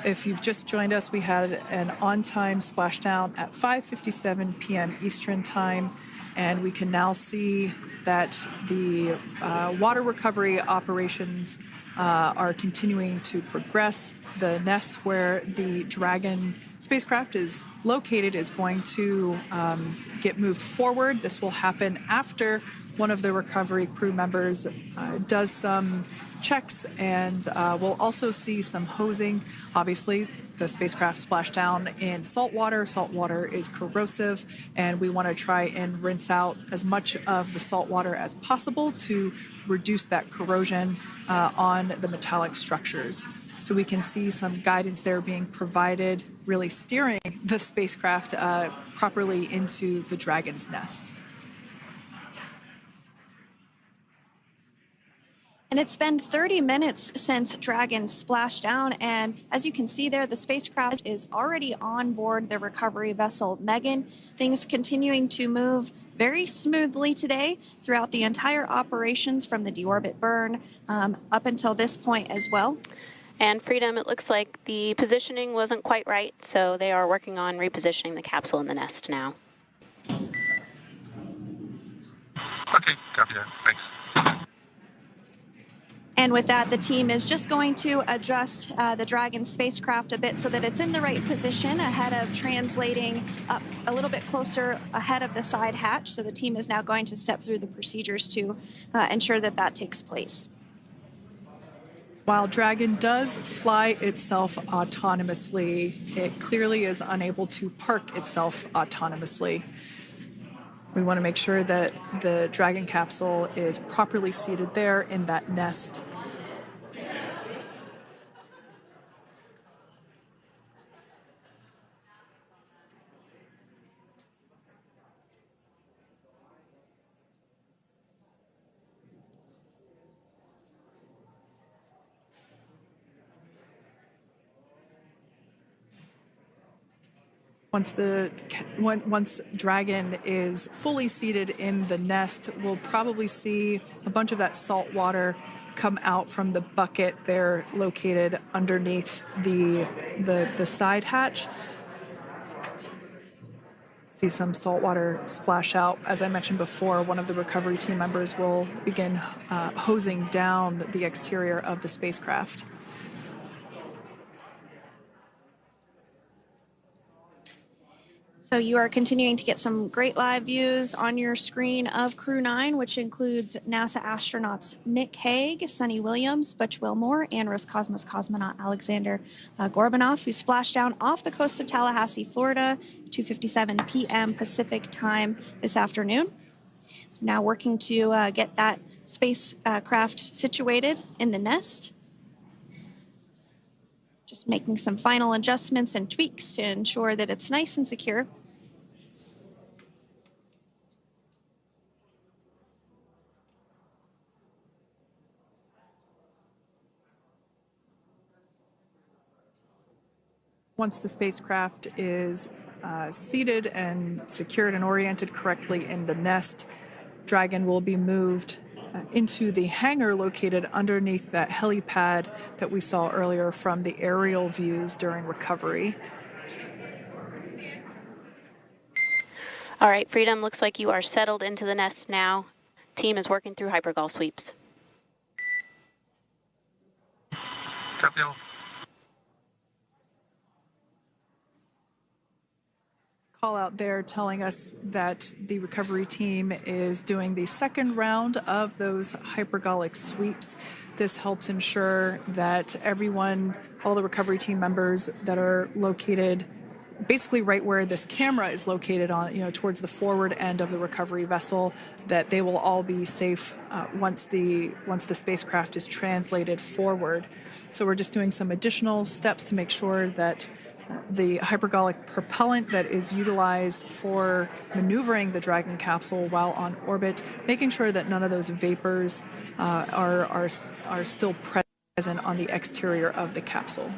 If you've just joined us, we had an on-time splashdown at 5:57 p.m. Eastern Time, and we can now see that the water recovery operations are continuing to progress. The nest where the Dragon spacecraft is located is going to get moved forward. This will happen after one of the recovery crew members does some checks, and we'll also see some hosing. Obviously, the spacecraft splashed down in salt water. Salt water is corrosive, and we want to try and rinse out as much of the salt water as possible to reduce that corrosion on the metallic structures. So we can see some guidance there being provided, really steering the spacecraft properly into the Dragon's nest. And it's been 30 minutes since Dragon splashed down, and as you can see there, the spacecraft is already on board the recovery vessel Megan. Things continuing to move very smoothly today throughout the entire operations from the deorbit burn up until this point as well. And Freedom, it looks like the positioning wasn't quite right, so they are working on repositioning the capsule in the nest now. Okay, copy that. Thanks. And with that, the team is just going to adjust the Dragon spacecraft a bit so that it's in the right position ahead of translating up a little bit closer ahead of the side hatch. So the team is now going to step through the procedures to ensure that that takes place. While Dragon does fly itself autonomously, it clearly is unable to park itself autonomously. We want to make sure that the Dragon capsule is properly seated there in that nest. Once Dragon is fully seated in the nest, we'll probably see a bunch of that salt water come out from the bucket there located underneath the side hatch. See some salt water splash out. As I mentioned before, one of the recovery team members will begin hosing down the exterior of the spacecraft. So you are continuing to get some great live views on your screen of Crew-9, which includes NASA astronauts Nick Hague, Suni Williams, Butch Wilmore, and Roscosmos cosmonaut Aleksandr Gorbunov, who splashed down off the coast of Tallahassee, Florida, 2:57 p.m. Pacific time this afternoon. Now working to get that spacecraft situated in the nest. Just making some final adjustments and tweaks to ensure that it's nice and secure. Once the spacecraft is seated and secured and oriented correctly in the nest, Dragon will be moved into the hangar located underneath that helipad that we saw earlier from the aerial views during recovery. All right, Freedom, looks like you are settled into the nest now. Team is working through hypergol sweeps. Copy all. Call out there telling us that the recovery team is doing the second round of those hypergolic sweeps. This helps ensure that everyone, all the recovery team members that are located basically right where this camera is located on, towards the forward end of the recovery vessel, that they will all be safe once the spacecraft is translated forward. So we're just doing some additional steps to make sure that the hypergolic propellant that is utilized for maneuvering the Dragon capsule while on orbit, making sure that none of those vapors are still present on the exterior of the capsule.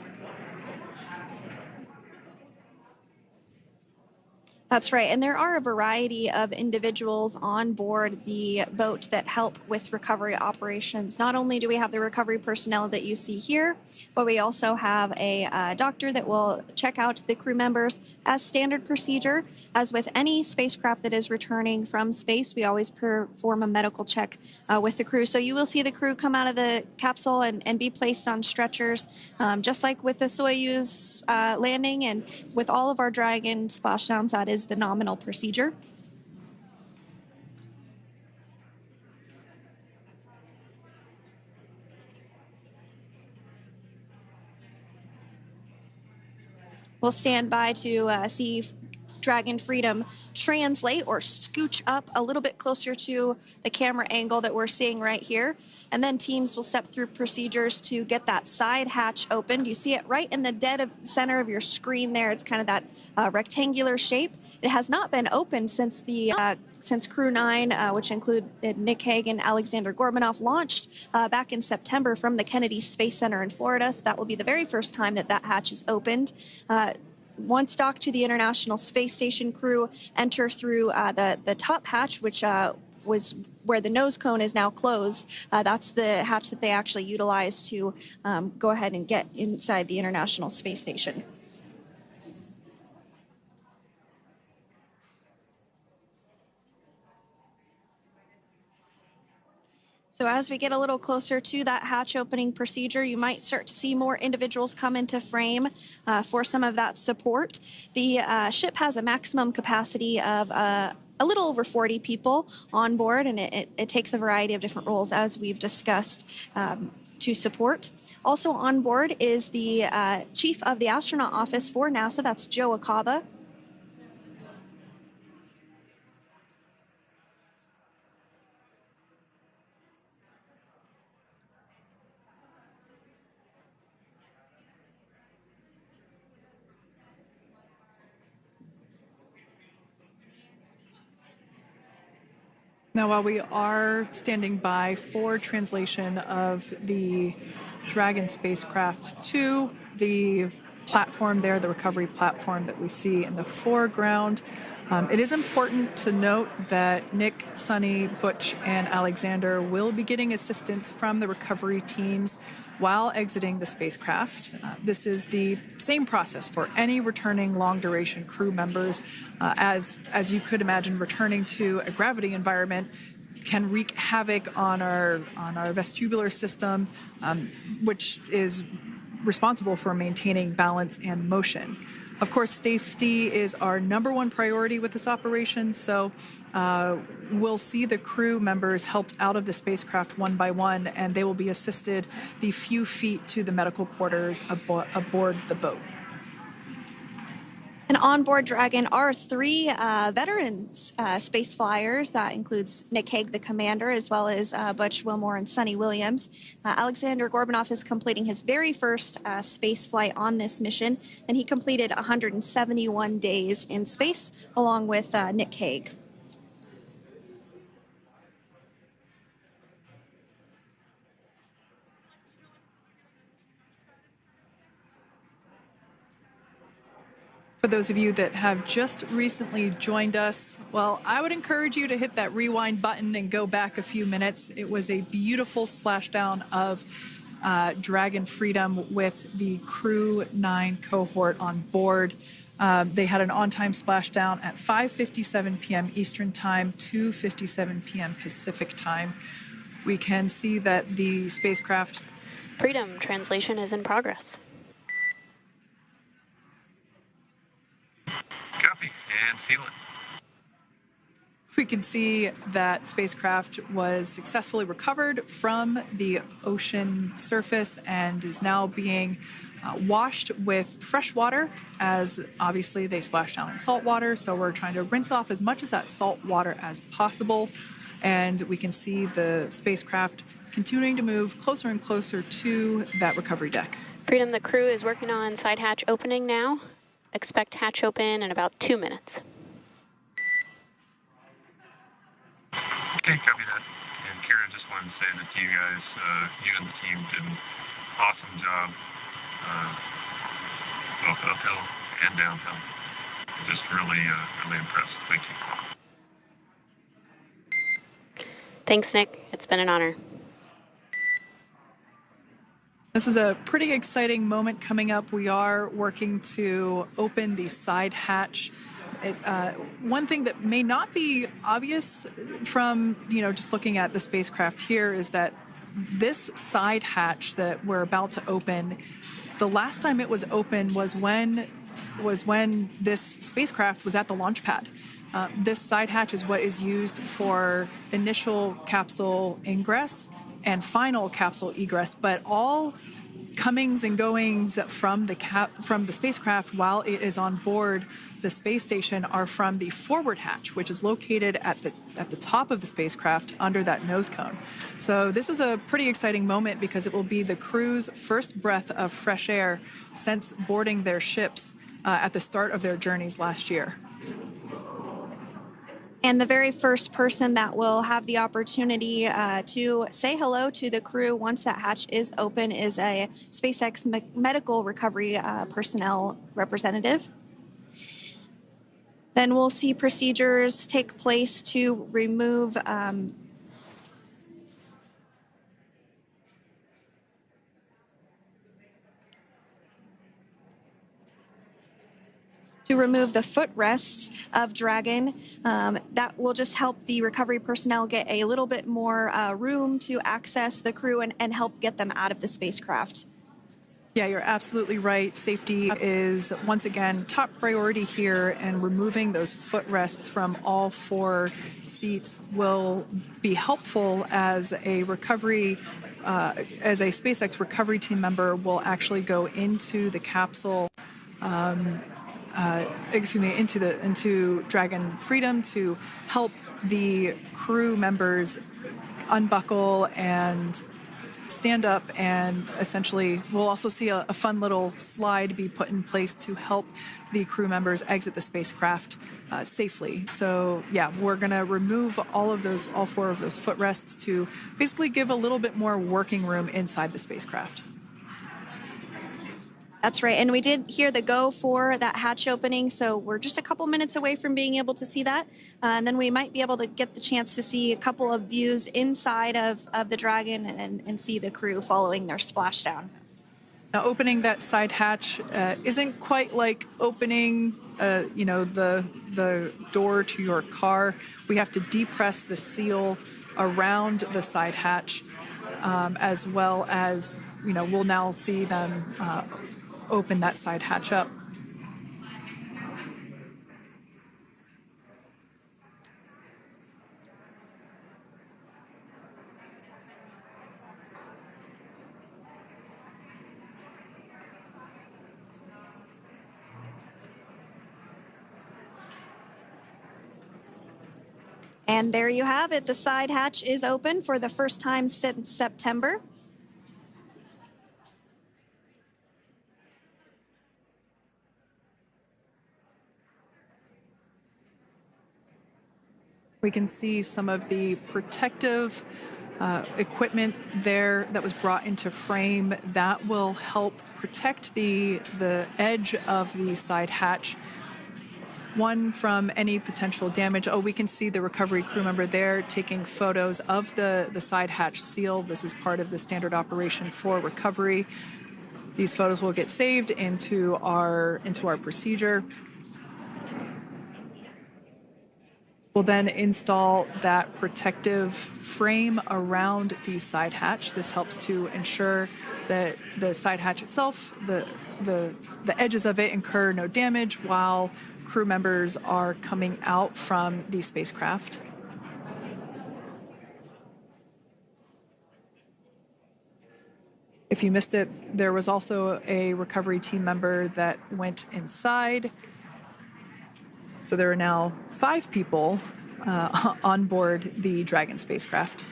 That's right, and there are a variety of individuals on board the boat that help with recovery operations. Not only do we have the recovery personnel that you see here, but we also have a doctor that will check out the crew members as standard procedure. As with any spacecraft that is returning from space, we always perform a medical check with the crew. So you will see the crew come out of the capsule and be placed on stretchers, just like with the Soyuz landing and with all of our Dragon splashdowns. That is the nominal procedure. We'll stand by to see Dragon Freedom translate or scooch up a little bit closer to the camera angle that we're seeing right here. And then teams will step through procedures to get that side hatch opened. You see it right in the dead center of your screen there. It's kind of that rectangular shape. It has not been opened since Crew-9, which included Nick Hague and Aleksandr Gorbunov, launched back in September from the Kennedy Space Center in Florida. So that will be the very first time that hatch is opened. Once docked to the International Space Station, crew enter through the top hatch, which was where the nose cone is now closed. That's the hatch that they actually utilize to go ahead and get inside the International Space Station. So as we get a little closer to that hatch opening procedure, you might start to see more individuals come into frame for some of that support. The ship has a maximum capacity of a little over 40 people on board, and it takes a variety of different roles, as we've discussed, to support. Also on board is the chief of the astronaut office for NASA, that's Joe Acaba. Now, while we are standing by for translation of the Dragon spacecraft to the platform there, the recovery platform that we see in the foreground, it is important to note that Nick, Suni, Butch, and Alexander will be getting assistance from the recovery teams while exiting the spacecraft. This is the same process for any returning long-duration crew members. As you could imagine, returning to a gravity environment can wreak havoc on our vestibular system, which is responsible for maintaining balance and motion. Of course, safety is our number one priority with this operation, so we'll see the crew members helped out of the spacecraft one by one, and they will be assisted the few feet to the medical quarters aboard the boat. And on board Dragon are three veteran space flyers. That includes Nick Hague, the commander, as well as Butch Wilmore and Suni Williams. Aleksandr Gorbunov is completing his very first space flight on this mission, and he completed 171 days in space along with Nick Hague. For those of you that have just recently joined us, well, I would encourage you to hit that rewind button and go back a few minutes. It was a beautiful splashdown of Dragon Freedom with the Crew-9 cohort on board. They had an on-time splashdown at 5:57 p.m. Eastern Time, 2:57 p.m. Pacific Time. We can see that the spacecraft... Freedom translation is in progress. Copy, and seal it. We can see that spacecraft was successfully recovered from the ocean surface and is now being washed with fresh water, as obviously they splash down in salt water. So we're trying to rinse off as much of that salt water as possible. And we can see the spacecraft continuing to move closer and closer to that recovery deck. Freedom, the crew is working on side hatch opening now. Expect hatch open in about 2 minutes. Okay, copy that. And Kira, just wanted to say that you guys, you and the team did an awesome job, both uphill and downhill. Just really, really impressed. Thank you. Thanks, Nick. It's been an honor. This is a pretty exciting moment coming up. We are working to open the side hatch. One thing that may not be obvious from, just looking at the spacecraft here is that this side hatch that we're about to open, the last time it was open was when this spacecraft was at the launch pad. This side hatch is what is used for initial capsule ingress and final capsule egress, but all comings and goings from the spacecraft while it is on board the space station are from the forward hatch, which is located at the top of the spacecraft under that nose cone. So this is a pretty exciting moment because it will be the crew's first breath of fresh air since boarding their ships at the start of their journeys last year. And the very first person that will have the opportunity to say hello to the crew once that hatch is open is a SpaceX medical recovery personnel representative. Then we'll see procedures take place to remove the footrests of Dragon. That will just help the recovery personnel get a little bit more room to access the crew and help get them out of the spacecraft. Yeah, you're absolutely right. Safety is, once again, top priority here, and removing those footrests from all 4 seats will be helpful as a SpaceX recovery team member will actually go into the capsule into Dragon Freedom to help the crew members unbuckle and stand up, and essentially we'll also see a fun little slide be put in place to help the crew members exit the spacecraft safely. So yeah, we're going to remove all 4 of those footrests to basically give a little bit more working room inside the spacecraft. That's right. And we did hear the go for that hatch opening, so we're just a couple minutes away from being able to see that. And then we might be able to get the chance to see a couple of views inside of the Dragon and see the crew following their splashdown. Now, opening that side hatch isn't quite like opening, the door to your car. We have to depress the seal around the side hatch, as well as, we'll now see them open that side hatch up. And there you have it. The side hatch is open for the first time since September. We can see some of the protective equipment there that was brought into frame that will help protect the edge of the side hatch, one, from any potential damage. Oh, we can see the recovery crew member there taking photos of the side hatch seal. This is part of the standard operation for recovery. These photos will get saved into our procedure. We'll then install that protective frame around the side hatch. This helps to ensure that the side hatch itself, the edges of it, incur no damage while crew members are coming out from the spacecraft. If you missed it, there was also a recovery team member that went inside. So there are now 5 people on board the Dragon spacecraft.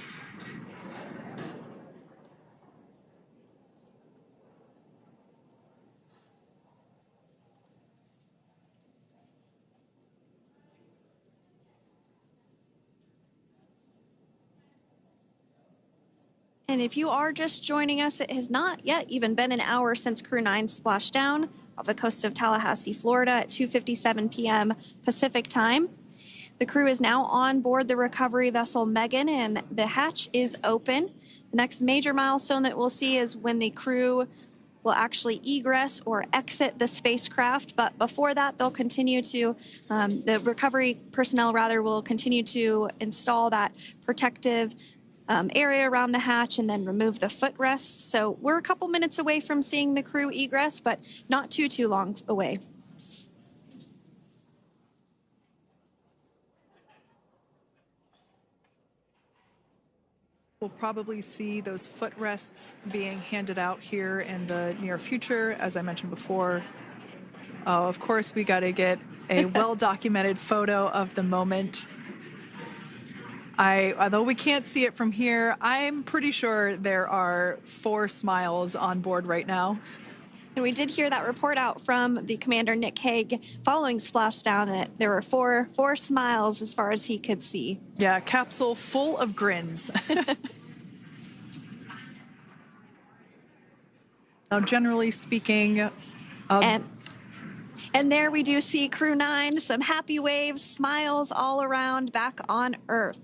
And if you are just joining us, it has not yet even been an hour since Crew-9 splashed down off the coast of Tallahassee, Florida at 2:57 p.m. Pacific time. The crew is now on board the recovery vessel Megan, and the hatch is open. The next major milestone that we'll see is when the crew will actually egress or exit the spacecraft. But before that, they'll continue to, the recovery personnel rather, will continue to install that protective area around the hatch and then remove the footrests. So we're a couple minutes away from seeing the crew egress, but not too long away. We'll probably see those footrests being handed out here in the near future, as I mentioned before. Oh, of course, we got to get a well-documented photo of the moment. Although we can't see it from here, I'm pretty sure there are 4 smiles on board right now. And we did hear that report out from the commander, Nick Hague, following splashdown, that there were four smiles as far as he could see. Yeah, capsule full of grins. Now, generally speaking... And there we do see Crew-9, some happy waves, smiles all around back on Earth.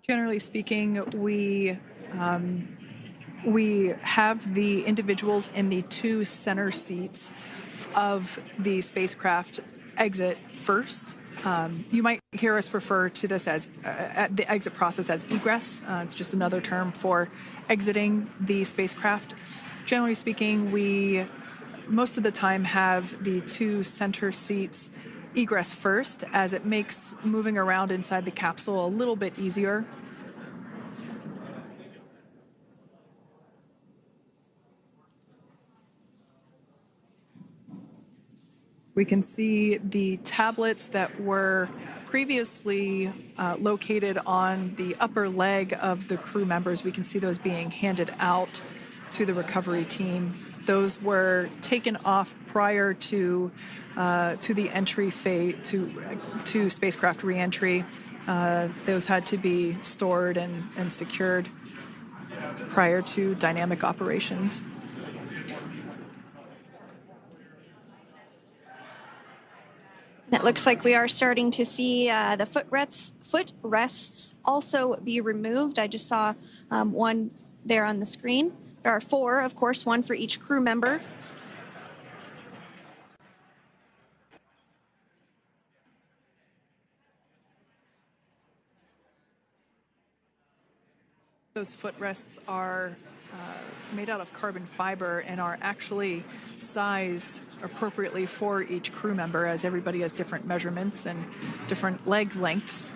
Generally speaking, we have the individuals in the 2 center seats of the spacecraft exit first. You might hear us refer to this as the exit process as egress. It's just another term for exiting the spacecraft. Generally speaking, we most of the time have the 2 center seats egress first, as it makes moving around inside the capsule a little bit easier. We can see the tablets that were previously located on the upper leg of the crew members. We can see those being handed out to the recovery team. Those were taken off prior to the entry phase, to spacecraft reentry. Those had to be stored and secured prior to dynamic operations. It looks like we are starting to see the footrests also be removed. I just saw one there on the screen. There are 4, of course, 1 for each crew member. Those footrests are made out of carbon fiber and are actually sized appropriately for each crew member, as everybody has different measurements and different leg lengths.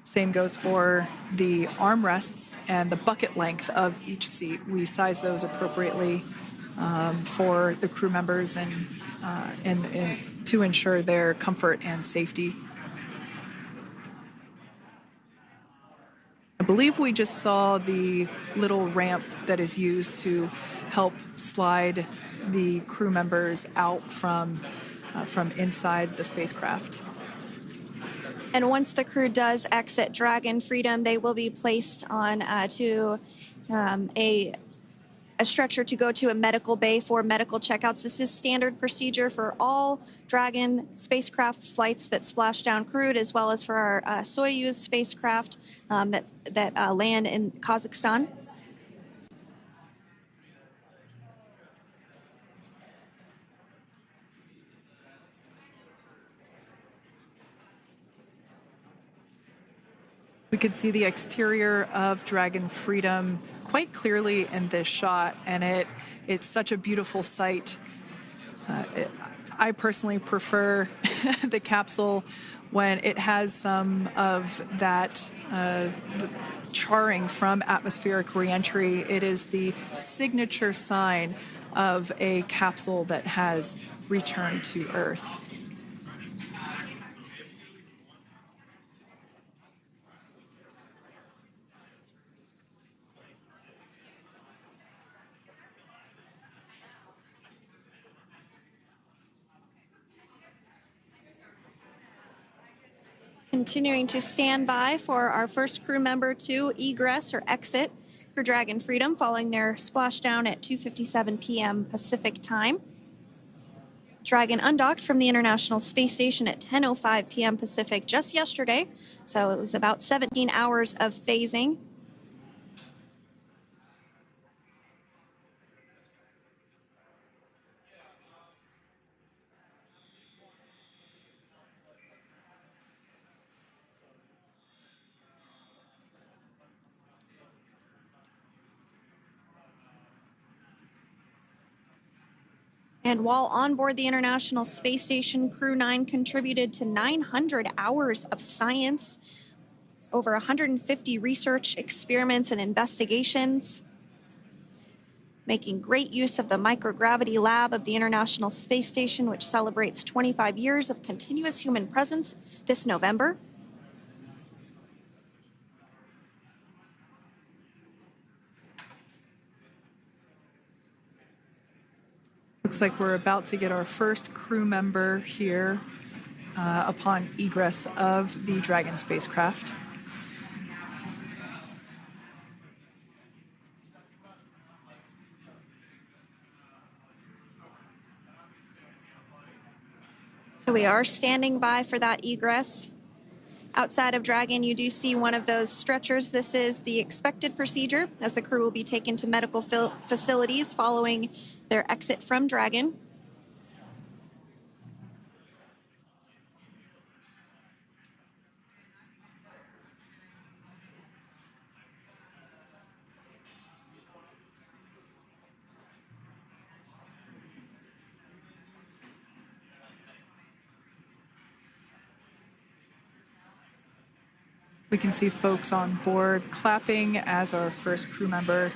Same goes for the armrests and the bucket length of each seat. We size those appropriately for the crew members and to ensure their comfort and safety. I believe we just saw the little ramp that is used to help slide the crew members out from inside the spacecraft. And once the crew does exit Dragon Freedom, they will be placed on to a stretcher to go to a medical bay for medical checkouts. This is standard procedure for all Dragon spacecraft flights that Splashdown crewed, as well as for our Soyuz spacecraft that land in Kazakhstan. We could see the exterior of Dragon Freedom quite clearly in this shot, and it's such a beautiful sight. I personally prefer the capsule when it has some of that charring from atmospheric reentry. It is the signature sign of a capsule that has returned to Earth. Continuing to stand by for our first crew member to egress or exit for Dragon Freedom following their splashdown at 2:57 p.m. Pacific time. Dragon undocked from the International Space Station at 10:05 p.m. Pacific just yesterday, so it was about 17 hours of phasing. And while on board the International Space Station, Crew-9 contributed to 900 hours of science, over 150 research experiments and investigations, making great use of the microgravity lab of the International Space Station, which celebrates 25 years of continuous human presence this November. Looks like we're about to get our first crew member here upon egress of the Dragon spacecraft. So we are standing by for that egress. Outside of Dragon, you do see one of those stretchers. This is the expected procedure, as the crew will be taken to medical facilities following their exit from Dragon. We can see folks on board clapping as our first crew member.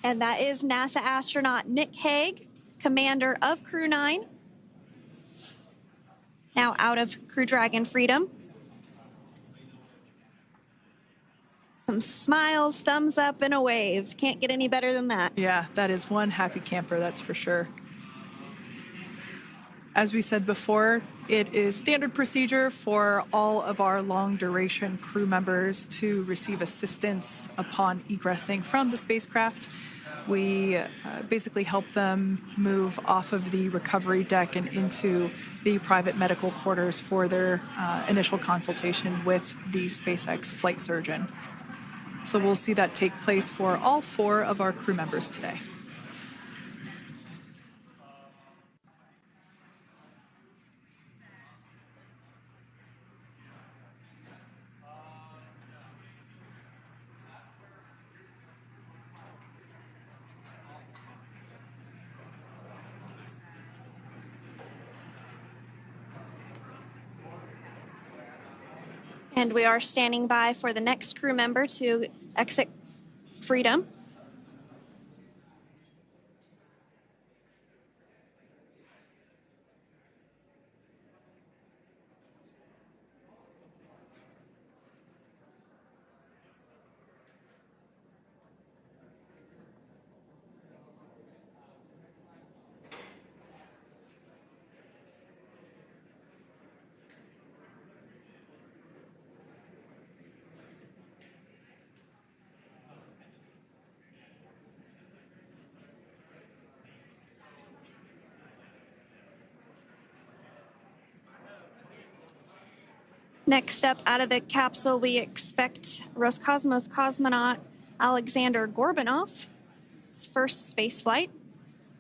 And that is NASA astronaut Nick Hague, commander of Crew-9. Now out of Crew Dragon Freedom. Some smiles, thumbs up, and a wave. Can't get any better than that. Yeah, that is one happy camper, that's for sure. As we said before, it is standard procedure for all of our long-duration crew members to receive assistance upon egressing from the spacecraft. We basically help them move off of the recovery deck and into the private medical quarters for their initial consultation with the SpaceX flight surgeon. So we'll see that take place for all 4 of our crew members today. And we are standing by for the next crew member to exit Freedom. Next up out of the capsule, we expect Roscosmos cosmonaut Aleksandr Gorbunov. His first space flight.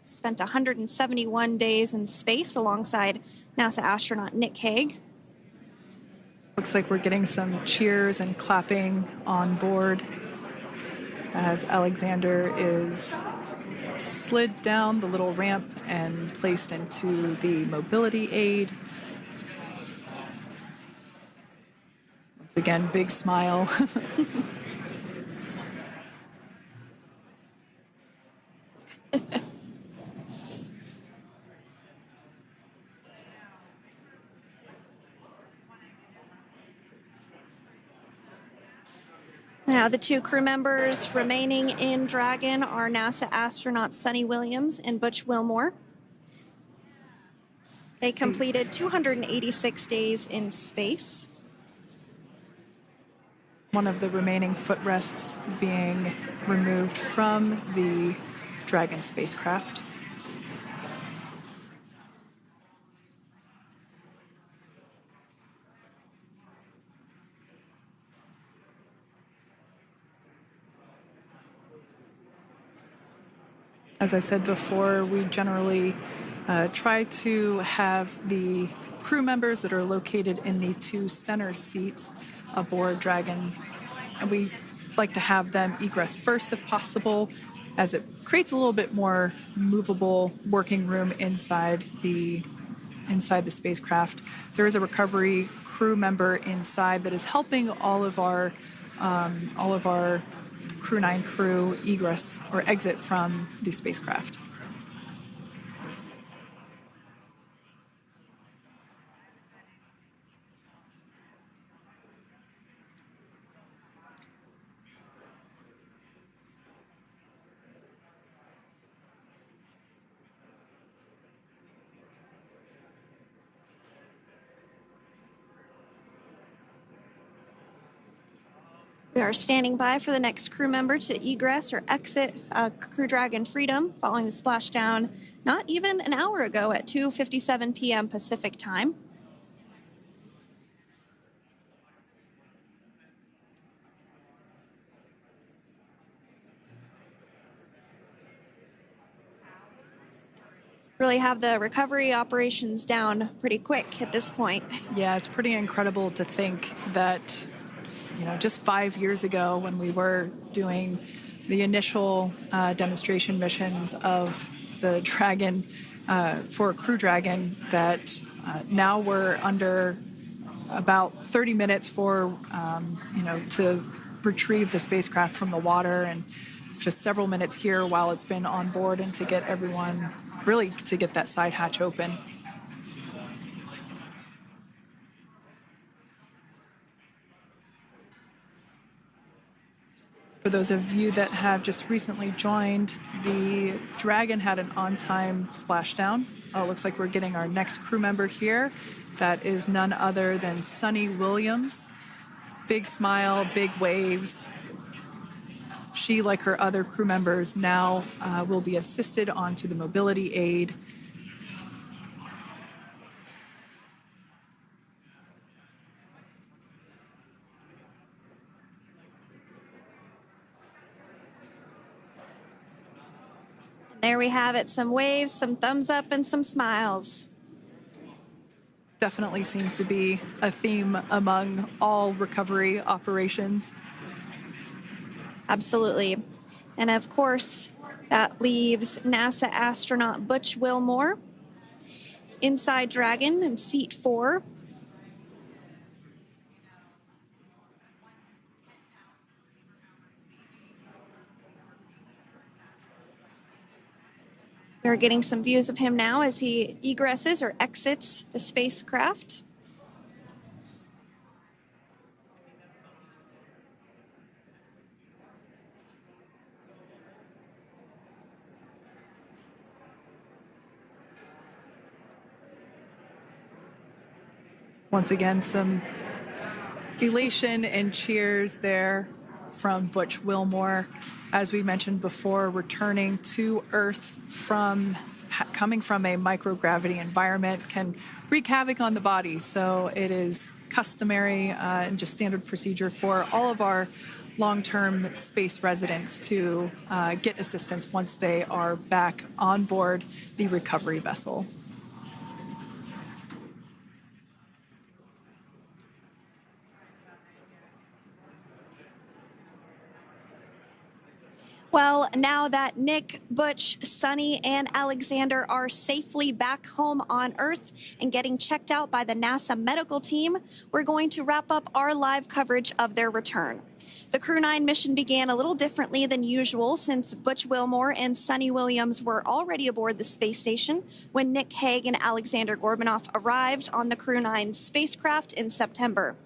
Spent 171 days in space alongside NASA astronaut Nick Hague. Looks like we're getting some cheers and clapping on board as Alexander is slid down the little ramp and placed into the mobility aid. Once again, big smile. Now, the 2 crew members remaining in Dragon are NASA astronauts Suni Williams and Butch Wilmore. They completed 286 days in space. One of the remaining footrests being removed from the Dragon spacecraft. As I said before, we generally try to have the crew members that are located in the 2 center seats aboard Dragon, and we like to have them egress first if possible, as it creates a little bit more movable working room inside the spacecraft. There is a recovery crew member inside that is helping all of our Crew-9 crew egress or exit from the spacecraft. We are standing by for the next crew member to egress or exit Crew Dragon Freedom following the splashdown not even an hour ago at 2:57 p.m. Pacific time. Really have the recovery operations down pretty quick at this point. Yeah, it's pretty incredible to think that just 5 years ago when we were doing the initial demonstration missions of the Dragon for Crew Dragon, that now we're under about 30 minutes for, to retrieve the spacecraft from the water, and just several minutes here while it's been on board and to get everyone, really to get that side hatch open. For those of you that have just recently joined, the Dragon had an on-time splashdown. Oh, it looks like we're getting our next crew member here. That is none other than Suni Williams. Big smile, big waves. She, like her other crew members, now will be assisted onto the mobility aid. There we have it, some waves, some thumbs up, and some smiles. Definitely seems to be a theme among all recovery operations. Absolutely. And of course, that leaves NASA astronaut Butch Wilmore inside Dragon in seat 4. We're getting some views of him now as he egresses or exits the spacecraft. Once again, some elation and cheers there from Butch Wilmore. As we mentioned before, returning to Earth coming from a microgravity environment can wreak havoc on the body. So it is customary and just standard procedure for all of our long-term space residents to get assistance once they are back on board the recovery vessel. Well, now that Nick, Butch, Suni, and Alexander are safely back home on Earth and getting checked out by the NASA medical team, we're going to wrap up our live coverage of their return. The Crew-9 mission began a little differently than usual since Butch Wilmore and Suni Williams were already aboard the space station when Nick Hague and Aleksandr Gorbunov arrived on the Crew-9 spacecraft in September.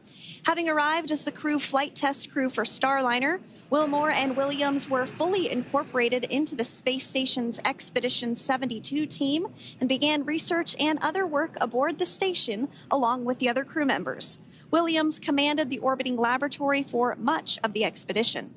Having arrived as the crew flight test crew for Starliner, Wilmore and Williams were fully incorporated into the space station's Expedition 72 team and began research and other work aboard the station along with the other crew members. Williams commanded the orbiting laboratory for much of the expedition.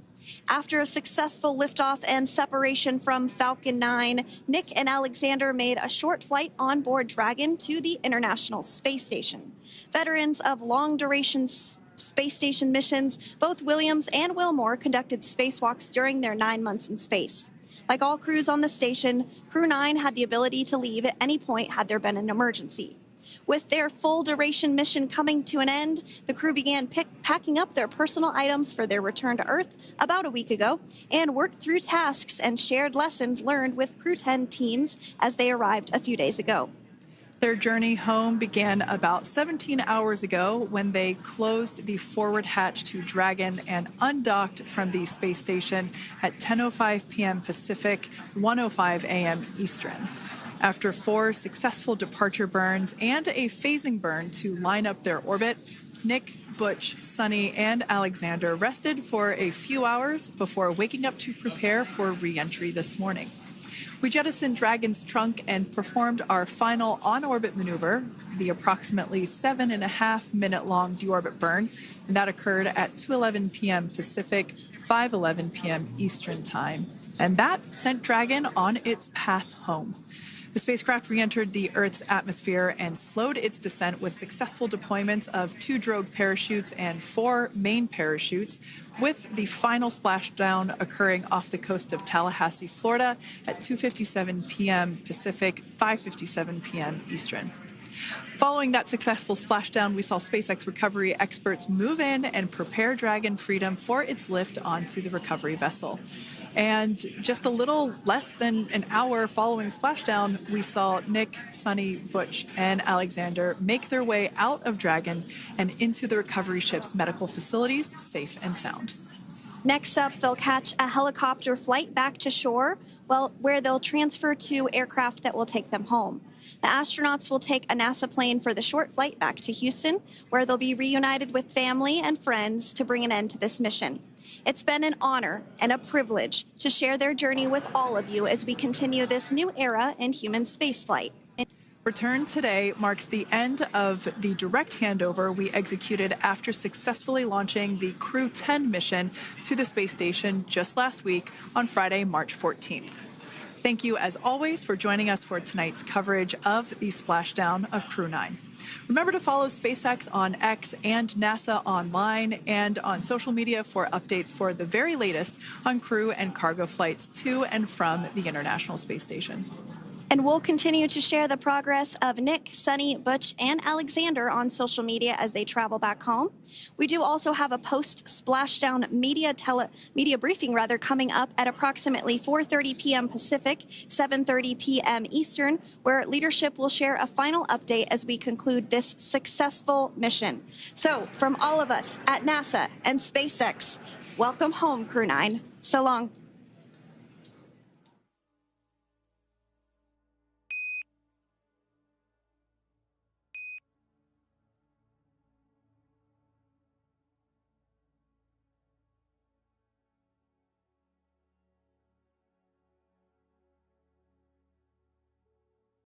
After a successful liftoff and separation from Falcon 9, Nick and Alexander made a short flight on board Dragon to the International Space Station. Veterans of long-duration space station missions, both Williams and Wilmore conducted spacewalks during their 9 months in space. Like all crews on the station, Crew-9 had the ability to leave at any point had there been an emergency. With their full-duration mission coming to an end, the crew began packing up their personal items for their return to Earth about a week ago and worked through tasks and shared lessons learned with Crew-10 teams as they arrived a few days ago. Their journey home began about 17 hours ago when they closed the forward hatch to Dragon and undocked from the space station at 10:05 p.m. Pacific, 1:05 a.m. Eastern. After 4 successful departure burns and a phasing burn to line up their orbit, Nick, Butch, Suni, and Alexander rested for a few hours before waking up to prepare for re-entry this morning. We jettisoned Dragon's trunk and performed our final on-orbit maneuver, the approximately 7.5-minute-long deorbit burn, and that occurred at 2:11 p.m. Pacific, 5:11 p.m. Eastern Time. And that sent Dragon on its path home. The spacecraft re-entered the Earth's atmosphere and slowed its descent with successful deployments of 2 drogue parachutes and 4 main parachutes, with the final splashdown occurring off the coast of Tallahassee, Florida at 2:57 p.m. Pacific, 5:57 p.m. Eastern. Following that successful splashdown, we saw SpaceX recovery experts move in and prepare Dragon Freedom for its lift onto the recovery vessel. And just a little less than an hour following splashdown, we saw Nick, Suni, Butch, and Alexander make their way out of Dragon and into the recovery ship's medical facilities, safe and sound. Next up, they'll catch a helicopter flight back to shore, where they'll transfer to aircraft that will take them home. The astronauts will take a NASA plane for the short flight back to Houston, where they'll be reunited with family and friends to bring an end to this mission. It's been an honor and a privilege to share their journey with all of you as we continue this new era in human spaceflight. Return today marks the end of the direct handover we executed after successfully launching the Crew-10 mission to the space station just last week on Friday, March 14th. Thank you, as always, for joining us for tonight's coverage of the splashdown of Crew-9. Remember to follow SpaceX on X and NASA online and on social media for updates for the very latest on crew and cargo flights to and from the International Space Station. And we'll continue to share the progress of Nick, Suni, Butch, and Alexander on social media as they travel back home. We do also have a post-splashdown media briefing coming up at approximately 4:30 p.m. Pacific, 7:30 p.m. Eastern, where leadership will share a final update as we conclude this successful mission. So, from all of us at NASA and SpaceX, welcome home, Crew-9. So long.